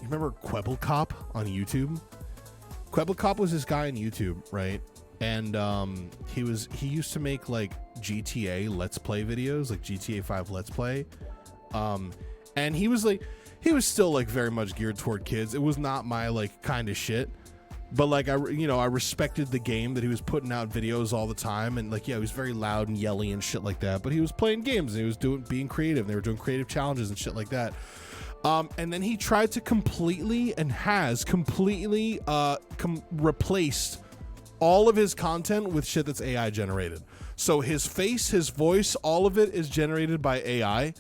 remember Kwebbelkop on YouTube? Kwebbelkop was this guy on YouTube, right? And he used to make like GTA Let's Play videos, like GTA 5 Let's Play. And he was still like very much geared toward kids. It was not my like kind of shit. But like I respected the game that he was putting out videos all the time, and like he was very loud and yelly and shit like that. But he was playing games and he was being creative. And they were doing creative challenges and shit like that. And then he tried to completely replaced all of his content with shit that's AI generated. So his face, his voice, all of it is generated by AI.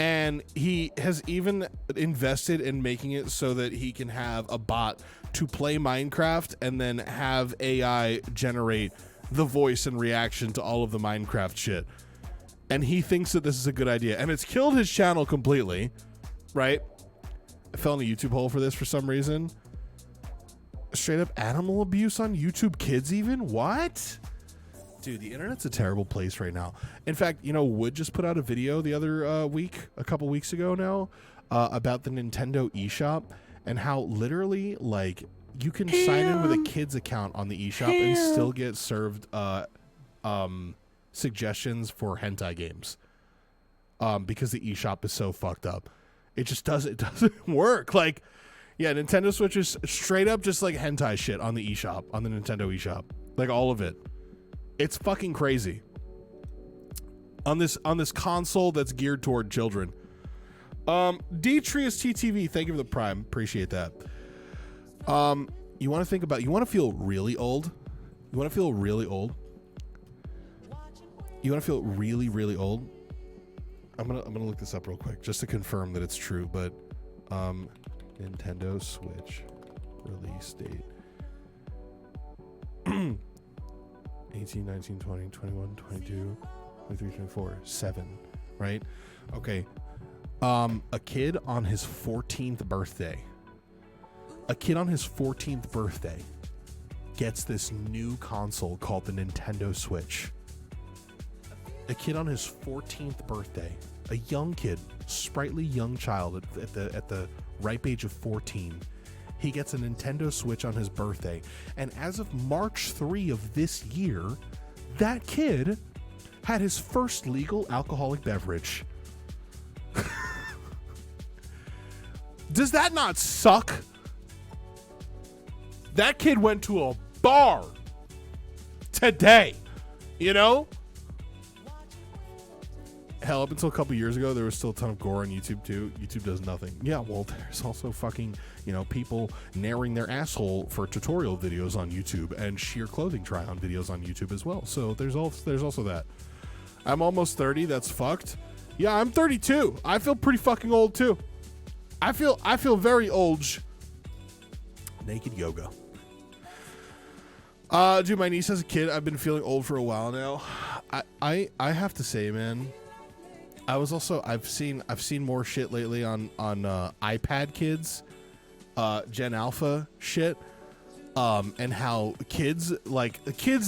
And he has even invested in making it so that he can have a bot to play Minecraft and then have AI generate the voice and reaction to all of the Minecraft shit. And he thinks that this is a good idea. And it's killed his channel completely, right? I fell in a YouTube hole for this for some reason. Straight up animal abuse on YouTube Kids even? What? Dude, the internet's a terrible place right now. In fact, Wood just put out a video the other a couple weeks ago now, about the Nintendo eShop and how literally, like, you can sign in with a kid's account on the eShop and still get served suggestions for hentai games, because the eShop is so fucked up. It just doesn't work. Like, yeah, Nintendo Switch is straight up just like hentai shit on the eShop, on the Nintendo eShop, like all of it. It's fucking crazy. On this console that's geared toward children. Detrius TTV, thank you for the Prime. Appreciate that. You want to feel really old? You want to feel really old? You want to feel really, really old? I'm gonna look this up real quick just to confirm that it's true, but Nintendo Switch release date. 18, 19, 20, 21, 22, 23, 24, 7, right? Okay. A kid on his 14th birthday. A kid on his 14th birthday gets this new console called the Nintendo Switch. A kid on his 14th birthday, a young kid, sprightly young child at the ripe age of 14, he gets a Nintendo Switch on his birthday. And as of March 3 of this year, that kid had his first legal alcoholic beverage. Does that not suck? That kid went to a bar today, Hell, up until a couple years ago, there was still a ton of gore on YouTube too. YouTube does nothing. Yeah, well, there's also fucking, people narrowing their asshole for tutorial videos on YouTube and sheer clothing try-on videos on YouTube as well. So there's also that. I'm almost 30. That's fucked. Yeah, I'm 32. I feel pretty fucking old too. I feel very old. Naked yoga. Dude, my niece as a kid, I've been feeling old for a while now. I have to say, man, I've seen more shit lately on iPad kids, Gen Alpha shit, and how kids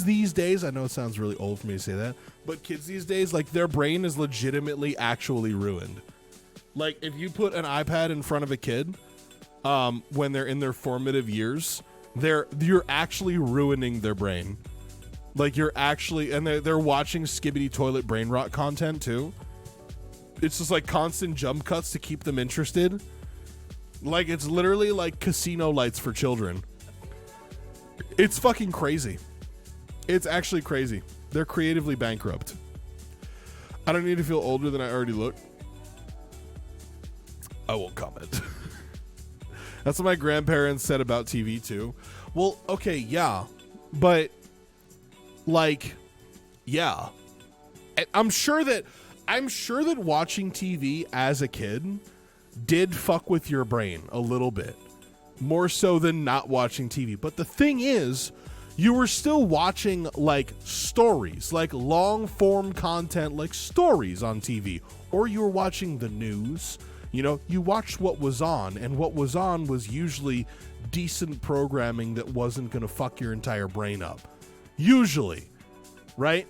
these days, I know it sounds really old for me to say that, but kids these days, like, their brain is legitimately actually ruined. Like, if you put an iPad in front of a kid, when they're in their formative years, you're actually ruining their brain. Like, you're actually, and they're watching Skibbity Toilet Brain Rot content too. it's just like constant jump cuts to keep them interested. Like it's literally like casino lights for children. It's fucking crazy. It's actually crazy. They're creatively bankrupt. I don't need to feel older than I already look. I won't comment. That's what my grandparents said about TV too. Well, okay, yeah. But like, yeah. I'm sure that watching TV as a kid did fuck with your brain a little bit. More so than not watching TV. But the thing is, you were still watching like stories, like long form content, like stories on TV. Or you were watching the news. You know, you watched what was on, and what was on was usually decent programming that wasn't going to fuck your entire brain up. Usually. Right?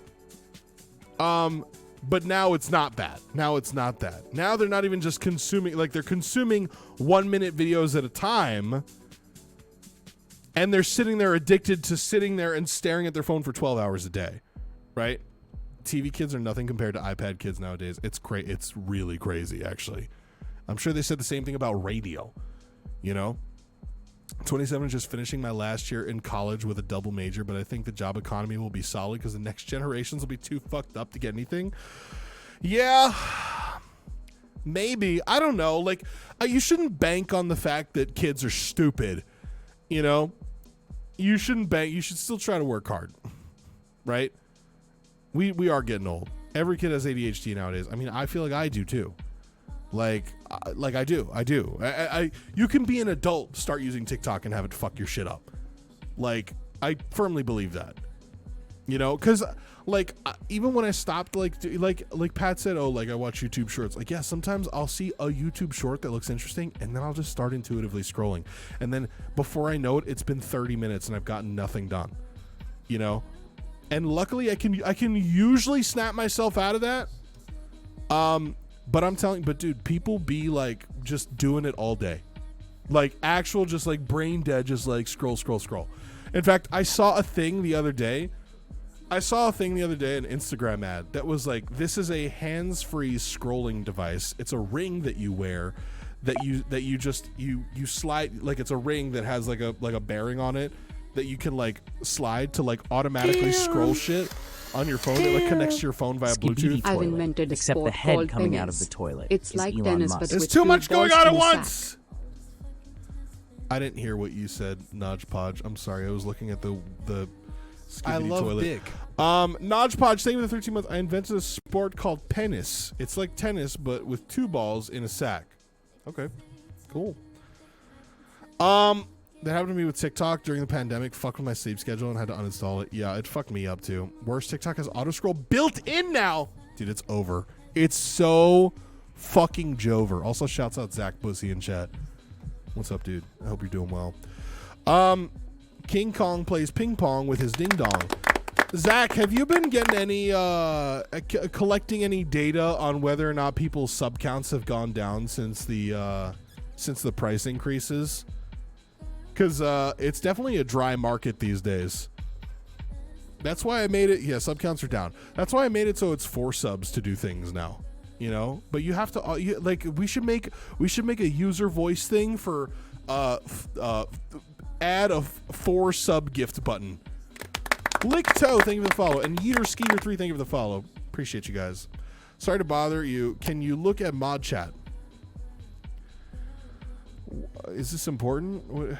But now it's not bad. Now it's not that. Now they're not even just consuming, like they're consuming 1-minute videos at a time, and they're sitting there addicted to sitting there and staring at their phone for 12 hours a day, right? TV kids are nothing compared to iPad kids nowadays. It's It's really crazy, actually. I'm sure they said the same thing about radio, you know? 27 is just finishing my last year in college with a double major, but I think the job economy will be solid because the next generations will be too fucked up to get anything. Yeah, maybe. I don't know. Like, you shouldn't bank on the fact that kids are stupid, you know? You shouldn't bank. You should still try to work hard, right? We are getting old. Every kid has ADHD nowadays. I mean, I feel like I do too. Like I do. You can be an adult, start using TikTok, and have it fuck your shit up. Like, I firmly believe that. You know, because like even when I stopped, like Pat said, oh, like I watch YouTube shorts. Like, yeah, sometimes I'll see a YouTube short that looks interesting, and then I'll just start intuitively scrolling, and then before I know it, it's been 30 minutes, and I've gotten nothing done. You know, and luckily I can usually snap myself out of that. But I'm telling, dude, people be like just doing it all day, like actual, just like brain dead, just like scroll. In fact, I saw a thing the other day, an Instagram ad that was like, this is a hands-free scrolling device. It's a ring that you wear that you slide, like it's a ring that has like a bearing on it that you can like slide to like automatically scroll shit on your phone. It like connects to your phone via Bluetooth. I've invented a except sport the head called coming tennis. out of the toilet. It's like Elon tennis, Musk. but There's with too much balls going on in at a once. sack. I didn't hear what you said, Nodge Podge. I'm sorry. I was looking at the I love toilet. dick. Nodge Podge, thank you for the 13 months. I invented a sport called tennis. It's like tennis, but with 2 balls in a sack. Okay, cool. That happened to me with TikTok during the pandemic. Fucked with my sleep schedule and had to uninstall it. Yeah, it fucked me up too. Worse, TikTok has auto scroll built in now. Dude, it's over. It's so fucking Jover. Also, shouts out Zach Bussy in chat. What's up, dude? I hope you're doing well. King Kong plays ping pong with his ding dong. Zach, have you been getting any collecting any data on whether or not people's sub counts have gone down since the price increases? Because it's definitely a dry market these days. That's why I made it. Yeah, sub counts are down. That's why I made it so it's 4 subs to do things now. You know, but you have to like we should make a user voice thing for add a 4 sub gift button. Lick Toe, thank you for the follow, and Yeeter Skeeter 3, thank you for the follow. Appreciate you guys. Sorry to bother you. Can you look at mod chat? Is this important? What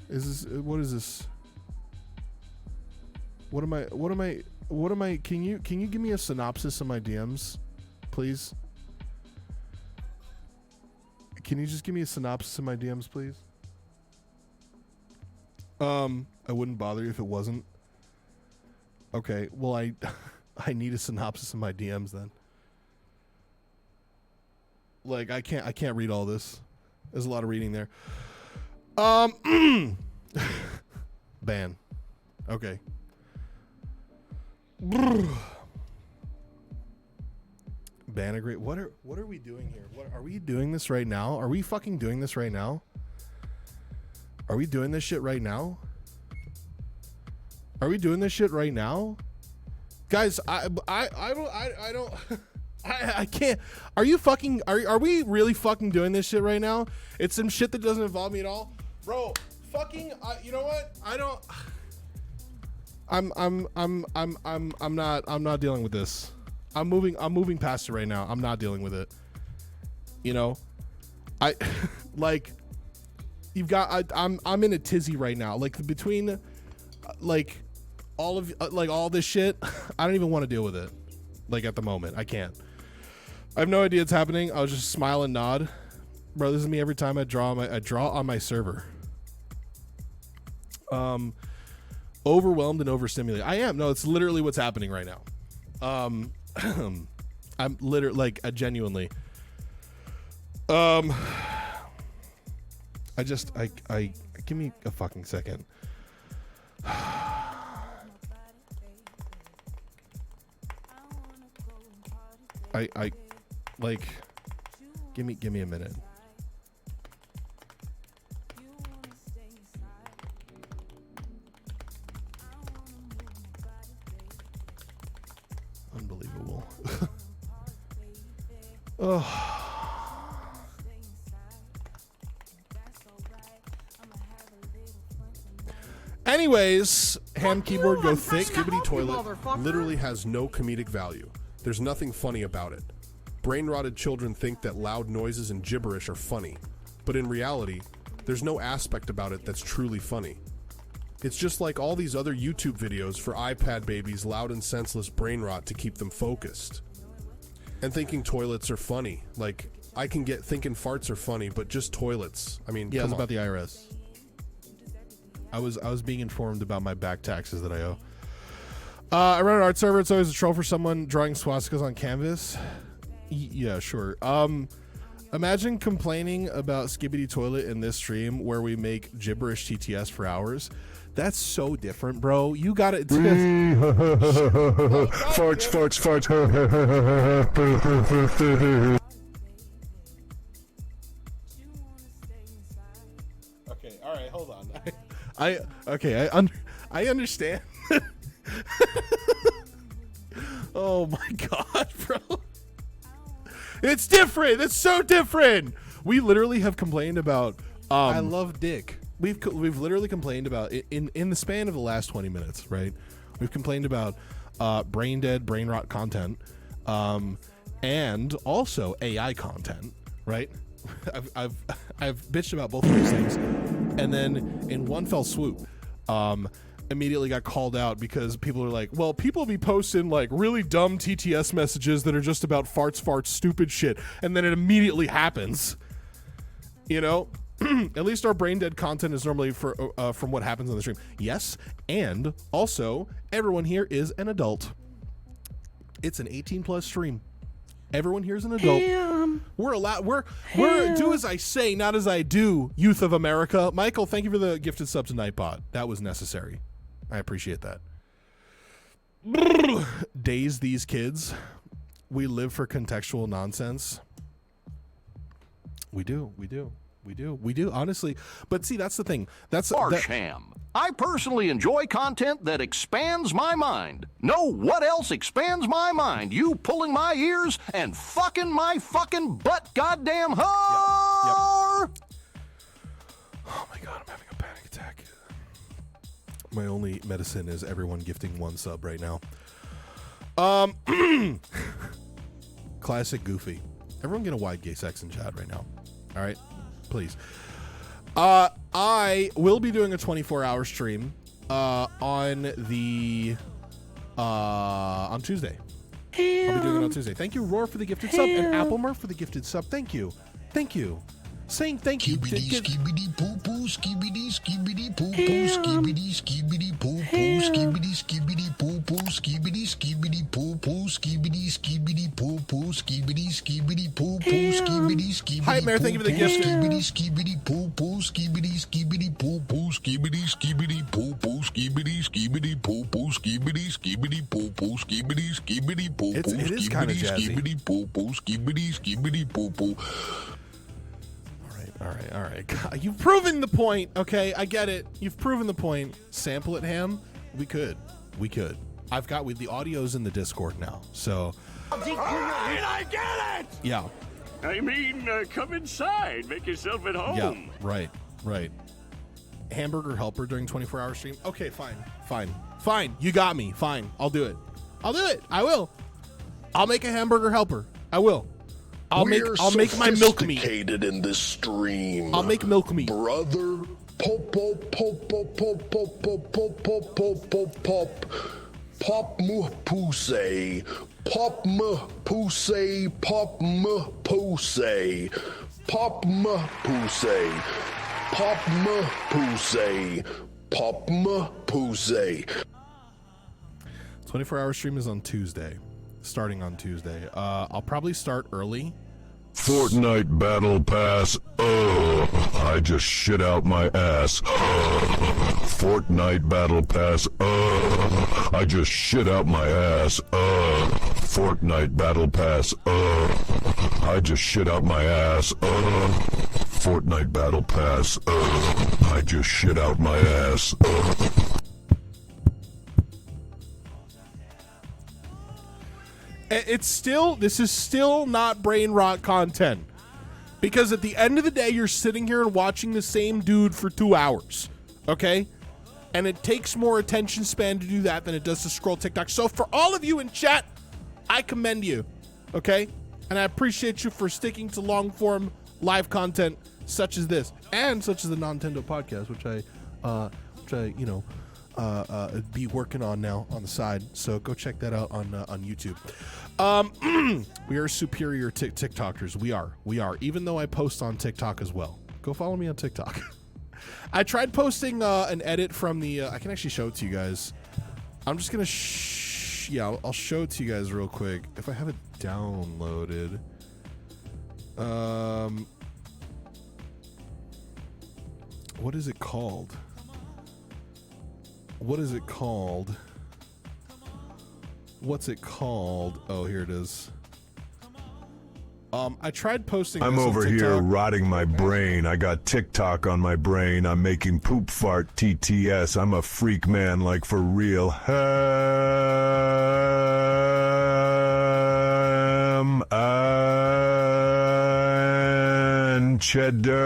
is this? What am I? Can you give me a synopsis of my DMs, please? Can you just give me a synopsis of my DMs, please? I wouldn't bother you if it wasn't. Okay, well I need a synopsis of my DMs then. Like I can't read all this. There's a lot of reading there. Ban. Okay. Ban agree. What are we doing here? Are we doing this right now? Are we fucking doing this right now? Are we doing this shit right now? Are we doing this shit right now? Guys, I don't I can't. Are you fucking are we really fucking doing this shit right now? It's some shit that doesn't involve me at all. Bro, fucking you know what? I don't I'm not dealing with this. I'm moving past it right now. I'm not dealing with it. You know? I like you've got I'm in a tizzy right now. Like between like all of like all this shit, I don't even want to deal with it. Like at the moment, I can't. I have no idea it's happening. I'll just smile and nod. Bro, this is me every time I draw on my server. Overwhelmed and overstimulated. I am. No, it's literally what's happening right now. I'm literally like genuinely. I give me a fucking second. I like give me a minute. Unbelievable. Oh. Anyways, ham keyboard go thick. Skibbity toilet literally has no comedic value. There's nothing funny about it. Brain-rotted children think that loud noises and gibberish are funny, but in reality, there's no aspect about it that's truly funny. It's just like all these other YouTube videos for iPad babies' loud and senseless brain rot to keep them focused. And thinking toilets are funny. Like, I can get thinking farts are funny, but just toilets. I mean, yeah, come it's on. about the IRS. I was being informed about my back taxes that I owe. I run an art server. It's always a troll for someone drawing swastikas on canvas. Yeah, sure. Imagine complaining about Skibbity Toilet in this stream where we make gibberish TTS for hours. That's so different, bro. You got it. Farts, farts, farts. Okay, all right, hold on. I understand. Oh my god, bro. It's different. It's so different. We literally have complained about I love dick. We've literally complained about in the span of the last 20 minutes, right? We've complained about brain dead, brain rot content, and also AI content, right? I've bitched about both of those things, and then in one fell swoop, immediately got called out because people are like, well, people be posting like really dumb TTS messages that are just about farts, stupid shit, and then it immediately happens. You know, at least our brain dead content is normally from what happens on the stream. Yes, and also everyone here is an adult. It's an 18+ stream. Everyone here is an adult. We're allowed. We're do as I say, not as I do. Youth of America. Michael, thank you for the gifted sub to Nightbot. That was necessary. I appreciate that. Daze these kids. We live for contextual nonsense. We do. Honestly, but see, that's the thing. That's Marsham. I personally enjoy content that expands my mind. Know what else expands my mind? You pulling my ears and fucking my fucking butt, goddamn whore! Yep. Oh my god, I'm having a panic attack. My only medicine is everyone gifting one sub right now. Classic Goofy. Everyone get a wide gay sex in chat right now. All right, please. I will be doing a 24-hour stream on Tuesday. I'll be doing it on Tuesday. Thank you, Roar, for the gifted sub, and Apple Murph for the gifted sub. Thank you. Saying thank you. Skibbity poo poo, skibbity skibbity poo poo, skibbity skibbity poo poo, skibbity skibbity poo poo, skibbity skibbity poo poo, skibbity skibbity poo poo, skibbity skibbity poo poo, skibbity skibbity. Hi, Mayor. Thank you for the gift. Skibbity skibbity poo poo, skibbity skibbity poo poo, skibbity skibbity poo poo, skibbity skibbity poo poo, skibbity skibbity poo poo, skibbity skibbity poo poo, skibbity poo poo, skibbity skibbity poo poo. All right. God, you've proven the point, okay? I get it. You've proven the point. Sample it, Ham? We could. I've got with the audio's in the Discord now. So I get it! yeah. I mean, come inside. Make yourself at home. Yeah, right. Hamburger helper during 24-hour stream. Okay, fine. You got me. Fine. I'll do it. I will. I'll make a hamburger helper. I will. I'll make my milk meat. Sophisticated in this stream. I'll make milk meat. Brother. Pop. Pop mu pussy. Pop mu pussy. Pop mu pussy. Pop mu pussy. Pop mu pussy. Pop mu pussy. 24-hour stream is on Tuesday. Starting on Tuesday. I'll probably start early. Fortnite Battle Pass. I just shit out my ass. Fortnite Battle Pass. I just shit out my ass. Fortnite Battle Pass. I just shit out my ass. Fortnite Battle Pass. I just shit out my ass. This is still not brain rot content. Because at the end of the day, you're sitting here and watching the same dude for 2 hours. Okay? And it takes more attention span to do that than it does to scroll TikTok. So for all of you in chat, I commend you. Okay? And I appreciate you for sticking to long form live content such as this. And such as the Nintendo podcast, which I be working on now on the side. So go check that out on YouTube. We are superior TikTokers. We are. Even though I post on TikTok as well. Go follow me on TikTok. I tried posting an edit from the. I can actually show it to you guys. I'm just gonna. I'll show it to you guys real quick if I have it downloaded. What is it called? What's it called? Oh, here it is. I tried posting. I'm this on over TikTok. here rotting my brain. I got TikTok on my brain. I'm making poop fart TTS. I'm a freak man, like for real. Ham and cheddar.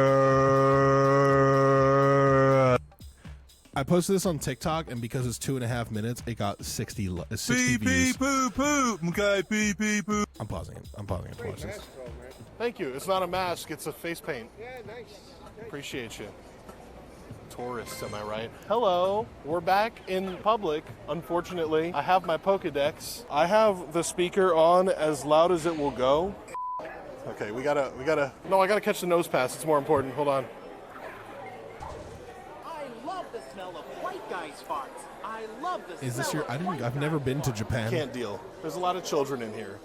I posted this on TikTok, and because it's 2.5 minutes, it got 60 views. Poo poo. Okay, pee pee poo. I'm pausing it to watch this. Thank you. It's not a mask. It's a face paint. Yeah, nice. Appreciate you. Tourists, am I right? Hello. We're back in public, unfortunately. I have my Pokedex. I have the speaker on as loud as it will go. Okay, we gotta, no, I gotta catch the nose pass. It's more important. Hold on. I love the smell of white guys' farts. I love the Is this smell your? of I've never been to Japan. Can't deal. There's a lot of children in here.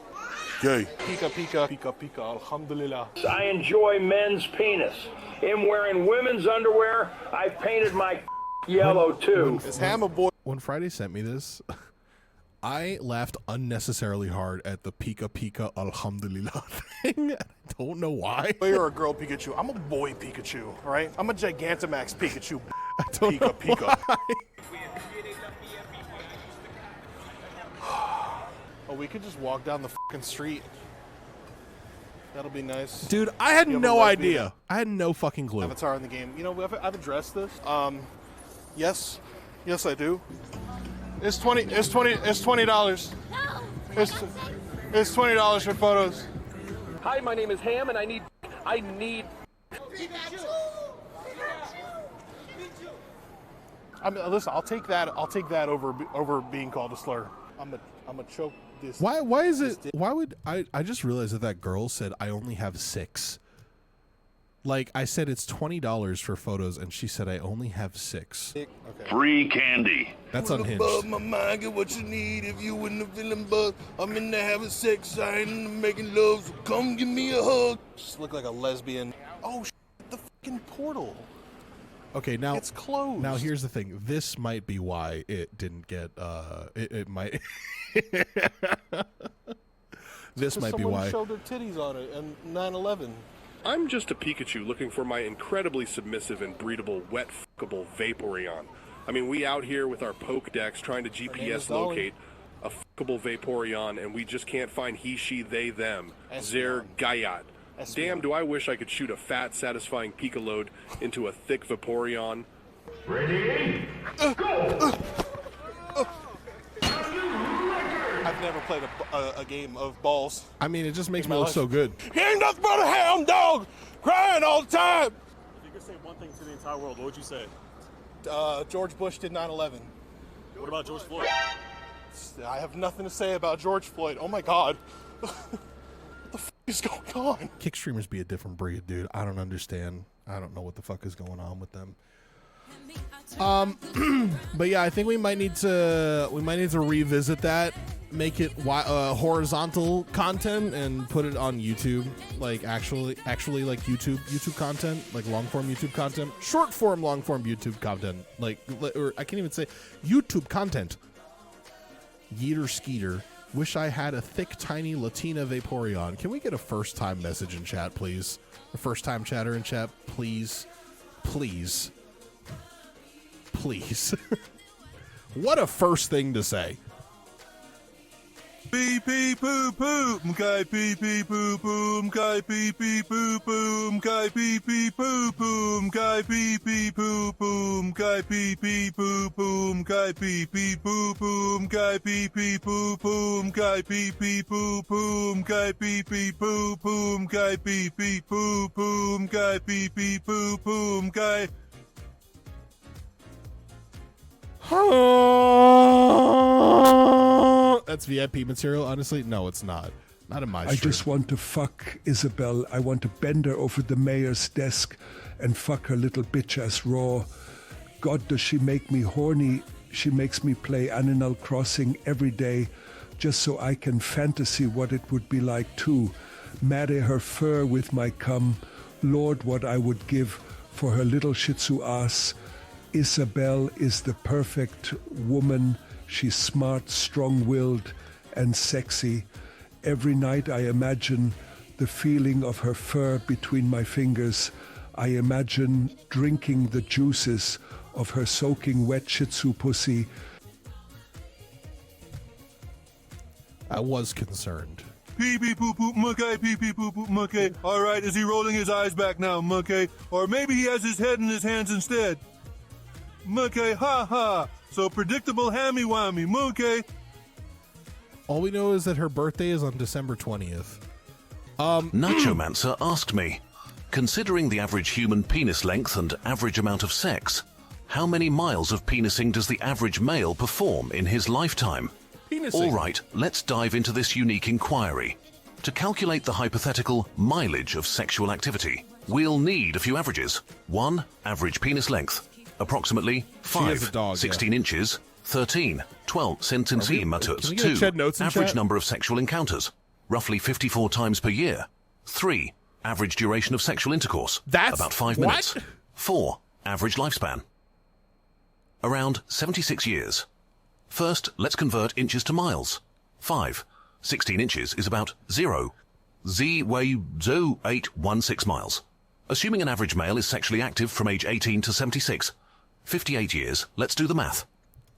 Gay. Pika pika. Pika pika. Alhamdulillah. I enjoy men's penis. Him wearing women's underwear. I've painted my yellow too. Is Ham a boy? When Friday sent me this, I laughed unnecessarily hard at the Pika Pika Alhamdulillah thing. I don't know why. Boy or a girl Pikachu? I'm a boy Pikachu, all right? I'm a Gigantamax Pikachu. I don't know Pika. why. Oh, we could just walk down the fucking street. That'll be nice. Dude, I had You have no a lesbian idea. I had no fucking clue. Avatar in the game. You know, I've addressed this. Yes, I do. It's $20. It's $20. It's $20 for photos. Hi, my name is Ham, and I need. Listen, I'll take that over being called a slur. I'm a choke this. Why is it? Why would I just realized that girl said I only have 6. Like I said, it's $20 for photos, and she said I only have 6. Okay. Free candy. That's unhinged. Above my mind, get what you need. If you in the feeling buzz, I'm in there having sex. I ain't into making love, so come give me a hug. Just look like a lesbian. Oh, the fucking portal. Okay, now it's closed. Now here's the thing. This might be why it didn't get. It might. This might be why. Someone showed their titties on it and 9/11. I'm just a Pikachu looking for my incredibly submissive and breedable, wet, fuckable Vaporeon. I mean, we out here with our Pokedex trying to GPS locate Vaporeon, and we just can't find he, she, they, them. Espeon. Zer Gaiat. Espeon. Damn, do I wish I could shoot a fat, satisfying Pika load into a thick Vaporeon. Ready? Go! I've never played a game of balls. I mean, it just makes me look so good. He ain't nothing but a hound dog, crying all the time. If you could say one thing to the entire world, what would you say? George Bush did 9/11. What about George Floyd? I have nothing to say about George Floyd. Oh my God. What the f is going on? Kick streamers be a different breed, dude. I don't understand. I don't know what the fuck is going on with them. But yeah, I think we might need to revisit that, make it horizontal content and put it on YouTube, like actually like YouTube content, like long form YouTube content, short form long form YouTube content, or I can't even say YouTube content. Yeeter Skeeter, wish I had a thick tiny Latina Vaporeon. Can we get a first time message in chat, please? A first time chatter in chat, please. What a first thing to say. Pee pee poo poo, mkai pee pee poo poo, mkai pee pee poo poo, mkai pee pee poo poo, mkai pee pee poo poo, mkai pee pee poo poo, mkai pee pee poo poo, mkai pee pee poo poo, mkai pee pee poo poo, mkai pee pee poo poo, mkai pee pee poo poo, mkai pee pee poo poo, mkai. That's VIP material, honestly? No, it's not. Not in my I stream. just want to fuck Isabel. I want to bend her over the mayor's desk and fuck her little bitch ass raw. God, does she make me horny? She makes me play Animal Crossing every day just so I can fantasy what it would be like to marry her fur with my cum. Lord, what I would give for her little shih tzu ass. Isabel is the perfect woman. She's smart, strong-willed, and sexy. Every night I imagine the feeling of her fur between my fingers. I imagine drinking the juices of her soaking wet shih tzu pussy. I was concerned. Pee pee poo poo, muckay, pee pee poo poo, muckay. All right, is he rolling his eyes back now, muckay? Or maybe he has his head in his hands instead. Muckay, ha ha. So predictable hammy whammy, muckay. All we know is that her birthday is on December 20th. Nachomancer asked me, considering the average human penis length and average amount of sex, how many miles of penising does the average male perform in his lifetime? Penising. All right, let's dive into this unique inquiry. To calculate the hypothetical mileage of sexual activity, we'll need a few averages. 1. Average penis length. Approximately 5, 16 inches, 13, 12 centimeters. 2. Average number of sexual encounters, roughly 54 times per year. 3. Average duration of sexual intercourse, about 5 minutes. 4. Average lifespan, around 76 years. First, let's convert inches to miles. 5. 16 inches is about 0.0816 miles. Assuming an average male is sexually active from age 18 to 76, 58 years, let's do the math.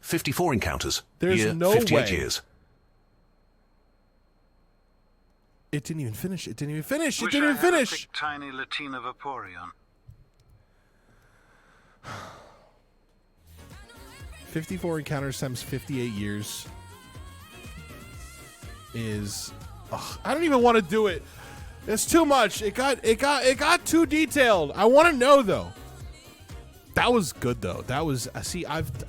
54 encounters, There's no 58 way. years. It didn't even finish. Wish I had a thick, tiny Latina Vaporeon. 54 encounters times 58 years is... I don't even want to do it. It's too much. It got too detailed. I want to know though. That was good though. That was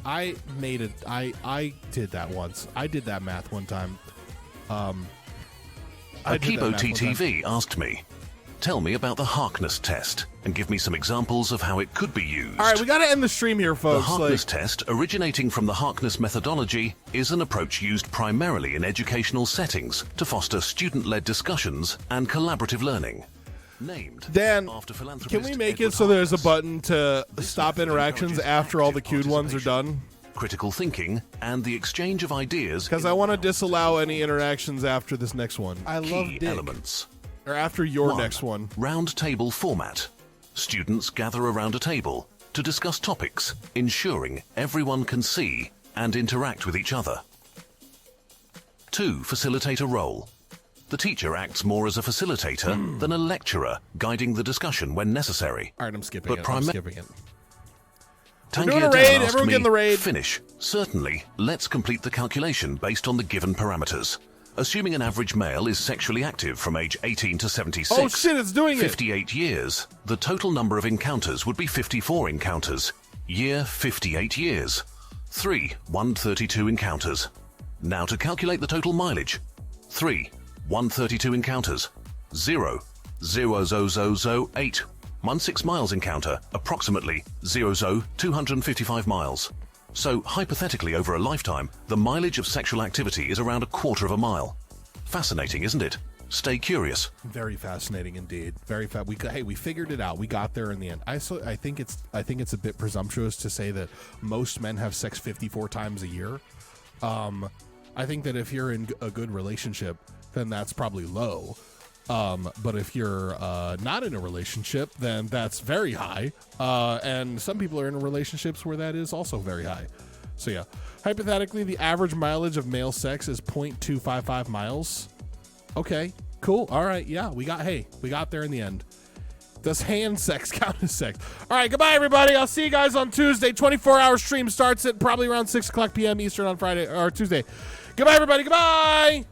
I made it. I did that once. I did that math one time. Akibo TTV asked me, tell me about the Harkness test and give me some examples of how it could be used. All right, we got to end the stream here, The folks. Harkness test, originating from the Harkness methodology, is an approach used primarily in educational settings to foster student-led discussions and collaborative learning. Named Dan, after can philanthropist we make Edward it so there's a button to stop interactions after all the queued ones are done? critical thinking, and the exchange of ideas. Because I want to disallow any interactions after this next one. I love Key dick. elements. Or after your 1. next one. Round table format. Students gather around a table to discuss topics, ensuring everyone can see and interact with each other. 2. Facilitator role. The teacher acts more as a facilitator than a lecturer, guiding the discussion when necessary. All right, I'm skipping But it. I'm skipping it. Tangia We're doing a Dan raid. asked Everyone me, get in the raid. Finish. Certainly. Let's complete the calculation based on the given parameters. Assuming an average male is sexually active from age 18 to 76. Oh shit, it's doing it. 58 years. The total number of encounters would be 54 encounters. Year, 58 years. 3. 132 encounters. Now to calculate the total mileage. 3. 132 encounters. 0. 0.0008. 16 miles encounter, approximately 255 miles. So, hypothetically, over a lifetime, the mileage of sexual activity is around 1/4 of a mile. Fascinating, isn't it? Stay curious. Very fascinating indeed. Very we figured it out. We got there in the end. I think it's a bit presumptuous to say that most men have sex 54 times a year. I think that if you're in a good relationship, then that's probably low. But if you're not in a relationship, then that's very high. And some people are in relationships where that is also very high. So yeah, hypothetically, the average mileage of male sex is 0.255 miles. Okay, cool. All right, yeah, we got there in the end. Does hand sex count as sex? All right, goodbye, everybody. I'll see you guys on Tuesday. 24-hour stream starts at probably around 6 o'clock p.m. Eastern on Friday or Tuesday. Goodbye, everybody. Goodbye.